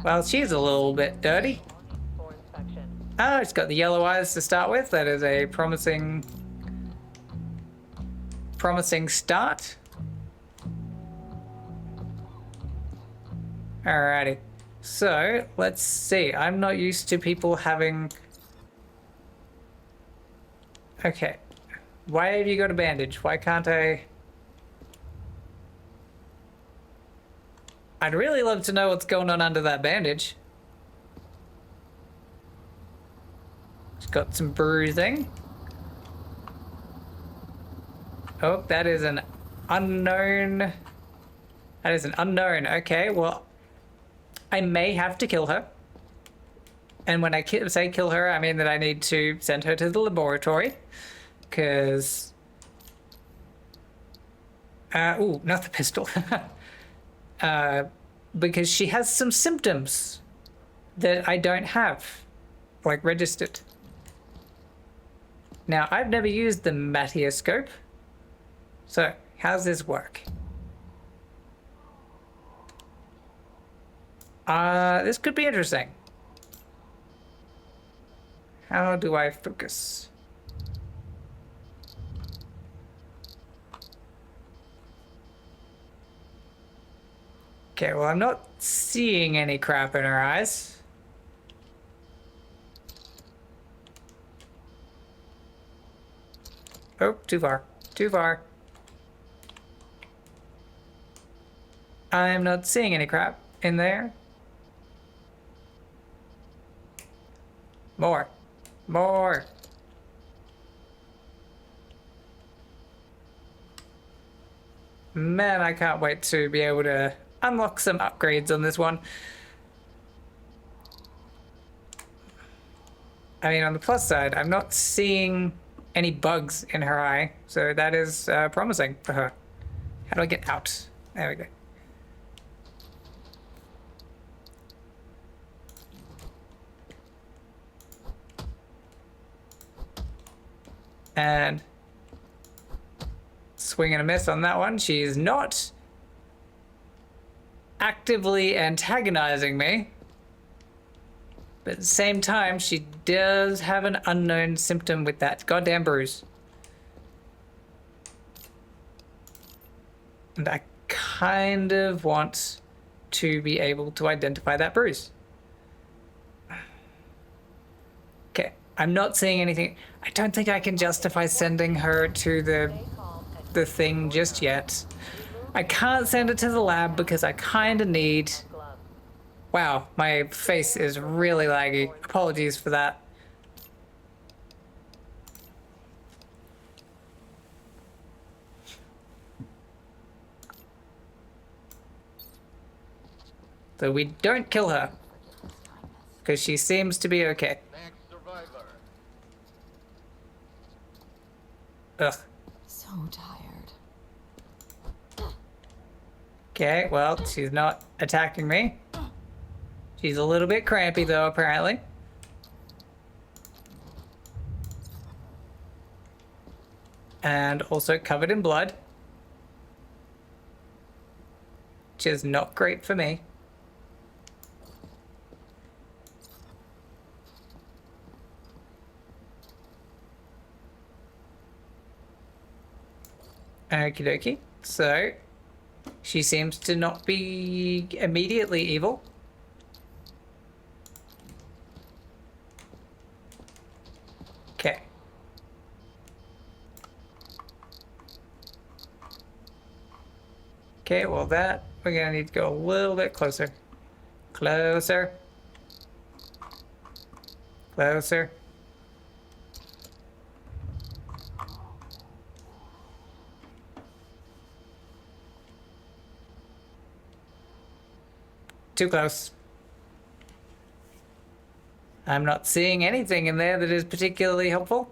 Well, she's a little bit dirty. For inspection. Oh, it's got the yellow eyes to start with. That is a promising start. Alrighty. So, let's see. I'm not used to people having... Okay. Why have you got a bandage? Why can't I... I'd really love to know what's going on under that bandage. It's got some bruising. Oh, that is an unknown. That is an unknown. Okay, well, I may have to kill her. And when I say kill her, I mean that I need to send her to the laboratory. Because... ooh, not the pistol. Because she has some symptoms that I don't have, like, registered. Now, I've never used the Mateoscope. So, how's this work? This could be interesting. How do I focus? Okay, well, I'm not seeing any crap in her eyes. Oh, too far. Too far. I'm not seeing any crap in there. More. More. Man, I can't wait to be able to unlock some upgrades on this one. I mean, on the plus side, I'm not seeing any bugs in her eye, so that is promising for her. How do I get out? There we go. And swing and a miss on that one. She's not actively antagonizing me, but at the same time, she does have an unknown symptom with that goddamn bruise. And I kind of want to be able to identify that bruise. Okay, I'm not seeing anything. I don't think I can justify sending her to the thing just yet. I can't send it to the lab because I kind of need... Wow, my face is really laggy. Apologies for that. So we don't kill her because she seems to be okay. Next survivor. So tired. Okay, well, she's not attacking me. She's a little bit crampy, though, apparently. And also covered in blood. Which is not great for me. Okie dokie. So, she seems to not be immediately evil. Okay. Okay, well that, we're gonna need to go a little bit closer. Closer. Closer. Too close. I'm not seeing anything in there that is particularly helpful.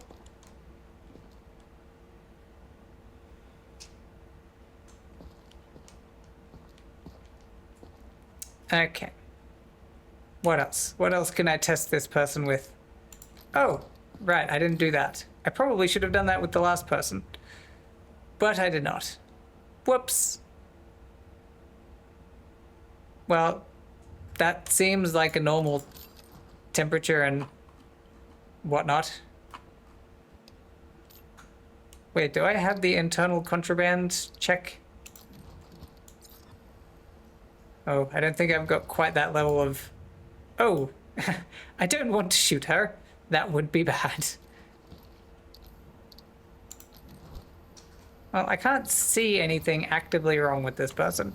Okay. What else? What else can I test this person with? Oh, right, I didn't do that. I probably should have done that with the last person. But I did not. Whoops. Well, that seems like a normal temperature and whatnot. Wait, do I have the internal contraband check? Oh, I don't think I've got quite that level of... Oh, I don't want to shoot her. That would be bad. Well, I can't see anything actively wrong with this person.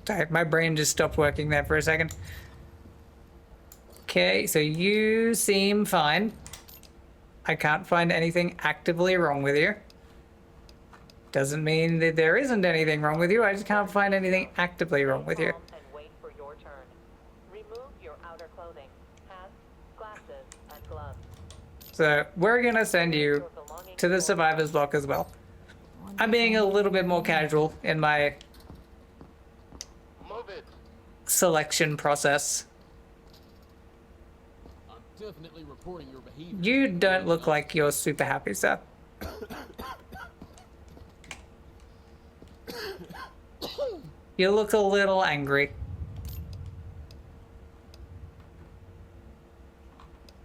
Sorry, my brain just stopped working there for a second. Okay, so you seem fine. I can't find anything actively wrong with you. Doesn't mean that there isn't anything wrong with you. I just can't find anything actively wrong with you. And wait for your turn. Remove your outer clothing, hats, glasses, and gloves. So we're gonna send you to the survivor's block as well. I'm being a little bit more casual in my selection process. I'm definitely reporting your behavior. You don't look like you're super happy, sir. You look a little angry.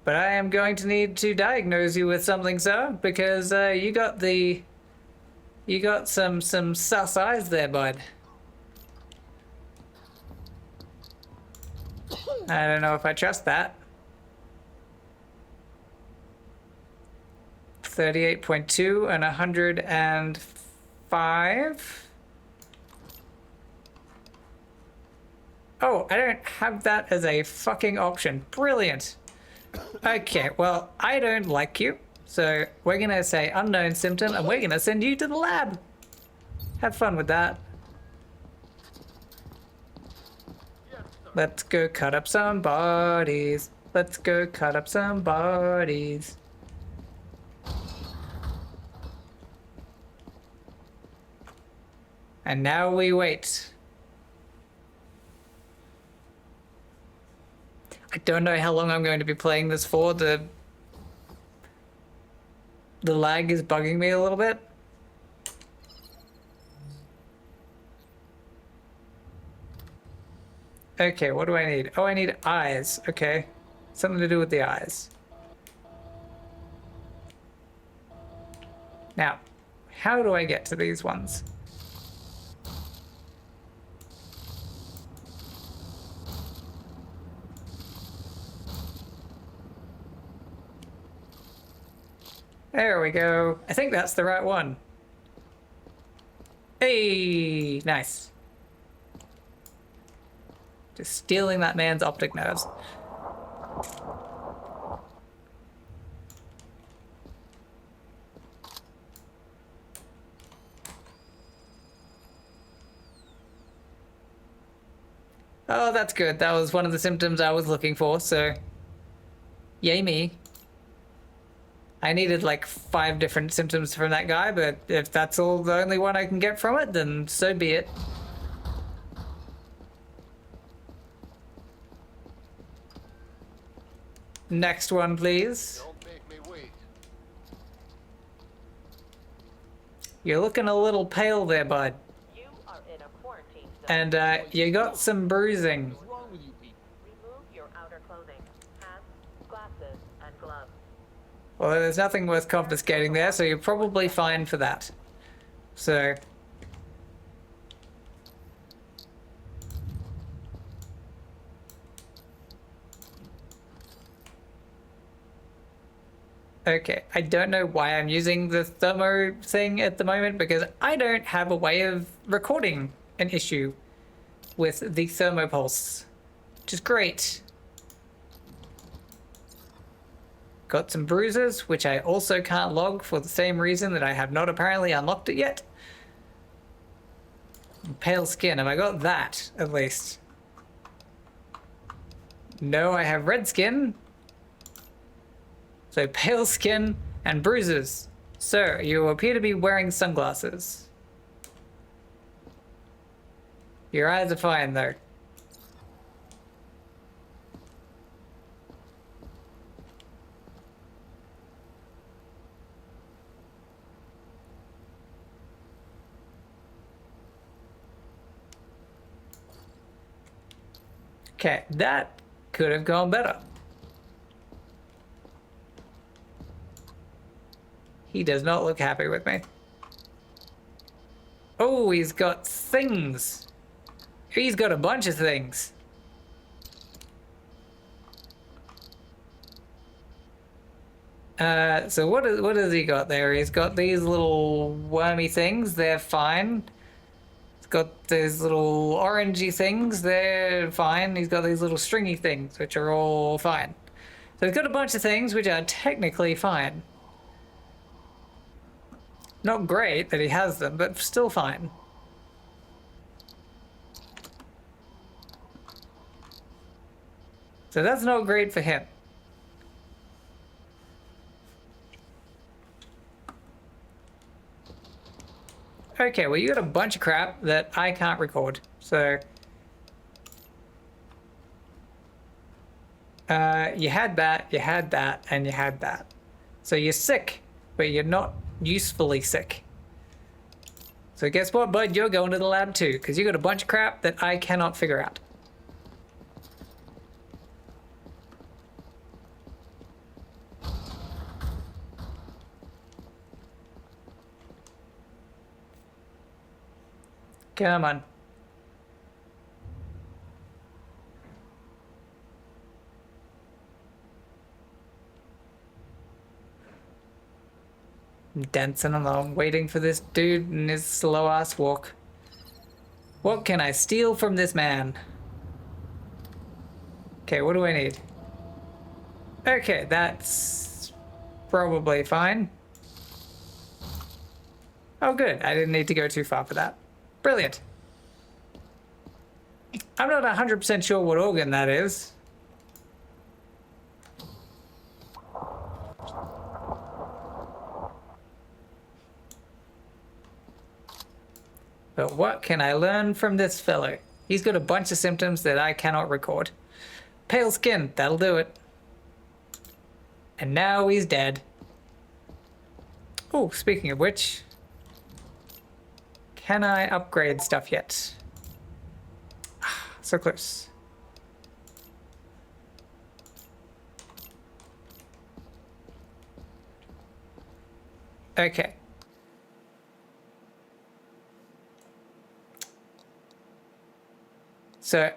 But I am going to need to diagnose you with something, sir, because you got some sus eyes there, bud. I don't know if I trust that. 38.2 and 105. Oh, I don't have that as a fucking option. Brilliant. Okay, well, I don't like you. So we're gonna say unknown symptom and we're gonna send you to the lab. Have fun with that. Let's go cut up some bodies. Let's go cut up some bodies. And now we wait. I don't know how long I'm going to be playing this for. The lag is bugging me a little bit. Okay, what do I need? Oh, I need eyes. Okay. Something to do with the eyes. Now, how do I get to these ones? There we go. I think that's the right one. Hey, nice. Just stealing that man's optic nerves. Oh, that's good. That was one of the symptoms I was looking for, so... Yay me. I needed like 5 different symptoms from that guy, but if that's all the only one I can get from it, then so be it. Next one, please. Don't make me wait. You're looking a little pale there, bud. You are in a quarantine And you got some bruising. What's wrong with you people? Remove your outer clothing. Hats, glasses, and gloves. Well, there's nothing worth confiscating there, so you're probably fine for that. So... Okay, I don't know why I'm using the thermo thing at the moment because I don't have a way of recording an issue with the thermopulse, which is great. Got some bruises, which I also can't log for the same reason that I have not apparently unlocked it yet. Pale skin, have I got that at least? No, I have red skin. So pale skin and bruises. Sir, you appear to be wearing sunglasses. Your eyes are fine though. Okay, that could have gone better. He does not look happy with me. Oh, he's got things. He's got a bunch of things. So what has he got there? He's got these little wormy things. They're fine. He's got these little orangey things. They're fine. He's got these little stringy things, which are all fine. So he's got a bunch of things which are technically fine. Not great that he has them, but still fine. So that's not great for him. Okay, well you got a bunch of crap that I can't record, so... you had that, and you had that. So you're sick, but you're not usefully sick. So guess what, bud? You're going to the lab too, because you got a bunch of crap that I cannot figure out. Come on. I'm dancing along, waiting for this dude in his slow ass walk. What can I steal from this man? Okay, what do I need? Okay, that's probably fine. Oh good, I didn't need to go too far for that. Brilliant. I'm not 100% sure what organ that is. But what can I learn from this fellow? He's got a bunch of symptoms that I cannot record. Pale skin, that'll do it. And now he's dead. Oh, speaking of which, can I upgrade stuff yet? So close. Okay. So,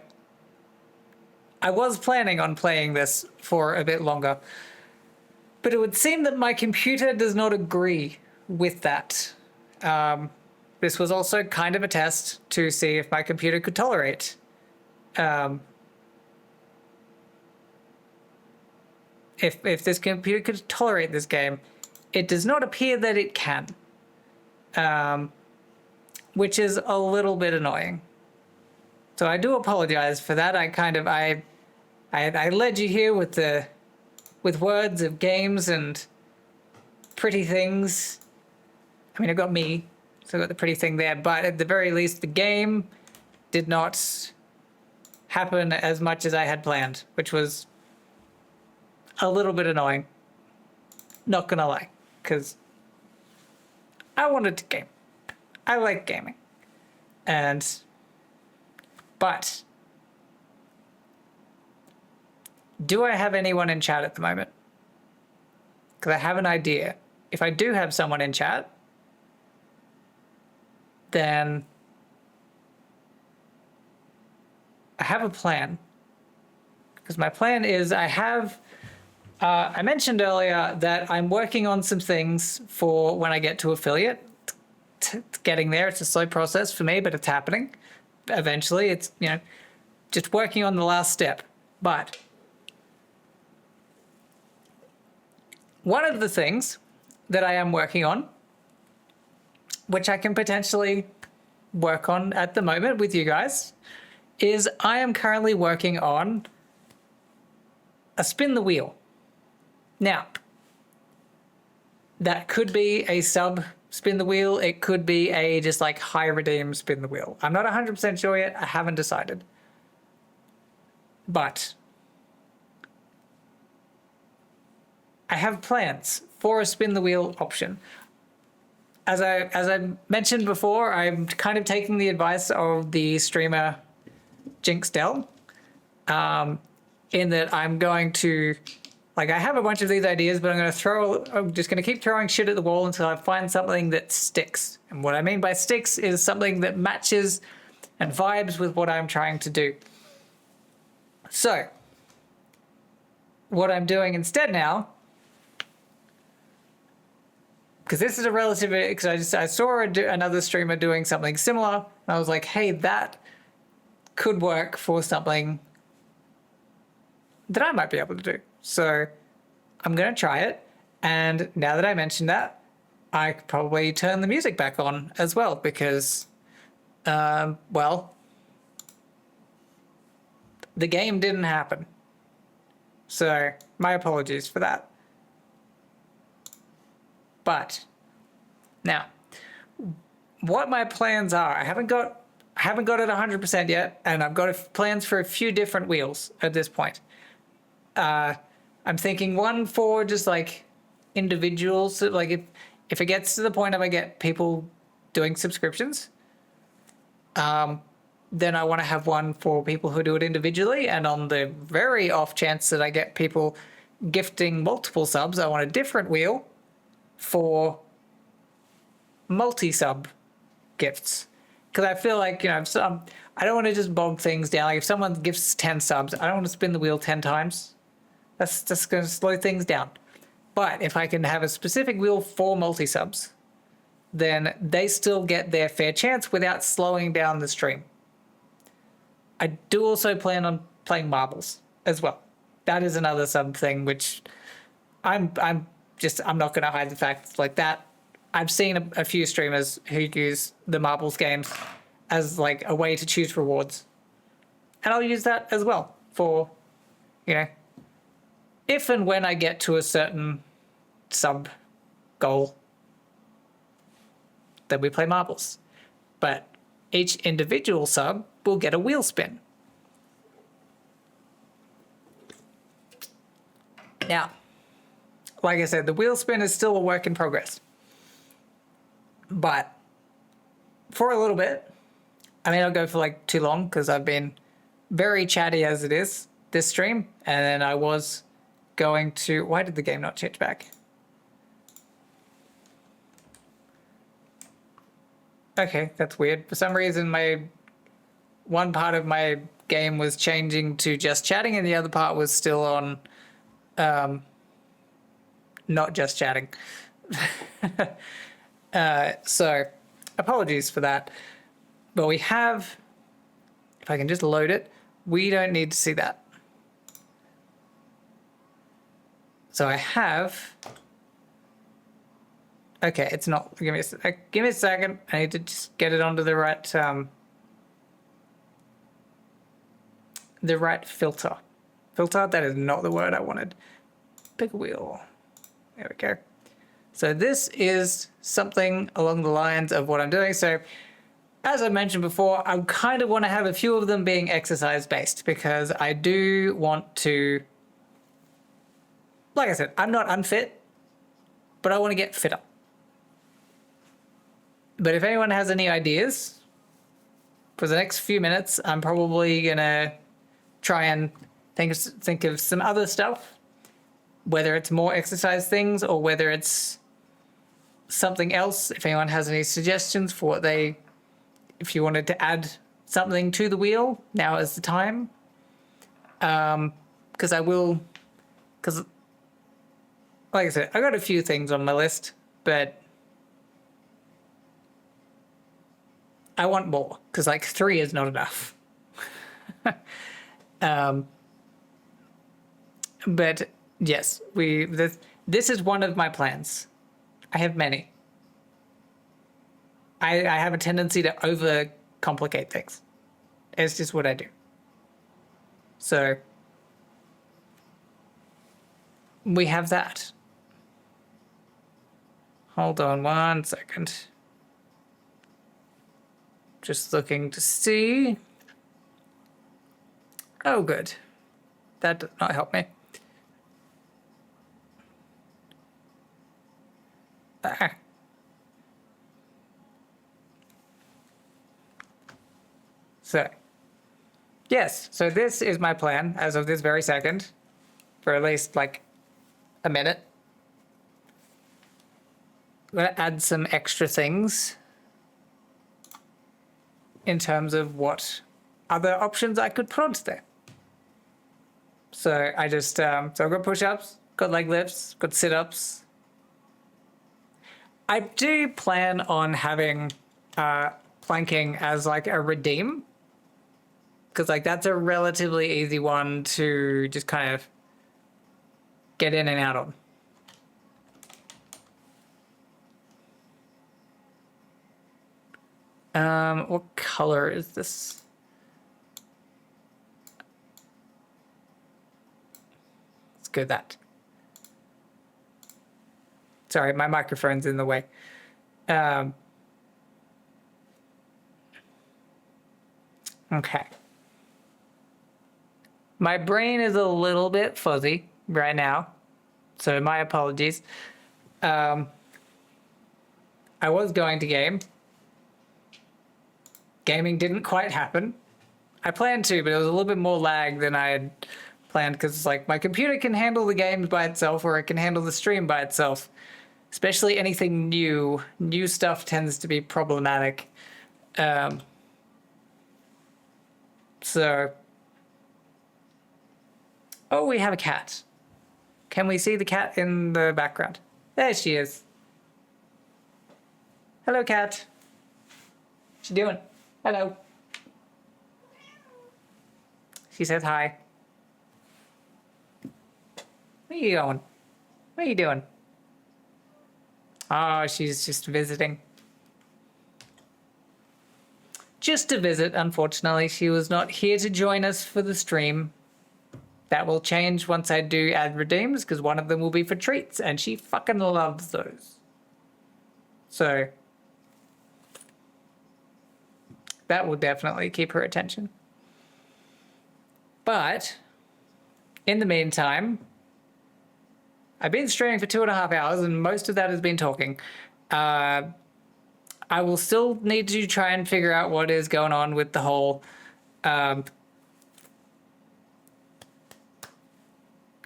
I was planning on playing this for a bit longer, but it would seem that my computer does not agree with that. This was also kind of a test to see if my computer could tolerate. If this computer could tolerate this game. It does not appear that it can, which is a little bit annoying. So I do apologize for that. I led you here with words of games and pretty things. I mean, I've got me, so I've got the pretty thing there, but at the very least, the game did not happen as much as I had planned, which was a little bit annoying. Not gonna lie, because I wanted to game. I like gaming. And But do I have anyone in chat at the moment? Because I have an idea. If I do have someone in chat, then I have a plan. Because my plan is I mentioned earlier that I'm working on some things for when I get to affiliate. Getting there, it's a slow process for me, but it's happening. Eventually, it's, just working on the last step. But one of the things that I am working on, which I can potentially work on at the moment with you guys, is I am currently working on a spin the wheel. Now, that could be a sub spin the wheel. It could be a just like high redeem spin the wheel. I'm not 100% sure yet. I haven't decided. But I have plans for a spin the wheel option. As I mentioned before, I'm kind of taking the advice of the streamer Jinx Dell, in that I'm going to, I have a bunch of these ideas, but I'm just going to keep throwing shit at the wall until I find something that sticks. And what I mean by sticks is something that matches and vibes with what I'm trying to do. So, what I'm doing instead now, because this is a relative, because I saw another streamer doing something similar, and I was like, hey, that could work for something that I might be able to do. So I'm going to try it. And now that I mentioned that, I could probably turn the music back on as well, because, well, the game didn't happen. So my apologies for that. But now, what my plans are, I haven't got it 100% yet, and I've got plans for a few different wheels at this point. I'm thinking one for just like individuals, like if it gets to the point of I get people doing subscriptions, then I want to have one for people who do it individually, and on the very off chance that I get people gifting multiple subs, I want a different wheel for multi-sub gifts. Because I feel like, I don't want to just bog things down. Like if someone gifts 10 subs, I don't want to spin the wheel 10 times. That's just going to slow things down. But if I can have a specific wheel for multi-subs, then they still get their fair chance without slowing down the stream. I do also plan on playing marbles as well. That is another sub thing, which I'm not going to hide the fact like that. I've seen a few streamers who use the marbles games as like a way to choose rewards. And I'll use that as well for, if and when I get to a certain sub goal, then we play marbles. But each individual sub will get a wheel spin. Now, like I said, the wheel spin is still a work in progress. But for a little bit, I mean, I'll go for like too long because I've been very chatty as it is this stream. And then I was going to, why did the game not change back? Okay, that's weird. For some reason, one part of my game was changing to just chatting and the other part was still on not just chatting. So apologies for that. But we have, if I can just load it, we don't need to see that. So I have, okay, it's not, give me a second. I need to just get it onto the right filter. Filter, that is not the word I wanted. Pick a wheel. There we go. So this is something along the lines of what I'm doing. So as I mentioned before, I kind of want to have a few of them being exercise based because I do want to, like I said, I'm not unfit, but I want to get fitter. But if anyone has any ideas for the next few minutes, I'm probably gonna try and think of some other stuff, whether it's more exercise things or whether it's something else. If anyone has any suggestions for what if you wanted to add something to the wheel, now is the time. Because like I said, I got a few things on my list, but I want more, because like 3 is not enough. But yes, this is one of my plans. I have many. I have a tendency to overcomplicate things. It's just what I do. So we have that. Hold on 1 second. Just looking to see. Oh, good. That did not help me. Ah. So, yes, so this is my plan as of this very second, for at least like a minute. I'm going to add some extra things in terms of what other options I could put onto there. So I just, so I've got push-ups, got leg lifts, got sit-ups. I do plan on having planking as like a redeem, because like that's a relatively easy one to just kind of get in and out on. What color is this? Let's go that. Sorry, my microphone's in the way. Okay. My brain is a little bit fuzzy right now, so my apologies. I was going to game. Gaming didn't quite happen. I planned to, but it was a little bit more lag than I had planned, because it's like my computer can handle the games by itself, or it can handle the stream by itself. Especially anything new. New stuff tends to be problematic. So... Oh, we have a cat. Can we see the cat in the background? There she is. Hello, cat. What you doing? Hello. She says hi. Where you going? What are you doing? Oh, she's just visiting. Just a visit, unfortunately. She was not here to join us for the stream. That will change once I do add redeems, because one of them will be for treats, and she fucking loves those. So that will definitely keep her attention. But in the meantime, I've been streaming for 2.5 hours, and most of that has been talking. I will still need to try and figure out what is going on with the whole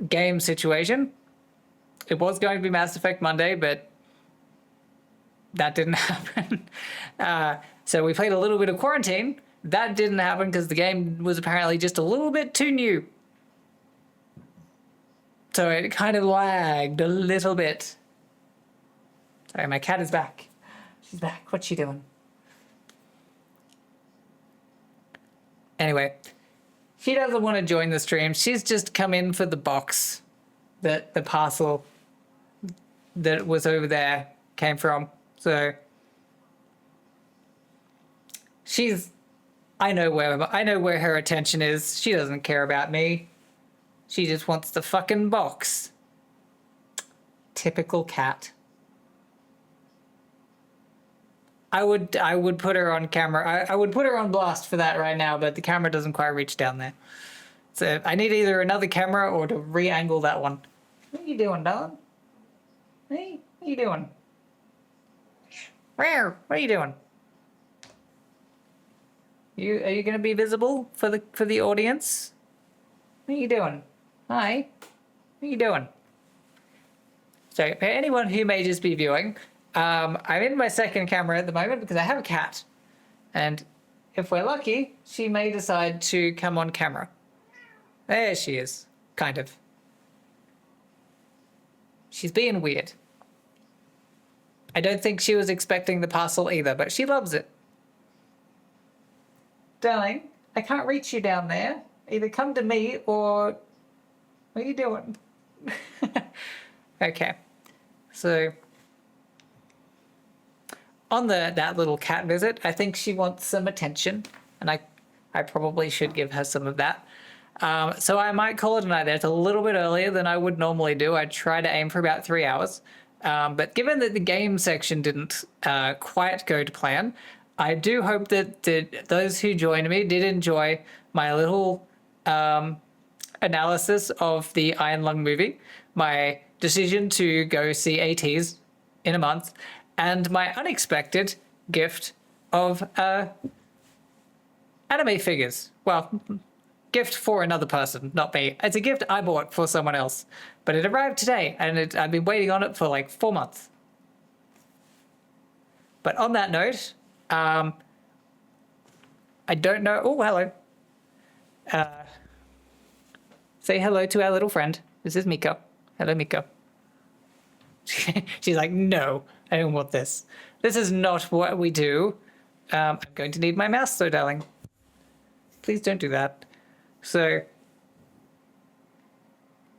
game situation. It was going to be Mass Effect Monday, but that didn't happen. So we played a little bit of Quarantine. That didn't happen because the game was apparently just a little bit too new. So it kind of lagged a little bit. Sorry, my cat is back. She's back. What's she doing? Anyway, she doesn't want to join the stream. She's just come in for the box that the parcel that was over there came from. So I know where her attention is. She doesn't care about me. She just wants the fucking box. Typical cat. I would put her on camera. I would put her on blast for that right now, but the camera doesn't quite reach down there. So I need either another camera or to re-angle that one. What are you doing, darling? Hey, what are you doing? Where? What are you doing? Are you going to be visible for the audience? What are you doing? Hi. What are you doing? So for anyone who may just be viewing, I'm in my second camera at the moment because I have a cat. And if we're lucky, she may decide to come on camera. There she is, kind of. She's being weird. I don't think she was expecting the parcel either, but she loves it. Darling, I can't reach you down there. Either come to me or... What are you doing? Okay. So... on that little cat visit, I think she wants some attention, and I probably should give her some of that. So I might call it a night there. It's a little bit earlier than I would normally do. I try to aim for about 3 hours. But given that the game section didn't quite go to plan, I do hope that those who joined me did enjoy my little analysis of the Iron Lung movie, my decision to go see Ateez in a month, and my unexpected gift of anime figures. Well, gift for another person, not me. It's a gift I bought for someone else, but it arrived today, and I've been waiting on it for like 4 months. But on that note, I don't know. Oh, hello. Say hello to our little friend. This is Miko. Hello, Miko. She's like, no, I don't want this. This is not what we do. I'm going to need my mouse, though, darling. Please don't do that. So,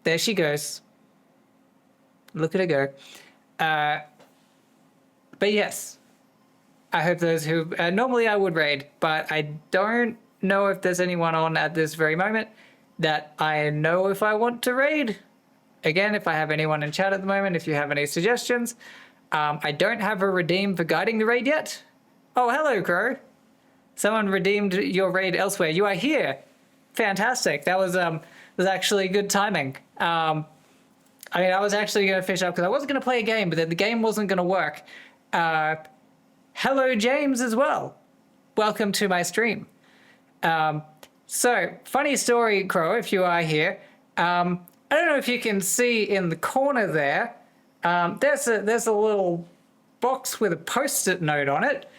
there she goes. Look at her go. But yes, I hope those who... normally I would raid, but I don't know if there's anyone on at this very moment that I know if I want to raid. Again, if I have anyone in chat at the moment, if you have any suggestions. I don't have a redeem for guiding the raid yet. Oh, hello, Crow. Someone redeemed your raid elsewhere. You are here. Fantastic. That was actually good timing. I mean, I was actually going to fish up because I wasn't going to play a game, but then the game wasn't going to work. Hello, James, as well. Welcome to my stream. So, funny story, Crow, if you are here. I don't know if you can see in the corner there. There's a little box with a post-it note on it.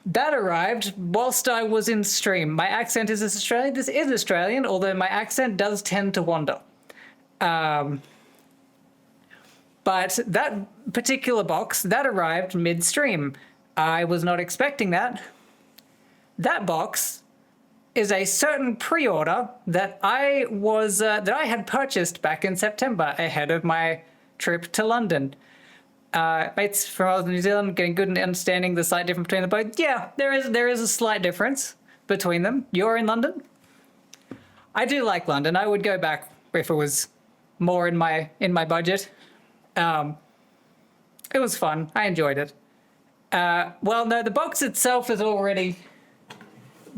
That arrived whilst I was in stream. My accent is Australian. This is Australian, although my accent does tend to wander. But that particular box, that arrived mid-stream. I was not expecting that. That box is a certain pre-order that I had purchased back in September ahead of my trip to London. Mates from Oz and New Zealand getting good at understanding the slight difference between the both. Yeah, there is a slight difference between them. You're in London? I do like London. I would go back if it was more in my budget. It was fun. I enjoyed it. Well, no, the box itself has already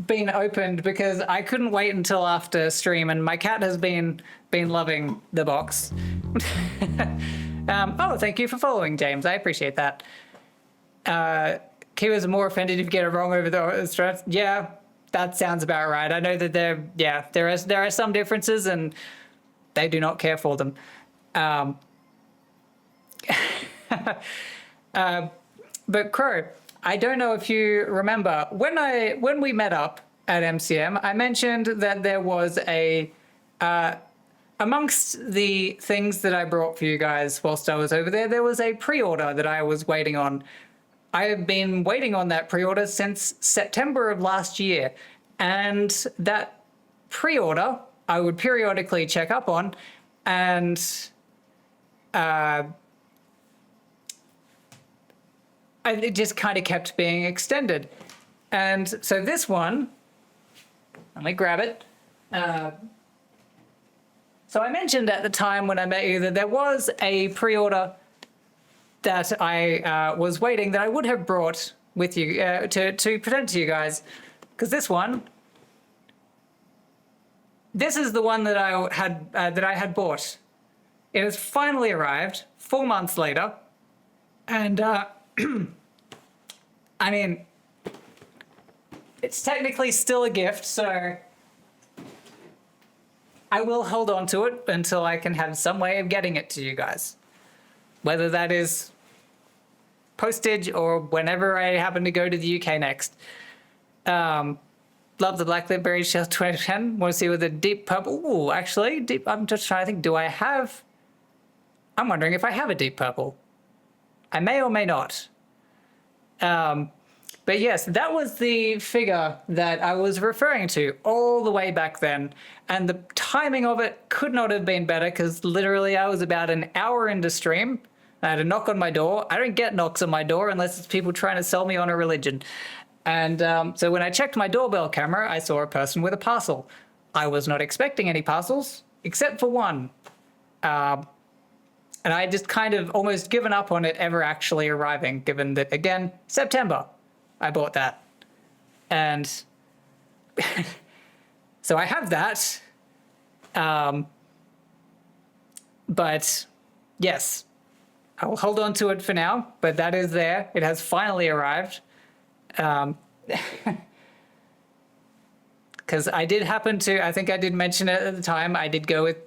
been opened because I couldn't wait until after stream, and my cat has been loving the box. Oh, thank you for following, James. I appreciate that. Kiwa's are more offended if you get it wrong over the stress. Yeah, that sounds about right. I know that there are some differences, and they do not care for them. But Crow, I don't know if you remember when we met up at MCM, I mentioned that there was a amongst the things that I brought for you guys whilst I was over there, there was a pre-order that I was waiting on. I have been waiting on that pre-order since September of last year, and that pre-order I would periodically check up on, and it just kind of kept being extended. And so this one, let me grab it. So I mentioned at the time when I met you that there was a pre-order that I was waiting that I would have brought with you to present to you guys. Because this is the one that I had bought. It has finally arrived 4 months later, and I mean, it's technically still a gift, so I will hold on to it until I can have some way of getting it to you guys. Whether that is postage or whenever I happen to go to the UK next. Love the Blacklit Berry Shell 2010. Want to see with the deep purple. Ooh, actually, deep. I'm just trying to think. Do I have? I'm wondering if I have a deep purple. I may or may not. But yes, that was the figure that I was referring to all the way back then. And the timing of it could not have been better because literally I was about an hour into stream. I had a knock on my door. I don't get knocks on my door unless it's people trying to sell me on a religion. And so when I checked my doorbell camera, I saw a person with a parcel. I was not expecting any parcels, except for one. And I just kind of almost given up on it ever actually arriving, given that, again, September, I bought that. And so I have that. But yes, I'll hold on to it for now, but that is there. It has finally arrived. Because I did happen to, I think I did mention it at the time, I did go with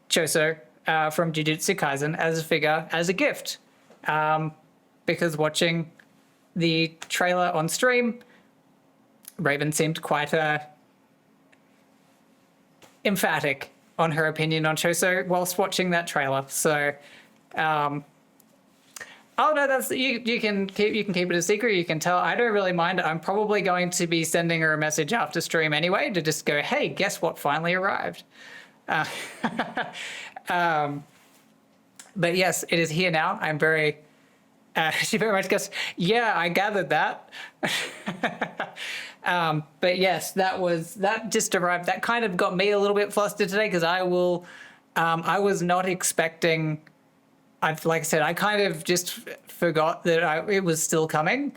Choso from Jujutsu Kaisen as a figure, as a gift. Because watching the trailer on stream, Raven seemed quite emphatic on her opinion on Choso whilst watching that trailer. So, oh no, that's you can keep it a secret. You can tell. I don't really mind. I'm probably going to be sending her a message after stream anyway to just go, hey, guess what finally arrived. But yes, it is here now. I'm very. She very much goes, yeah, I gathered that. But yes, that just arrived. That kind of got me a little bit flustered today because I was not expecting. Like I said, I kind of just forgot that it was still coming,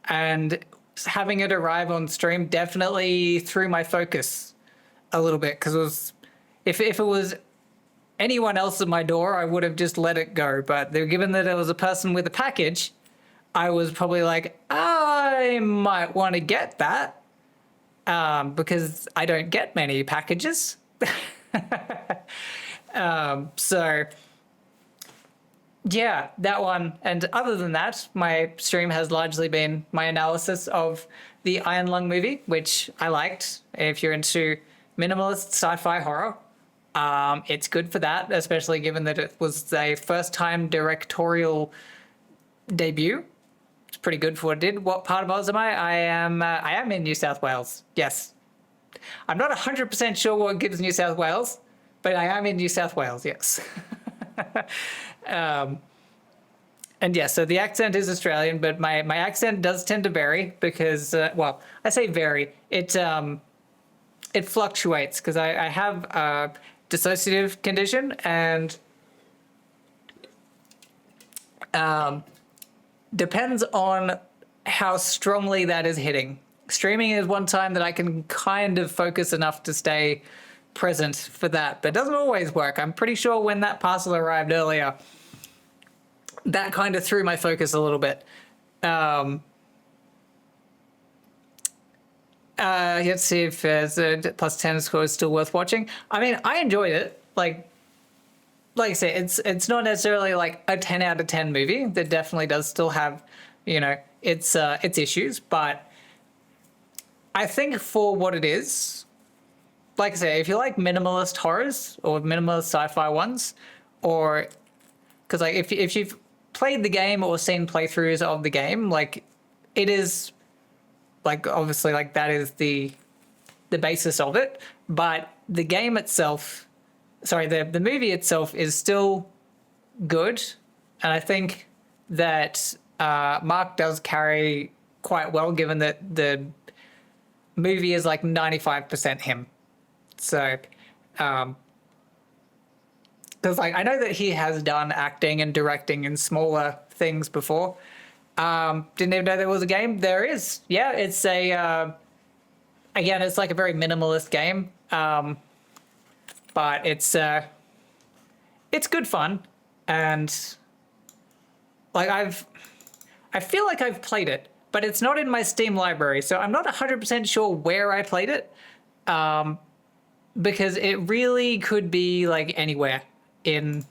and having it arrive on stream definitely threw my focus a little bit because if it was anyone else at my door, I would have just let it go. But given that there was a person with a package, I was probably like, I might want to get that because I don't get many packages. So. Yeah, that one. And other than that, my stream has largely been my analysis of the Iron Lung movie, which I liked. If you're into minimalist sci-fi horror, it's good for that, especially given that it was a first-time directorial debut. It's pretty good for what it did. What part of Oz am I? I am in New South Wales. Yes. I'm not 100% sure what gives New South Wales, but I am in New South Wales, yes. And yeah, so the accent is Australian, but my accent does tend to vary because, well, I say vary. It fluctuates because I have a dissociative condition and depends on how strongly that is hitting. Streaming is one time that I can kind of focus enough to stay present for that, but it doesn't always work. I'm pretty sure when that parcel arrived earlier, that kind of threw my focus a little bit. Let's see if the plus 10 score is still worth watching. I mean, I enjoyed it. Like I say, it's not necessarily like a 10 out of 10 movie. That definitely does still have, its issues, but I think for what it is, like I say, if you like minimalist horrors or minimalist sci-fi ones, or because like if you've played the game or seen playthroughs of the game, like it is like obviously like that is the basis of it, but the game itself, the movie itself is still good, and I think that Mark does carry quite well given that the movie is like 95% him. So, because like I know that he has done acting and directing in smaller things before. Didn't even know there was a game. There is. Yeah, it's a again, it's like a very minimalist game, but it's good fun, and like I feel like I've played it. but it's not in my Steam library, so I'm not 100% sure where I played it, because it really could be like anywhere in.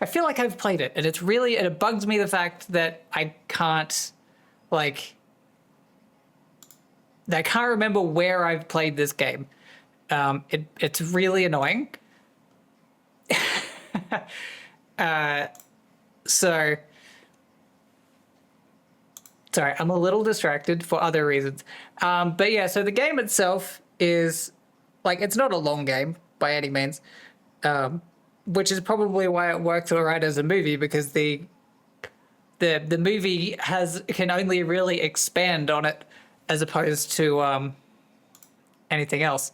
I feel like I've played it, and it bugs me the fact that I can't remember where I've played this game. It's really annoying. So, sorry, I'm a little distracted for other reasons. But yeah, so the game itself is it's not a long game by any means, which is probably why it works all right as a movie, because the movie can only really expand on it as opposed to anything else.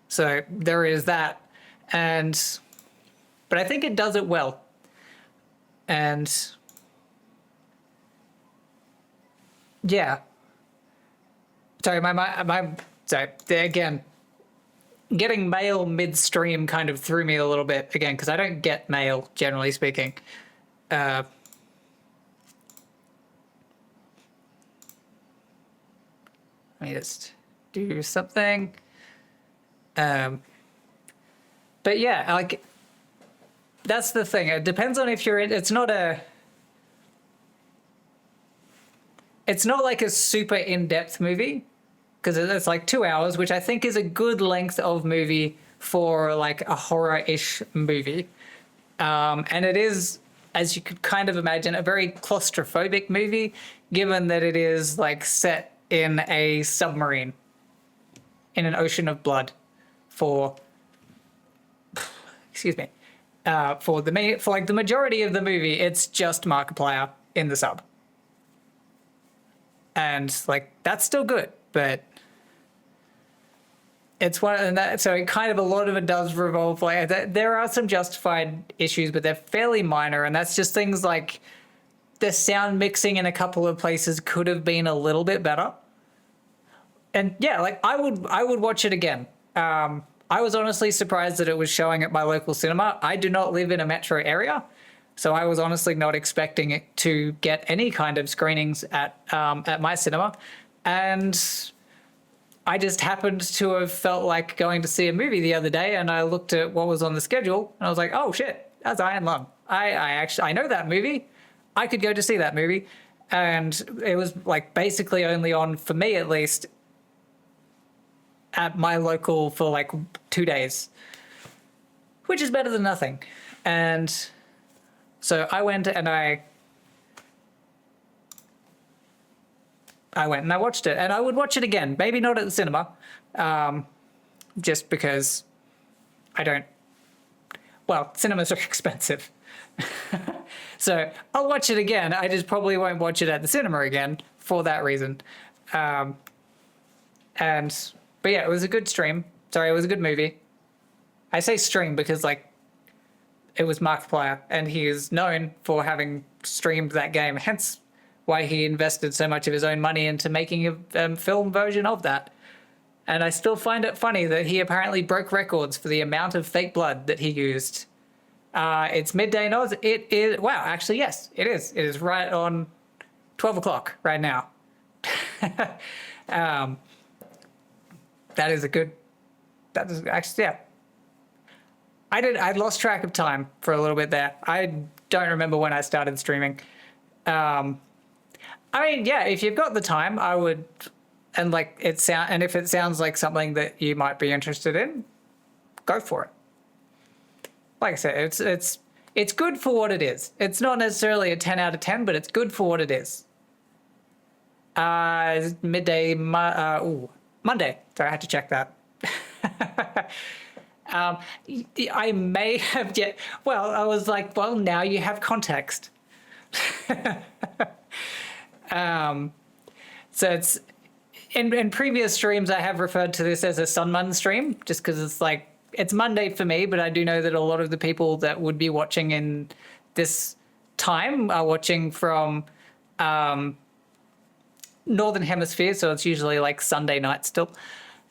So there is that, but I think it does it well. And yeah, sorry, sorry, again, getting mail midstream kind of threw me a little bit again, because I don't get mail, generally speaking. Let me just do something. But yeah, that's the thing. It depends on if you're in. It's not like a super in-depth movie, because it's like 2 hours, which I think is a good length of movie for like a horror-ish movie. And it is, as you could kind of imagine, a very claustrophobic movie, given that it is set in a submarine in an ocean of blood for the majority of the movie. It's just Markiplier in the sub, and that's still good, but it's one, and that, so it kind of, a lot of it does revolve, there are some justified issues, but they're fairly minor, and that's just things like the sound mixing in a couple of places could have been a little bit better. And yeah, I would watch it again. I was honestly surprised that it was showing at my local cinema. I do not live in a metro area, so I was honestly not expecting it to get any kind of screenings at my cinema. And I just happened to have felt like going to see a movie the other day, and I looked at what was on the schedule, and I was like, oh shit, that's Iron Lung. I know that movie. I could go to see that movie. And it was basically only on, for me at least, at my local for 2 days, which is better than nothing. And so I went and I watched it, and I would watch it again, maybe not at the cinema, just because cinemas are expensive. So I'll watch it again. I just probably won't watch it at the cinema again for that reason. But yeah, it was a good stream. Sorry, it was a good movie. I say stream because it was Markiplier, and he is known for having streamed that game, hence why he invested so much of his own money into making a film version of that. And I still find it funny that he apparently broke records for the amount of fake blood that he used. It's midday in Oz. It is, wow, actually, yes, it is. It is right on 12 o'clock right now. That is actually, yeah. I lost track of time for a little bit there. I don't remember when I started streaming. I mean, yeah, if you've got the time, I would, and if it sounds like something that you might be interested in, go for it. Like I said, it's good for what it is. It's not necessarily a 10 out of 10, but it's good for what it is. Midday, Monday. Sorry, I had to check that. I may have I was like, well, now you have context. So it's in previous streams, I have referred to this as a Sunmun stream, just because it's Monday for me, but I do know that a lot of the people that would be watching in this time are watching from Northern Hemisphere, so it's usually Sunday night still.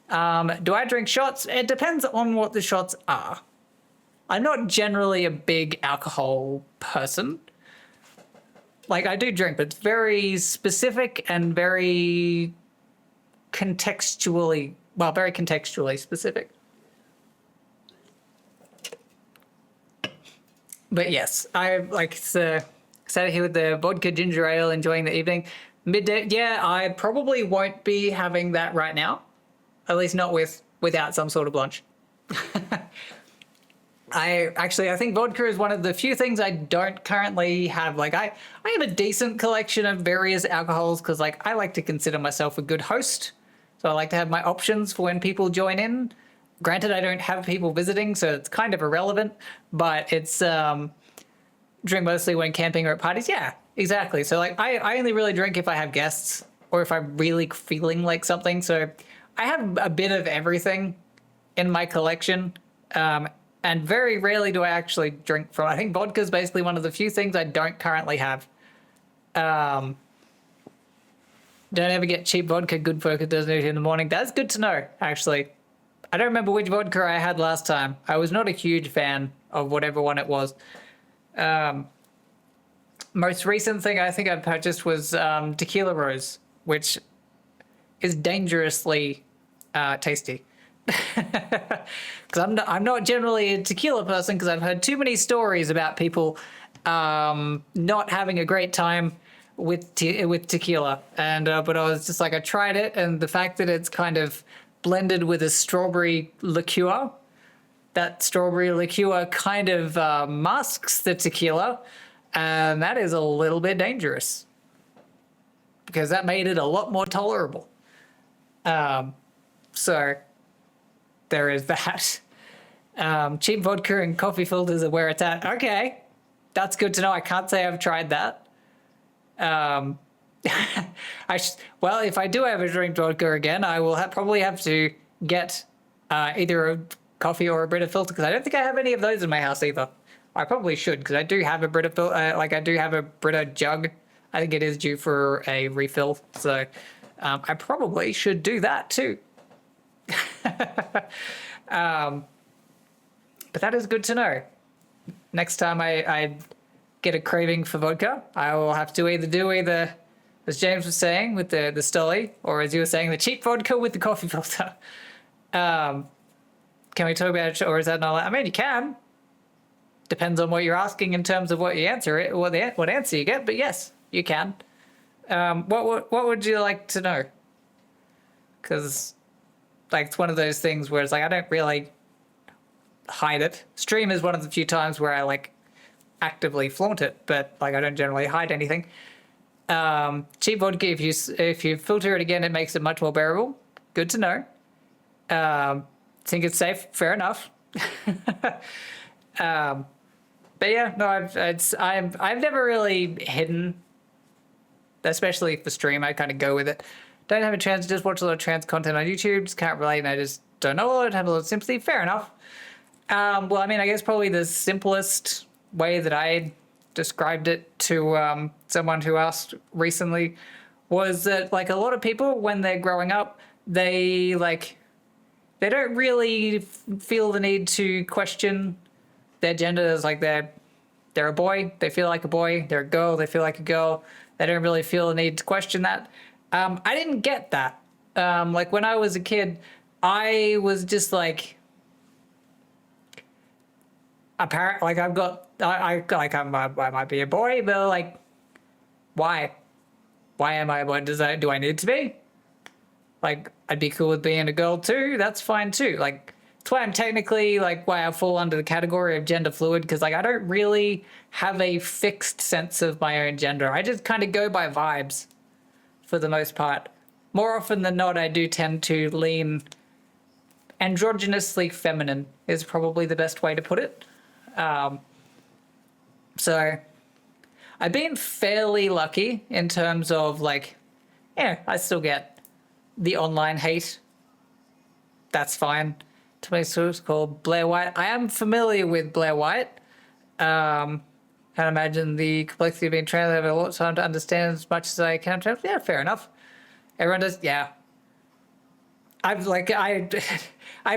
Do I drink shots? It depends on what the shots are. I'm not generally a big alcohol person. Like, I do drink, but it's very specific and very contextually, well, very contextually specific. But yes, I like sat here with the vodka ginger ale, enjoying the evening. Midday, yeah, I probably won't be having that right now. At least not without some sort of lunch. I think vodka is one of the few things I don't currently have. Like I have a decent collection of various alcohols because like I like to consider myself a good host. So I like to have my options for when people join in. Granted, I don't have people visiting, so it's kind of irrelevant, but it's drink mostly when camping or at parties. Yeah, exactly. So like I only really drink if I have guests or if I'm really feeling like something. So I have a bit of everything in my collection. And very rarely do I actually drink from. I think vodka is basically one of the few things I don't currently have. Don't ever get cheap vodka. Good vodka doesn't eat in the morning. That's good to know, actually. I don't remember which vodka I had last time. I was not a huge fan of whatever one it was. Most recent thing I think I purchased was Tequila Rose, which is dangerously tasty. Because I'm not generally a tequila person because I've heard too many stories about people not having a great time with tequila, and but I was just like, I tried it, and the fact that it's kind of blended with a strawberry liqueur, that strawberry liqueur kind of masks the tequila, and that is a little bit dangerous because that made it a lot more tolerable. So there is that. Cheap vodka and coffee filters are where it's at. Okay, that's good to know. I can't say I've tried that. Well, if I do ever drink vodka again, I will probably have to get either a coffee or a Brita filter because I don't think I have any of those in my house either. I probably should because I do have a Brita I do have a Brita jug. I think it is due for a refill, so I probably should do that too. But that is good to know. Next time I get a craving for vodka, I will have to either do as James was saying with the Stoli, or as you were saying, the cheap vodka with the coffee filter. Can we talk about it, or is that not? I mean, you can. Depends on what you're asking in terms of what you answer what answer you get. But yes, you can. What would you like to know? Because like it's one of those things where it's like I don't really hide it. Stream is one of the few times where I like actively flaunt it, but like I don't generally hide anything. Cheap vodka, if you filter it again, it makes it much more bearable. Good to know. Think it's safe. Fair enough. But yeah, no, I've never really hidden, especially for stream. I kind of go with it. Don't have a chance to just watch a lot of trans content on YouTube. Just can't relate, and I just don't know it. Have a lot of sympathy. Fair enough. Well, I mean, I guess probably the simplest way that I described it to someone who asked recently was that like a lot of people when they're growing up, they don't really feel the need to question their gender. As like they're a boy, they feel like a boy. They're a girl, they feel like a girl. They don't really feel the need to question that. I didn't get that. Like when I was a kid, I was just like, apparently, like I've got, I might be a boy, but like, why am I a boy? Do I need to be? Like, I'd be cool with being a girl too. That's fine too. Like, that's why I'm technically like why I fall under the category of gender fluid, because like I don't really have a fixed sense of my own gender. I just kind of go by vibes for the most part. More often than not, I do tend to lean androgynously feminine is probably the best way to put it. So I've been fairly lucky in terms of like, yeah, I still get the online hate. That's fine. To my source called Blair White. I am familiar with Blair White. Can't imagine the complexity of being trans. I have a lot of time to understand as much as I can. Yeah, fair enough. Everyone does. Yeah. I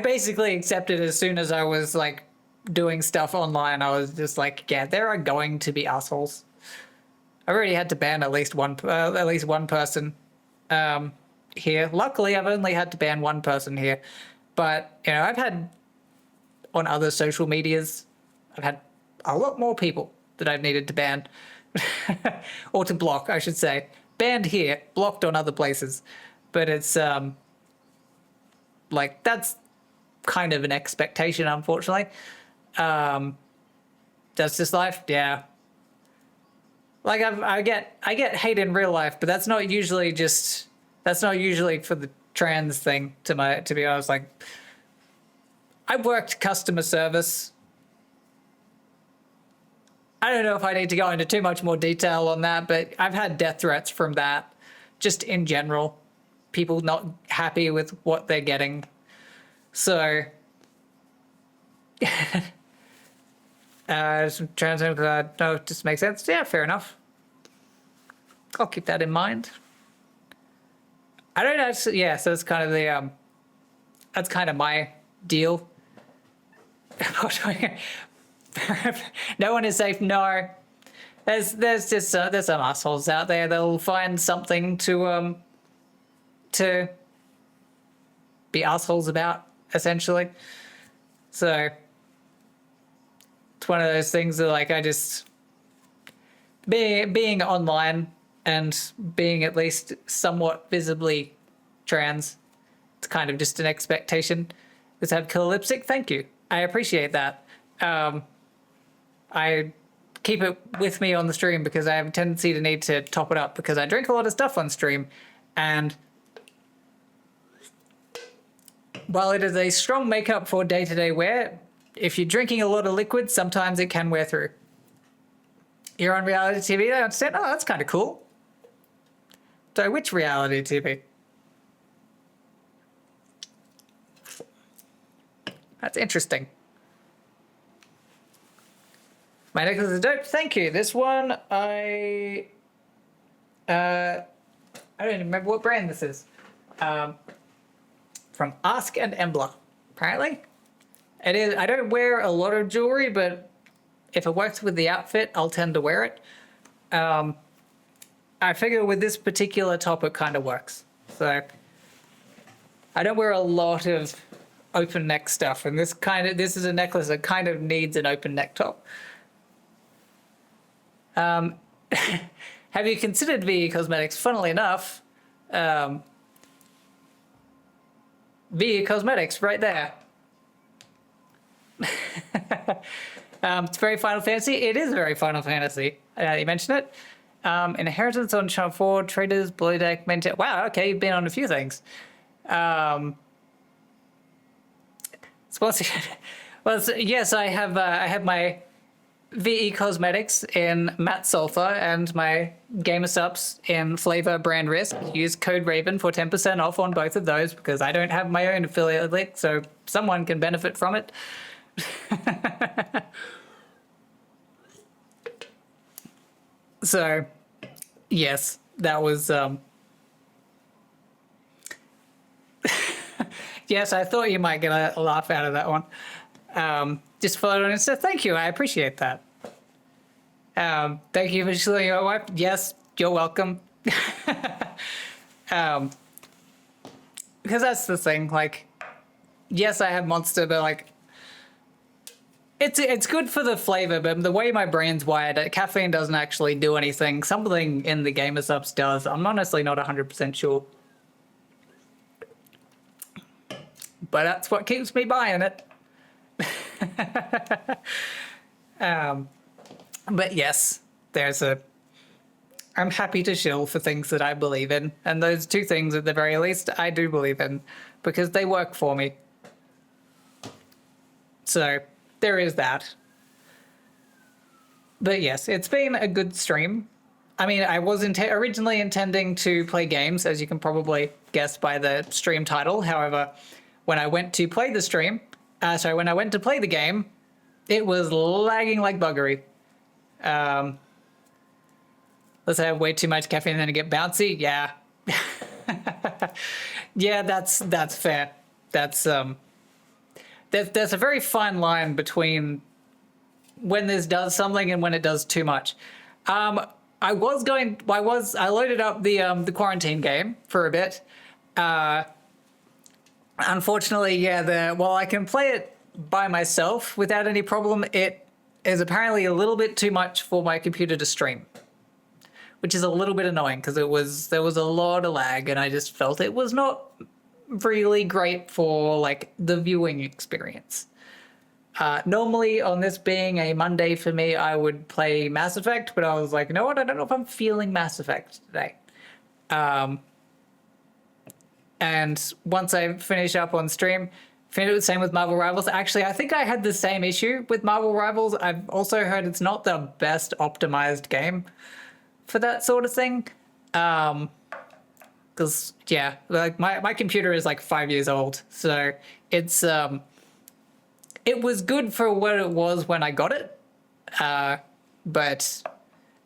basically accepted as soon as I was like doing stuff online, I was just like, yeah, there are going to be assholes. I already had to ban at least one person here. Luckily, I've only had to ban one person here, but you know, I've had on other social medias, I've had a lot more people that I've needed to ban or to block, I should say. Banned here, blocked on other places, but it's like that's kind of an expectation, unfortunately. That's just life, yeah. Like I get hate in real life, but that's not usually for the trans thing. To be honest, like I worked customer service. I don't know if I need to go into too much more detail on that, but I've had death threats from that, just in general. People not happy with what they're getting. So, trans, no, it just makes sense. Yeah, fair enough. I'll keep that in mind. I don't actually, yeah, so it's kind of the, that's kind of my deal. No one is safe. No, there's just there's some assholes out there that'll find something to be assholes about, essentially. So it's one of those things that, like, I just being online and being at least somewhat visibly trans, it's kind of just an expectation. Let's have killer lipstick. Thank you. I appreciate that. I keep it with me on the stream because I have a tendency to need to top it up because I drink a lot of stuff on stream, and while it is a strong makeup for day-to-day wear, if you're drinking a lot of liquid, sometimes it can wear through. You're on reality TV, I understand. Oh, that's kind of cool. So which reality TV? That's interesting. My necklace is dope. Thank you. This one, I don't even remember what brand this is. From Ask and Embla, apparently. It is. I don't wear a lot of jewelry, but if it works with the outfit, I'll tend to wear it. I figure with this particular top, it kind of works. So I don't wear a lot of open neck stuff, and this is a necklace that kind of needs an open neck top. Have you considered VE Cosmetics? Funnily enough, VE Cosmetics right there. It's very Final Fantasy. It is very Final Fantasy. You mentioned it. Inheritance on Channel 4, Traders, Blue Deck, Maintain. Wow, okay, you've been on a few things. Well, yes, I have my VE Cosmetics in Matte Sulfur and my Gamer Subs in Flavor Brand Risk. Use code RAVEN for 10% off on both of those because I don't have my own affiliate link, so someone can benefit from it. So, yes, that was... Yes, I thought you might get a laugh out of that one. Just followed on Insta. Thank you. I appreciate that. Thank you for showing your wife. Yes, you're welcome. Because that's the thing. Like, yes, I have Monster, but like, it's good for the flavor. But the way my brain's wired, caffeine doesn't actually do anything. Something in the Gamer Subs does. I'm honestly not 100% sure. But that's what keeps me buying it. But yes, I'm happy to shill for things that I believe in. And those two things, at the very least, I do believe in because they work for me. So there is that. But yes, it's been a good stream. I mean, I was originally intending to play games, as you can probably guess by the stream title. However, when I went to play the when I went to play the game, it was lagging like buggery. Let's have way too much caffeine and then get bouncy. Yeah. Yeah, that's fair. There there's a very fine line between when this does something and when it does too much. I loaded up the quarantine game for a bit. Unfortunately, yeah, while I can play it by myself without any problem, it is apparently a little bit too much for my computer to stream, which is a little bit annoying because there was a lot of lag, and I just felt it was not really great for like the viewing experience. Normally on this being a Monday for me, I would play Mass Effect, but I was like, you know what? I don't know if I'm feeling Mass Effect today. And once I finish up on stream, the same with Marvel Rivals. Actually, I think I had the same issue with Marvel Rivals. I've also heard it's not the best optimized game for that sort of thing. Because, yeah, like my computer is like 5 years old. So it's, it was good for what it was when I got it. But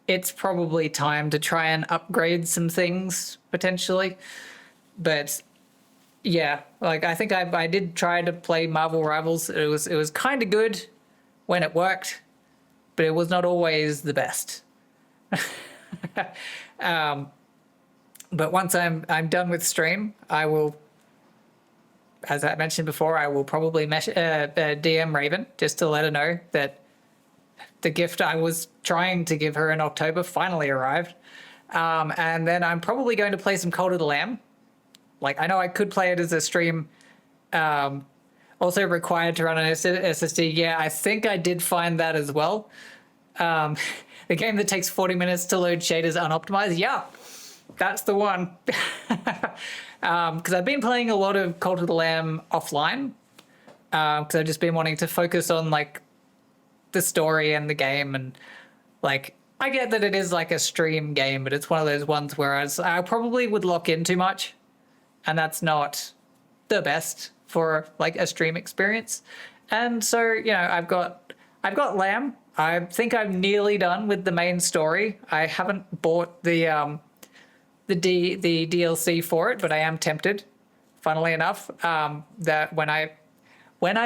it's probably time to try and upgrade some things potentially. But yeah, like I think I did try to play Marvel Rivals. It was kind of good when it worked, but it was not always the best. But once I'm done with stream, I will, as I mentioned before, I will probably DM Raven just to let her know that the gift I was trying to give her in October finally arrived. And then I'm probably going to play some Cult of the Lamb. Like, I know I could play it as a stream, also required to run an SSD. Yeah, I think I did find that as well. The game that takes 40 minutes to load shaders unoptimized. Yeah, that's the one. Because I've been playing a lot of Cult of the Lamb offline. Because I've just been wanting to focus on, like, the story and the game. And, like, I get that it is, like, a stream game, but it's one of those ones where I probably would lock in too much. And that's not the best for like a stream experience. And so, you know, I've got Lamb. I think I'm nearly done with the main story. I haven't bought the DLC for it, but I am tempted, funnily enough, that when I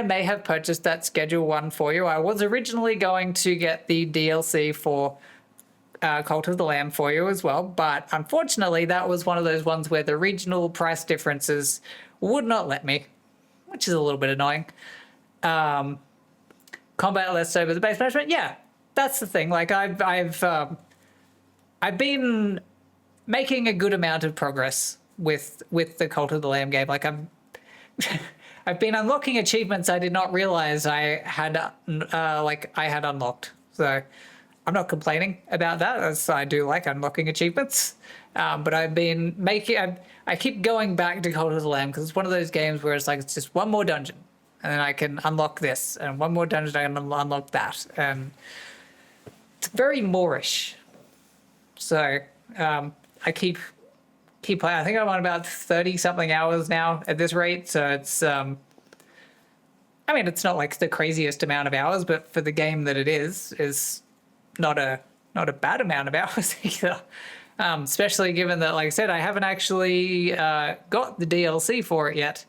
may have purchased that Schedule 1 for you, I was originally going to get the DLC for Cult of the Lamb for you as well, but unfortunately that was one of those ones where the regional price differences would not let me, which is a little bit annoying. Combat less over the base management, yeah, that's the thing. Like I've been making a good amount of progress with the Cult of the Lamb game. Like I've been unlocking achievements I did not realize I had unlocked. So I'm not complaining about that, as I do like unlocking achievements. But I've been I keep going back to Cult of the Lamb because it's one of those games where it's like, it's just one more dungeon and then I can unlock this, and one more dungeon I can unlock that. And it's very Moorish. So I keep playing. I think I'm on about 30 something hours now at this rate. So it's, I mean, it's not like the craziest amount of hours, but for the game that it is not a bad amount of hours either. Especially given that, like I said, I haven't actually got the DLC for it yet.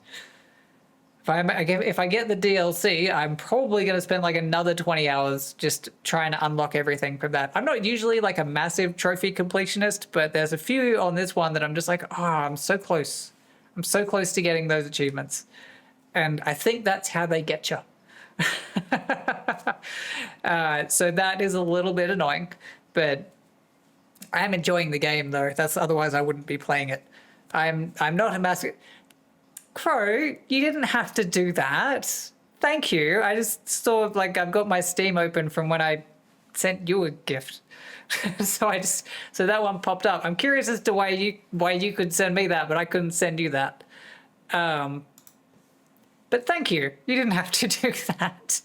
If I get the DLC, I'm probably going to spend like another 20 hours just trying to unlock everything from that. I'm not usually like a massive trophy completionist, but there's a few on this one that I'm just like, oh, I'm so close. I'm so close to getting those achievements. And I think that's how they get you. So that is a little bit annoying, but I am enjoying the game though. Otherwise I wouldn't be playing it. I'm not a massive Crow. You didn't have to do that. Thank you. I just saw like I've got my Steam open from when I sent you a gift. So that one popped up. I'm curious as to why you could send me that, but I couldn't send you that. But thank you. You didn't have to do that.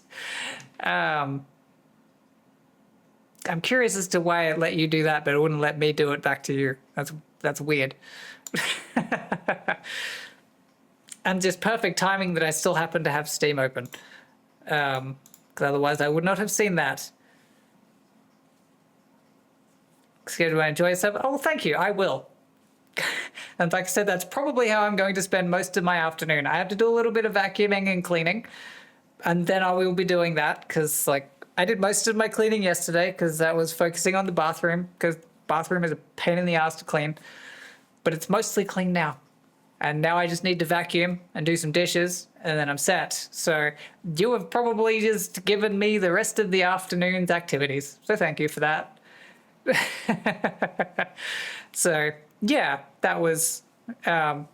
I'm curious as to why it let you do that, but it wouldn't let me do it back to you. That's weird. And just perfect timing that I still happen to have Steam open. Because otherwise I would not have seen that. Scared to enjoy yourself? Oh, thank you. I will. And like I said, that's probably how I'm going to spend most of my afternoon. I have to do a little bit of vacuuming and cleaning. and then I will be doing that because like I did most of my cleaning yesterday because that was focusing on the bathroom because bathroom is a pain in the ass to clean, but it's mostly clean now. And now I just need to vacuum and do some dishes and then I'm set. So you have probably just given me the rest of the afternoon's activities. So thank you for that. So yeah, that was, haven't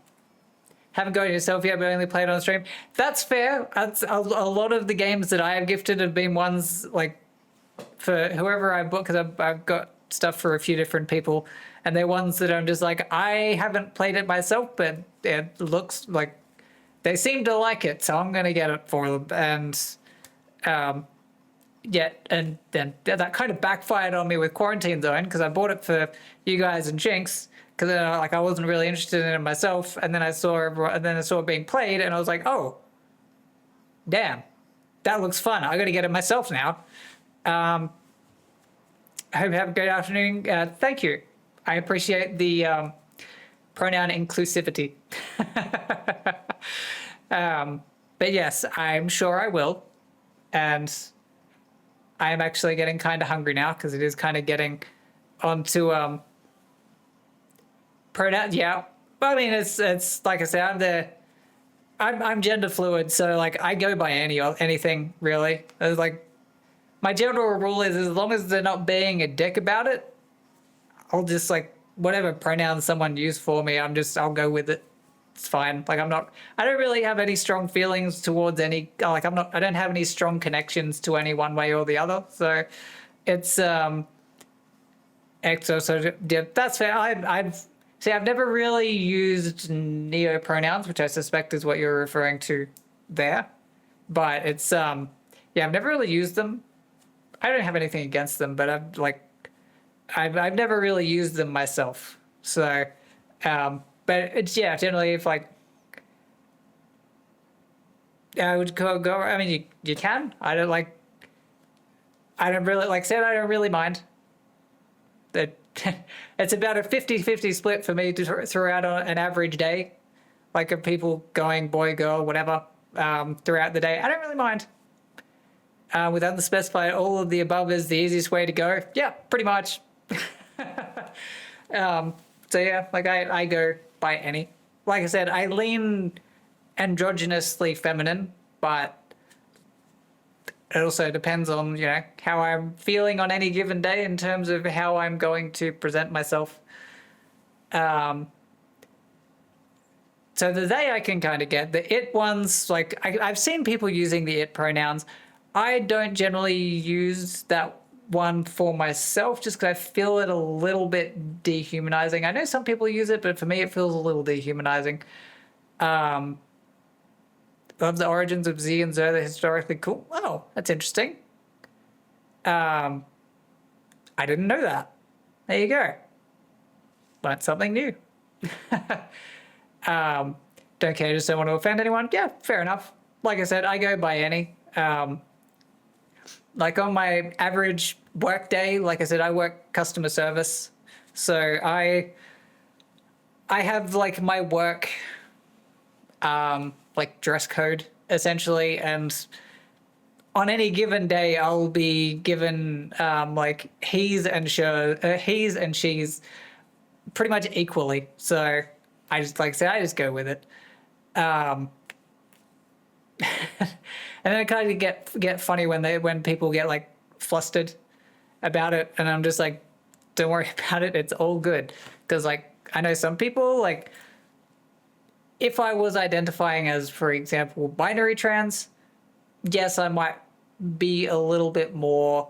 got it yourself yet, but only played on stream. That's fair. That's a lot of the games that I have gifted have been ones like for whoever I book, because I've got stuff for a few different people, and they're ones that I'm just like, I haven't played it myself, but it looks like they seem to like it, so I'm gonna get it for them. And yeah, and then that kind of backfired on me with Quarantine Zone because I bought it for you guys and Jinx because like I wasn't really interested in it myself, and then I saw it being played, and I was like, oh, damn, that looks fun. I got to get it myself now. I hope you have a great afternoon. Thank you. I appreciate the pronoun inclusivity. But yes, I'm sure I will. And I am actually getting kind of hungry now because it is kind of getting onto pronoun. Yeah, I mean it's like I said, I'm gender fluid, so like I go by anything really. It's like my general rule is as long as they're not being a dick about it, I'll just like whatever pronoun someone used for me, I'll go with it. It's fine. Like I don't really have any strong feelings towards any, like I don't have any strong connections to any one way or the other. So it's, so yeah, that's fair. I've never really used neo pronouns, which I suspect is what you're referring to there, but it's, yeah, I've never really used them. I don't have anything against them, but I've never really used them myself. So, but it's, yeah, generally if like, I would go, I mean, you can, I don't really, like said, I don't really mind. That it's about a 50-50 split for me to throw out on an average day, like of people going boy, girl, whatever, throughout the day. I don't really mind. Without the specified all of the above is the easiest way to go. Yeah, pretty much. So yeah, like I go by any. Like I said, I lean androgynously feminine, but it also depends on, how I'm feeling on any given day in terms of how I'm going to present myself. So the they I can kind of get. The it ones, like I've seen people using the it pronouns. I don't generally use that one for myself just because I feel it a little bit dehumanizing. I know some people use it, but for me it feels a little dehumanizing. Of the origins of Z and Zer, they're historically cool. Oh, that's interesting. I didn't know that. There you go. Learned something new. Don't care, just don't want to offend anyone. Yeah, fair enough. Like I said, I go by any. Like on my average work day, like I said, I work customer service. So I have like my work, like dress code essentially. And on any given day, I'll be given, like he's and she's pretty much equally. So I just, like I said, I just go with it. And then it kind of get funny when people get like flustered about it, and I'm just like, don't worry about it, it's all good. Because like I know some people, like if I was identifying as, for example, binary trans, yes, I might be a little bit more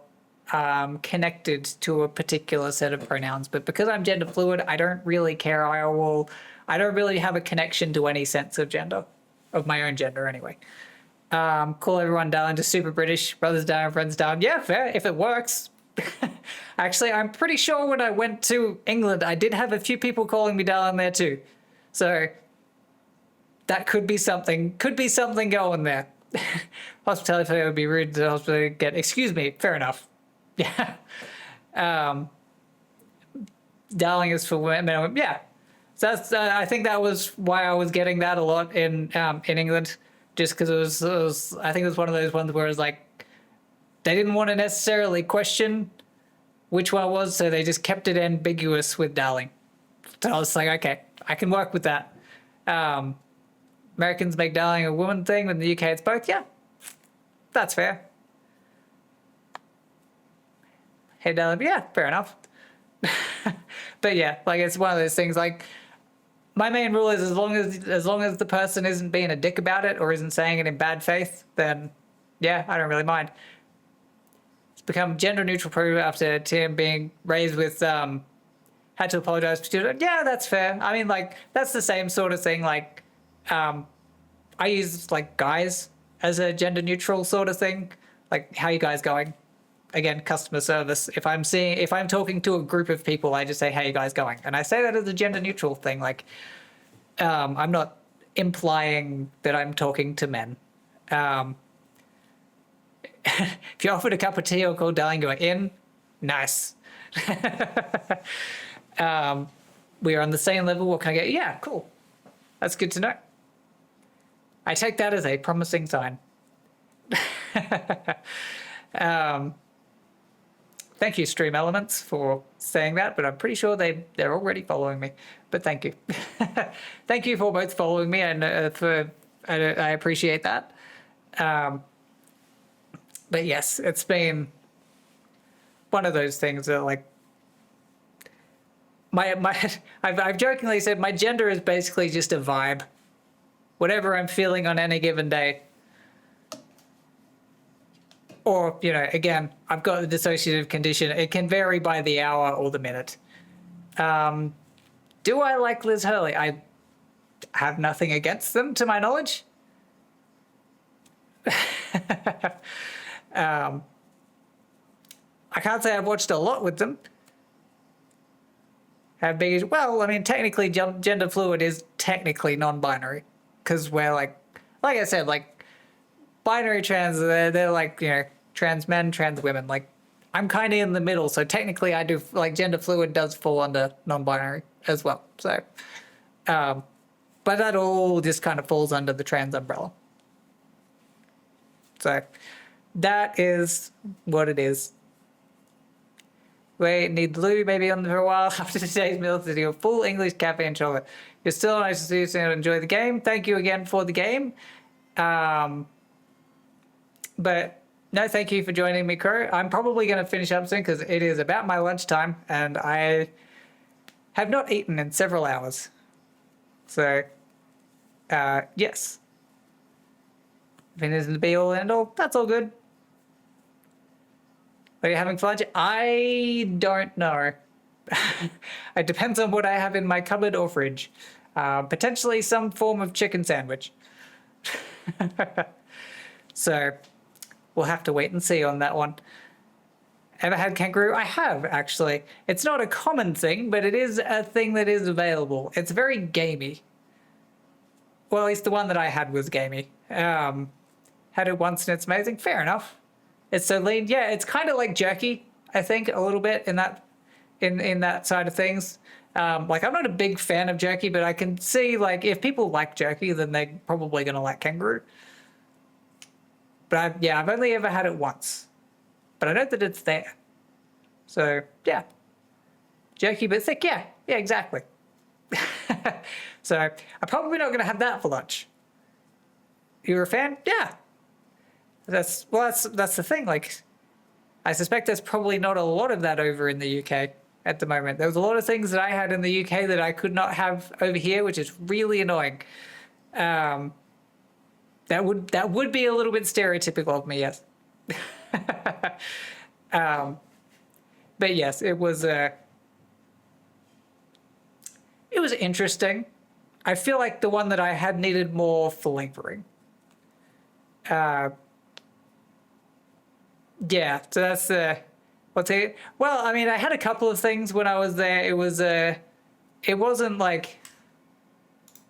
connected to a particular set of pronouns, but because I'm gender fluid, I don't really care. I don't really have a connection to any sense of gender, of my own gender anyway. Call everyone darling, just super British, brothers down, friends down. Yeah, fair, if it works. Actually, I'm pretty sure when I went to England, I did have a few people calling me darling there too. So that could be something going there. Hospitality would be rude to hospitality get, excuse me, fair enough. Yeah. Darling is for women, yeah. So that's, I think that was why I was getting that a lot in England. just because it was, I think it was one of those ones where it was like, they didn't want to necessarily question which one it was, so they just kept it ambiguous with darling. So I was like, okay, I can work with that. Americans make darling a woman thing, in the UK it's both. Yeah, that's fair. Hey, darling, yeah, fair enough. But yeah, like it's one of those things. Like my main rule is as long as the person isn't being a dick about it or isn't saying it in bad faith, then yeah, I don't really mind. It's become gender neutral proof after Tim being raised with had to apologize to children. Yeah, that's fair. I mean, like that's the same sort of thing. Like I use like guys as a gender neutral sort of thing. Like, how you guys going? Again, customer service. If I'm talking to a group of people, I just say, "How you guys going?" And I say that as a gender neutral thing. Like, I'm not implying that I'm talking to men. If you're offered a cup of tea or called darling, going in, nice. We are on the same level. What can I get? Yeah, cool. That's good to know. I take that as a promising sign. Thank you, Stream Elements, for saying that, but I'm pretty sure they're already following me. But thank you. Thank you for both following me, and I appreciate that. But yes, it's been one of those things that like I've jokingly said my gender is basically just a vibe. Whatever I'm feeling on any given day. Or, you know, again, I've got the dissociative condition. It can vary by the hour or the minute. Do I like Liz Hurley? I have nothing against them, to my knowledge. I can't say I've watched a lot with them. How big is... Well, I mean, technically, gender fluid is technically non-binary. Because we're like I said, like, binary trans, they're like, you know, trans men, trans women. Like, I'm kind of in the middle, so technically I do, like, gender fluid does fall under non-binary as well. So, but that all just kind of falls under the trans umbrella. So, that is what it is. Wait, need Lou maybe on for a while after today's meal to do a full English cafe and chocolate. You're still nice to see you soon. Enjoy the game. Thank you again for the game. But no, thank you for joining me, crew. I'm probably going to finish up soon because it is about my lunchtime and I have not eaten in several hours. So, yes. If it isn't the be all and end all, that's all good. Are you having for lunch? I don't know. It depends on what I have in my cupboard or fridge. Potentially some form of chicken sandwich. So we'll have to wait and see on that one. Ever had kangaroo? I have, actually. It's not a common thing, but it is a thing that is available. It's very gamey. Well, at least the one that I had was gamey. Had it once and it's amazing. Fair enough. It's so lean. Yeah, it's kind of like jerky, I think, a little bit in that side of things. Like, I'm not a big fan of jerky, but I can see, like, if people like jerky, then they're probably going to like kangaroo. But I've only ever had it once. But I know that it's there. So, yeah. Jerky but thick, yeah. Yeah, exactly. So, I'm probably not going to have that for lunch. You're a fan? Yeah. That's the thing. Like, I suspect there's probably not a lot of that over in the UK at the moment. There was a lot of things that I had in the UK that I could not have over here, which is really annoying. That would be a little bit stereotypical of me, yes. But yes, it was interesting. I feel like the one that I had needed more flavoring. Yeah, so that's what's it? Well, I mean, I had a couple of things when I was there. It wasn't like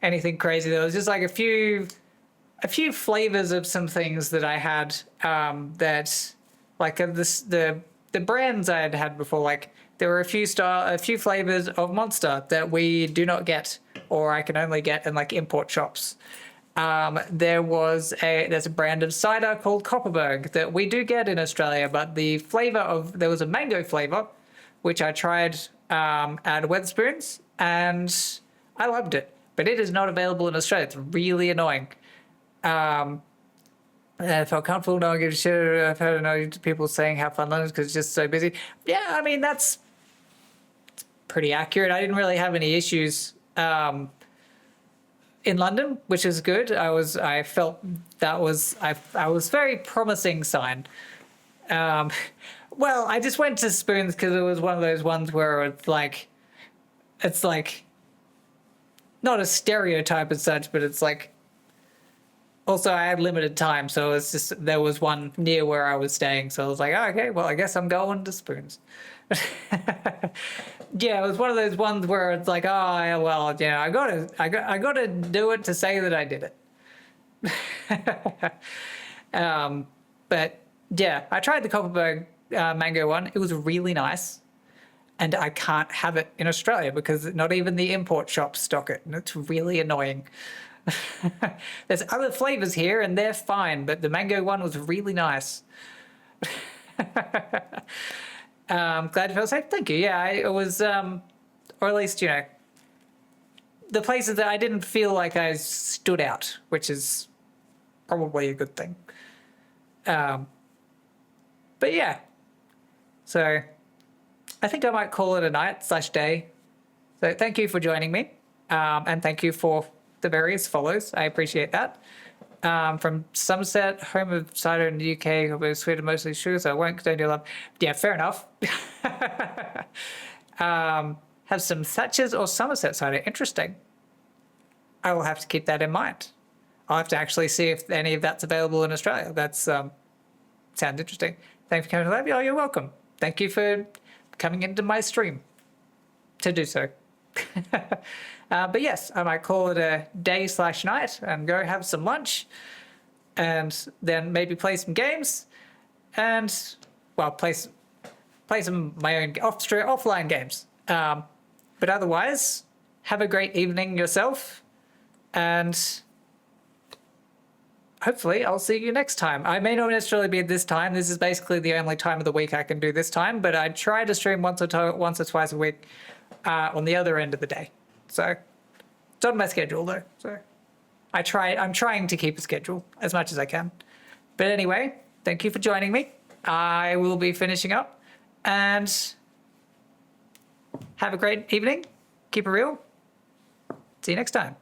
anything crazy. There was just like a few flavors of some things that I had that like the brands I had had before. Like there were a few flavors of Monster that we do not get, or I can only get in like import shops. there's a brand of cider called Copperberg that we do get in Australia, but there was a mango flavor, which I tried at Wetherspoons, and I loved it. But it is not available in Australia. It's really annoying. I felt comfortable not giving a shit. I've heard people saying how fun London is because it's just so busy. Yeah, I mean, that's pretty accurate. I didn't really have any issues in London, which is good. I felt that was very promising sign. Well, I just went to Spoons because it was one of those ones where it's like not a stereotype as such, but it's like, also I had limited time, so it's just, there was one near where I was staying, so I was like, oh, okay, well, I guess I'm going to Spoons. Yeah, it was one of those ones where it's like, oh, yeah, well, you know, I gotta do it to say that I did it. But yeah, I tried the Copperberg mango one. It was really nice, and I can't have it in Australia because not even the import shops stock it, and it's really annoying. There's other flavors here, and they're fine, but the mango one was really nice. Glad you felt safe. Thank you. Yeah, it was, or at least, you know, the places that I didn't feel like I stood out, which is probably a good thing. But yeah, so I think I might call it a night/day. So thank you for joining me, and thank you for the various follows. I appreciate that. From Somerset, home of cider in the UK, although Sweden mostly sugar, so I won't condone your love. Yeah, fair enough. Have some Thatcher's or Somerset cider. Interesting. I will have to keep that in mind. I'll have to actually see if any of that's available in Australia. That's sounds interesting. Thanks for coming to live. Oh, you're welcome. Thank you for coming into my stream to do so. But yes, I might call it a day/night and go have some lunch, and then maybe play some games, and well, play some my own offline games. But otherwise, have a great evening yourself, and hopefully I'll see you next time. I may not necessarily be at this time. This is basically the only time of the week I can do this time, but I try to stream once or twice a week on the other end of the day. So it's on my schedule though. So I'm trying to keep a schedule as much as I can. But anyway, thank you for joining me. I will be finishing up, and have a great evening. Keep it real. See you next time.